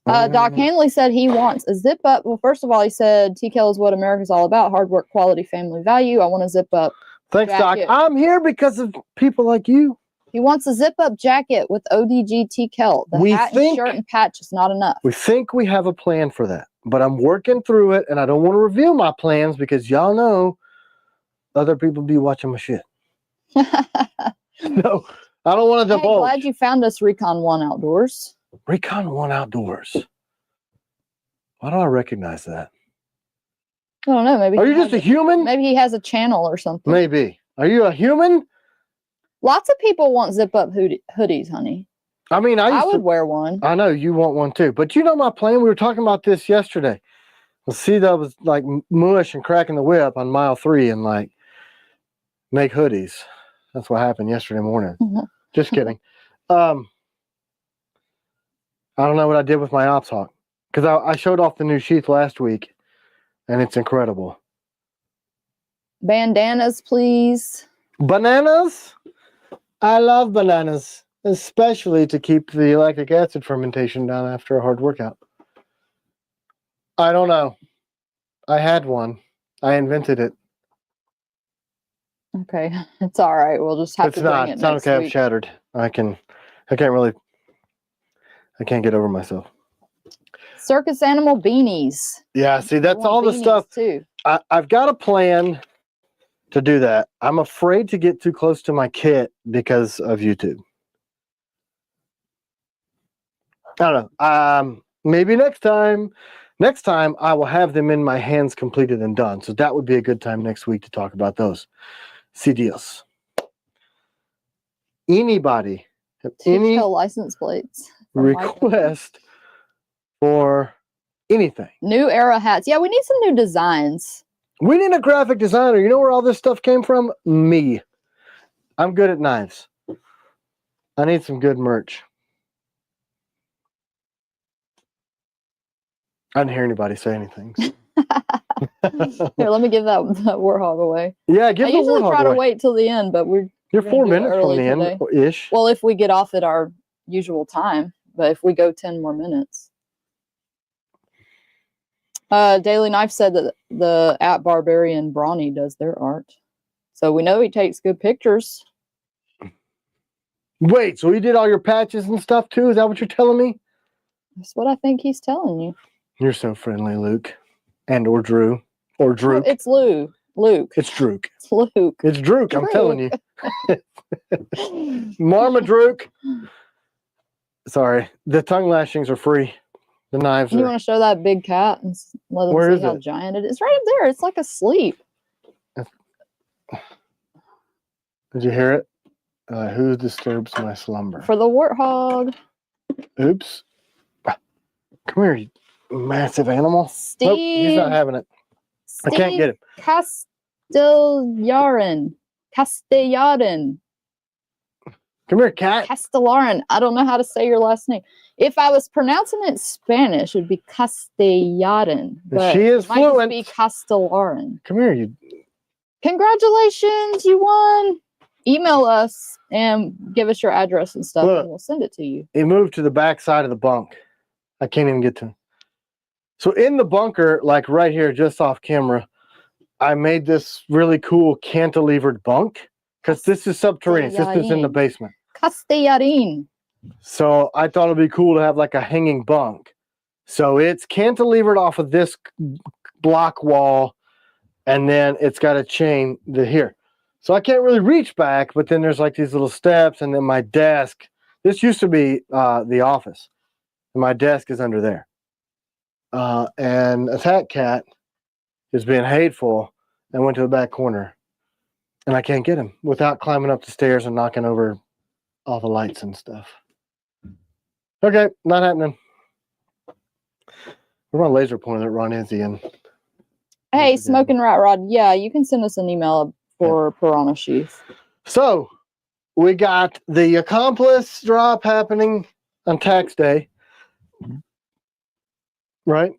Doc Hanley said he wants a zip up. Well, first of all, he said T.Kell is what America's all about. Hard work, quality, family value. I want a zip up. Thanks, jacket. Doc. I'm here because of people like you. He wants a zip up jacket with ODG T.Kell. The hat and shirt and patch is not enough. We think we have a plan for that, but I'm working through it, and I don't want to reveal my plans because y'all know other people be watching my shit. No, I don't want to divulge. Glad you found us, Recon 1 Outdoors. Recon 1 Outdoors. Why do I recognize that? I don't know. Maybe. Are you just a human? Maybe he has a channel or something. Maybe. Are you a human? Lots of people want zip-up hoodies, honey. I mean, I would wear one. I know you want one too. But you know my plan? We were talking about this yesterday. Well, see, that was like mush and cracking the whip on mile 3 and like make hoodies. That's what happened yesterday morning. Just kidding. I don't know what I did with my Ops Hawk. Because I showed off the new sheath last week, and it's incredible. Bandanas, please. Bananas? I love bananas, especially to keep the lactic acid fermentation down after a hard workout. I don't know. I had one. I invented it. Okay, it's all right. We'll just have to bring it It's not next okay. I'm week. shattered. I can't get over myself. Circus animal beanies. Yeah, see, that's Want all the beanies, stuff. too. I've got a plan to do that. I'm afraid to get too close to my kit because of YouTube. I don't know. Maybe next time. Next time, I will have them in my hands completed and done. So that would be a good time next week to talk about those. Si Dios. Anybody have any T.Kell license plates. from Michael. request for anything? New era hats. Yeah, we need some new designs. We need a graphic designer. You know where all this stuff came from? Me. I'm good at knives. I need some good merch. I didn't hear anybody say anything. So. Here, let me give that warthog away. Yeah, give I the usually warthog try to away. wait till the end, but You're gonna 4 do it minutes from early the today. end ish. Well, if we get off at our usual time, but if we go 10 more minutes. Daily Knife said that the at Barbarian Brawny does their art. So we know he takes good pictures. Wait, so he did all your patches and stuff too? Is that what you're telling me? That's what I think he's telling you. You're so friendly, Luke. And or Drew. Or Drew. Oh, it's Luke. It's Drook. It's Luke. It's Drook, I'm telling you. Marmaduke. Sorry. The tongue lashings are free. The knives You are. want to show that big cat and let them Where see is how it? giant it is? Right up there. It's like asleep. Did you hear it? Who disturbs my slumber? For the warthog. Oops. Come here, you massive animal. Steve. Nope, he's not having it. I can't get him. Castellarin. Come here, cat. Castellarin. I don't know how to say your last name. If I was pronouncing it in Spanish, it would be Castellarin. But She is it might just fluent. be Castellarin. Come here, you. Congratulations, you won. Email us and give us your address and stuff, Look. and we'll send it to you. He moved to the back side of the bunk. I can't even get to him. So in the bunker, like right here, just off camera, I made this really cool cantilevered bunk because this is subterranean. This is in the basement. Castellarin. So I thought it'd be cool to have like a hanging bunk. So it's cantilevered off of this block wall, and then it's got a chain here. So I can't really reach back, but then there's like these little steps, and then my desk. This used to be the office, and my desk is under there. And Attack Cat is being hateful and went to the back corner, and I can't get him without climbing up the stairs and knocking over all the lights and stuff. Okay, not happening. We're on laser pointer at Ron Izzy and. Hey, Smoking Rat Rod. Yeah, you can send us an email for Piranha Sheath. So we got the Accomplice drop happening on tax day, right?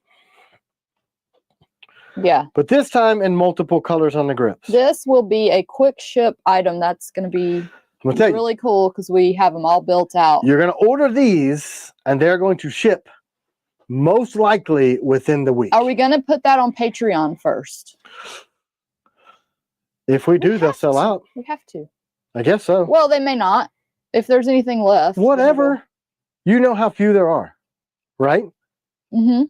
Yeah. But this time in multiple colors on the grips. This will be a quick ship item. That's going to be really cool because we have them all built out. You're going to order these, and they're going to ship most likely within the week. Are we going to put that on Patreon first? If we do, they'll sell out. We have to. I guess so. Well, they may not. If there's anything left. Whatever. You know how few there are, right? Mm-hmm.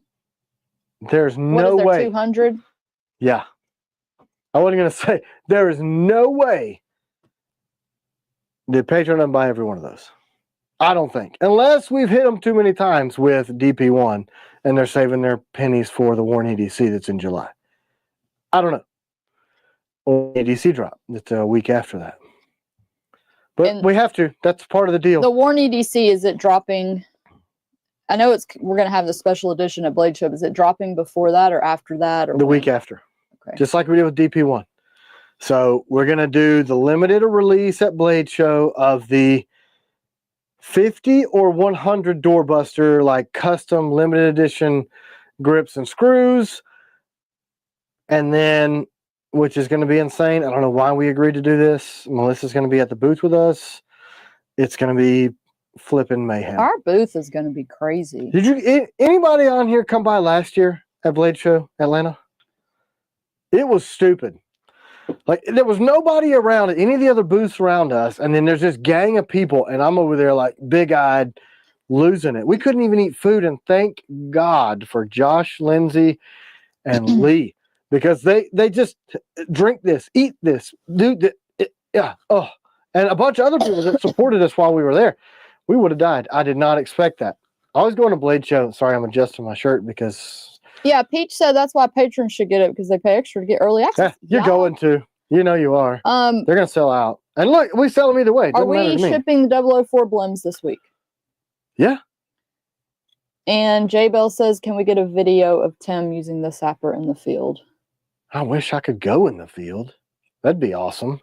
There's no way. 200? Yeah. I wasn't going to say, there is no way the Patreon doesn't buy every one of those. I don't think. Unless we've hit them too many times with DP1 and they're saving their pennies for the Warren EDC that's in July. I don't know. Or EDC drop. It's a week after that. But we have to. That's part of the deal. The Warren EDC, is it dropping? I know we're going to have the special edition at Blade Show. Is it dropping before that or after that? Or the week after. Okay. Just like we did with DP1. So we're going to do the limited release at Blade Show of the 50 or 100 doorbuster, like custom limited edition grips and screws. And then, which is going to be insane. I don't know why we agreed to do this. Melissa's going to be at the booth with us. It's going to be flipping mayhem. Our booth is going to be crazy. Did anybody on here come by last year at Blade Show Atlanta? It was stupid. Like, there was nobody around at any of the other booths around us, and then there's this gang of people, and I'm over there like big-eyed, losing it. We couldn't even eat food, and thank God for Josh, Lindsay, and Lee, because they just drink this, eat this, do this, yeah, oh, and a bunch of other people that supported us while we were there. We would have died. I did not expect that. I was going to Blade Show. Sorry, I'm adjusting my shirt because... Yeah, Peach said that's why patrons should get it, because they pay extra to get early access. Yeah, you're going to. You know you are. They're going to sell out. And look, we sell them either way. Are we shipping the 004 Blems this week? Yeah. And J Bell says, can we get a video of Tim using the sapper in the field? I wish I could go in the field. That'd be awesome.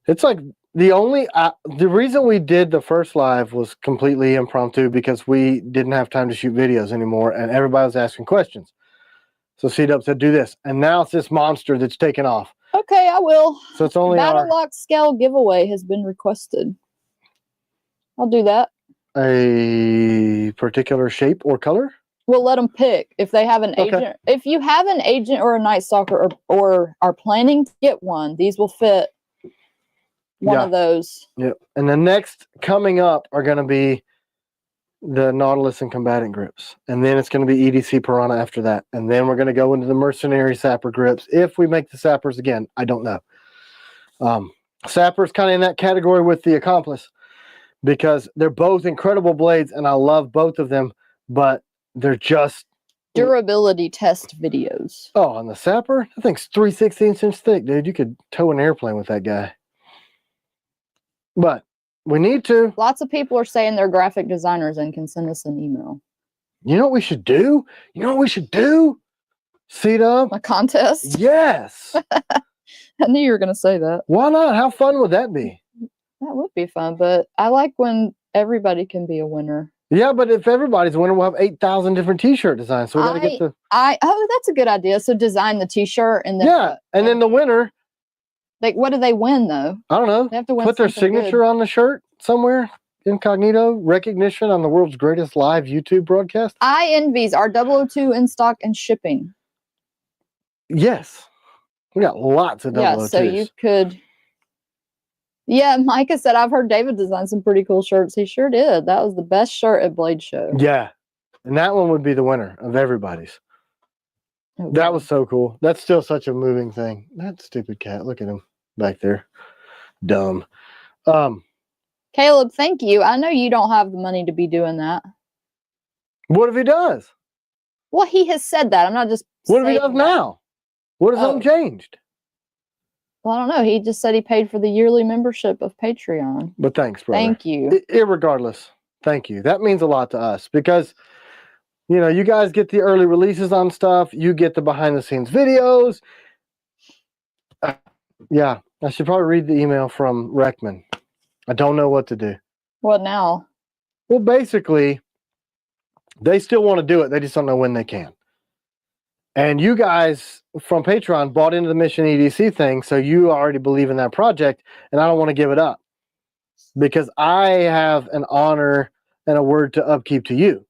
It's like the reason we did the first live was completely impromptu because we didn't have time to shoot videos anymore and everybody was asking questions. So C-Dub said, do this. And now it's this monster that's taken off. Okay, I will. So it's only Battle Lock Scale giveaway has been requested. I'll do that. A particular shape or color? We'll let them pick if they have an agent. If you have an agent or a Night Stalker or are planning to get one, these will fit one of those. Yep. And the next coming up are going to be the Nautilus and Combatant grips. And then it's going to be EDC Piranha after that. And then we're going to go into the Mercenary Sapper grips. If we make the Sappers again, I don't know. Sapper's kind of in that category with the Accomplice because they're both incredible blades and I love both of them, but they're just durability test videos. Oh, on the Sapper? That thing's 3/16 inch thick, dude. You could tow an airplane with that guy. But we need to. Lots of people are saying they're graphic designers and can send us an email. You know what we should do? You know what we should do? C-Dub? A contest? Yes. I knew you were going to say that. Why not? How fun would that be? That would be fun, but I like when everybody can be a winner. Yeah, but if everybody's a winner, we'll have 8,000 different T-shirt designs. So we got to get the. Oh, that's a good idea. So design the T-shirt and then. And then the winner. Like, what do they win though? I don't know. They have to win. Put their signature on the shirt somewhere. Incognito recognition on the world's greatest live YouTube broadcast. iEnvies are 002 in stock and shipping. Yes, we got lots of 002s. Yeah, so you could. Yeah, Micah said I've heard David design some pretty cool shirts. He sure did. That was the best shirt at Blade Show. Yeah, and that one would be the winner of everybody's. Oh, that was so cool. That's still such a moving thing. That stupid cat. Look at him back there. Dumb. Caleb, thank you. I know you don't have the money to be doing that. What if he does? Well, he has said that. I'm not just. What if he does now? What if something changed? Well, I don't know. He just said he paid for the yearly membership of Patreon. But thanks, brother. Thank you. Irregardless, thank you. That means a lot to us because, you know, you guys get the early releases on stuff. You get the behind-the-scenes videos. Yeah, I should probably read the email from Reckman. I don't know what to do. What now? Well, basically, they still want to do it. They just don't know when they can. And you guys from Patreon bought into the Mission EDC thing, so you already believe in that project, and I don't want to give it up because I have an honor and a word to upkeep to you.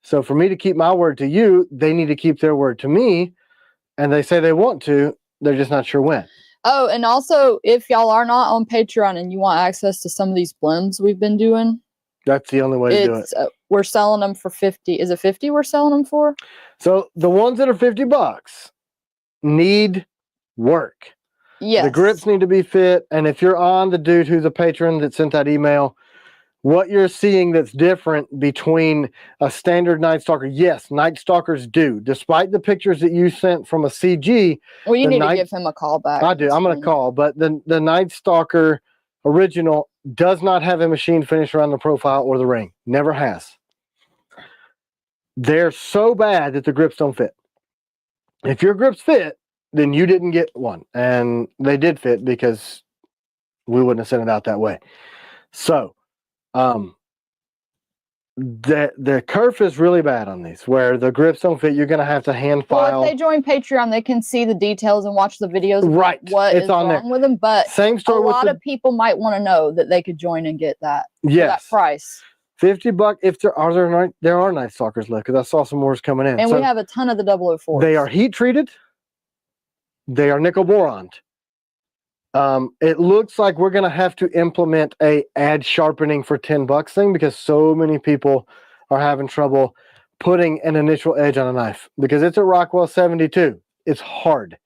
So for me to keep my word to you, they need to keep their word to me, and they say they want to. They're just not sure when. Oh, and also, if y'all are not on Patreon and you want access to some of these blems we've been doing, that's the only way to do it. We're selling them for 50. Is it 50 we're selling them for? So the ones that are $50 need work. Yes. The grips need to be fit. And if you're on the dude who's a patron that sent that email, what you're seeing that's different between a standard Night Stalker, yes, Night Stalkers do. Despite the pictures that you sent from a CG. Well, you need to give him a call back. I do. I'm going to call. But the Night Stalker original does not have a machine finish around the profile or the ring. Never has. They're so bad that the grips don't fit. If your grips fit, then you didn't get one. And they did fit because we wouldn't have sent it out that way. So The kerf is really bad on these, where the grips don't fit. You're gonna have to hand file. Well, if they join Patreon, they can see the details and watch the videos about Right. what It's is on wrong there. with them. But Same a story with lot of people might want to know that they could join and get that for that yes, price. $50. If there are Night Stalkers left, because I saw some more coming in. And So we have a ton of the 004s. they are heat treated. They are nickel boron. It looks like we're gonna have to implement a add sharpening for $10 thing, because so many people are having trouble putting an initial edge on a knife, because it's a Rockwell 72. It's hard.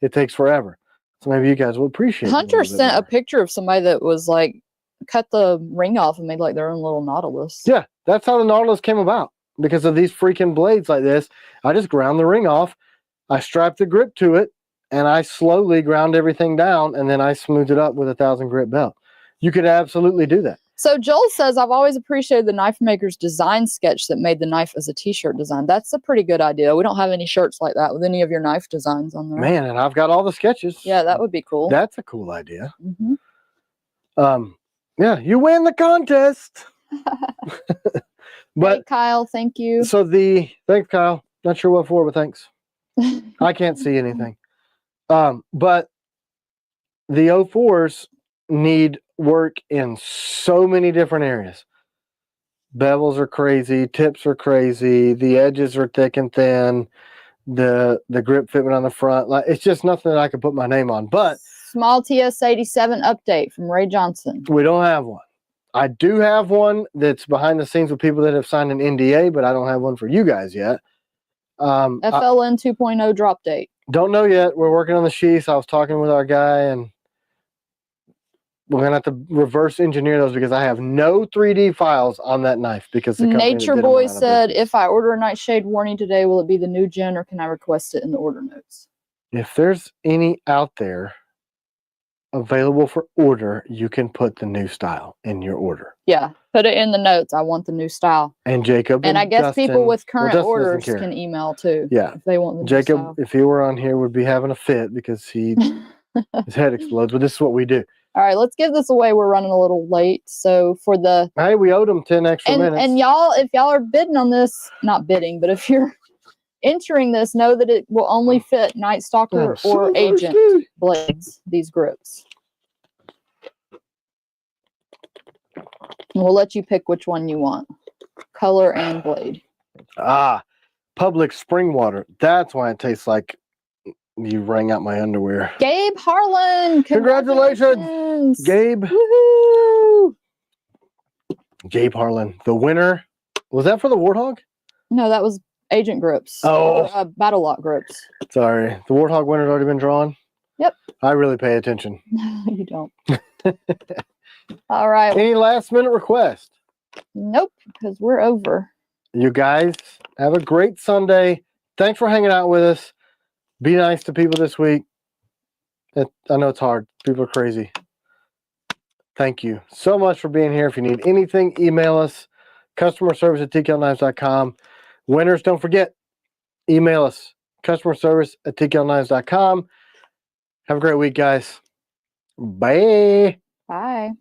It takes forever. So maybe you guys will appreciate it. Hunter sent a picture of somebody that was like cut the ring off and made like their own little Nautilus. Yeah, that's how the Nautilus came about, because of these freaking blades like this. I just ground the ring off, I strapped the grip to it, and I slowly ground everything down, and then I smoothed it up with a 1,000 grit belt. You could absolutely do that. So Joel says, I've always appreciated the knife maker's design sketch that made the knife as a t-shirt design. That's a pretty good idea. We don't have any shirts like that with any of your knife designs on there. Man, and I've got all the sketches. Yeah, that would be cool. That's a cool idea. Mm-hmm. Yeah, you win the contest. But hey, Kyle, thank you. So thanks, Kyle. Not sure what for, but thanks. I can't see anything. But the 04s need work in so many different areas. Bevels are crazy, tips are crazy, the edges are thick and thin, the grip fitment on the front, like it's just nothing that I could put my name on. But small TS87 update from Ray Johnson. We don't have one. I do have one that's behind the scenes with people that have signed an NDA, but I don't have one for you guys yet. FLN 2.0 drop date. Don't know yet. We're working on the sheaths. I was talking with our guy, and we're gonna have to reverse engineer those, because I have no 3D files on that knife, because the Nature Boy said, if I order a Nightshade warning today, will it be the new gen, or can I request it in the order notes? If there's any out there available for order, you can put the new style in your order. Yeah, put it in the notes. I want the new style. And Jacob and I guess Dustin, people with current Dustin orders can email too. Yeah, if they want the Jacob, new style. if he were on here, would be having a fit, because his head explodes. But this is what we do. All right, let's give this away. We're running a little late, so for the we owed them 10 extra minutes. And y'all, if y'all are bidding on this, not bidding, but if you're entering this, know that it will only fit Night Stalker or Agent blades. These grips. And we'll let you pick which one you want, color and blade. Public spring water. That's why it tastes like you wring out my underwear. Gabe Harlan, congratulations, Gabe. Woohoo! Gabe Harlan, the winner. Was that for the Warthog? No, that was Agent grips. Oh, or, Battle Lock grips. Sorry, the Warthog winner's already been drawn. Yep. I really pay attention. You don't. All right. Any last minute request? Nope, because we're over. You guys have a great Sunday. Thanks for hanging out with us. Be nice to people this week. I know it's hard. People are crazy. Thank you so much for being here. If you need anything, email us. Customer service at tkellknives.com. Winners, don't forget, email us. Customer service at tkellknives.com. Have a great week, guys. Bye. Bye.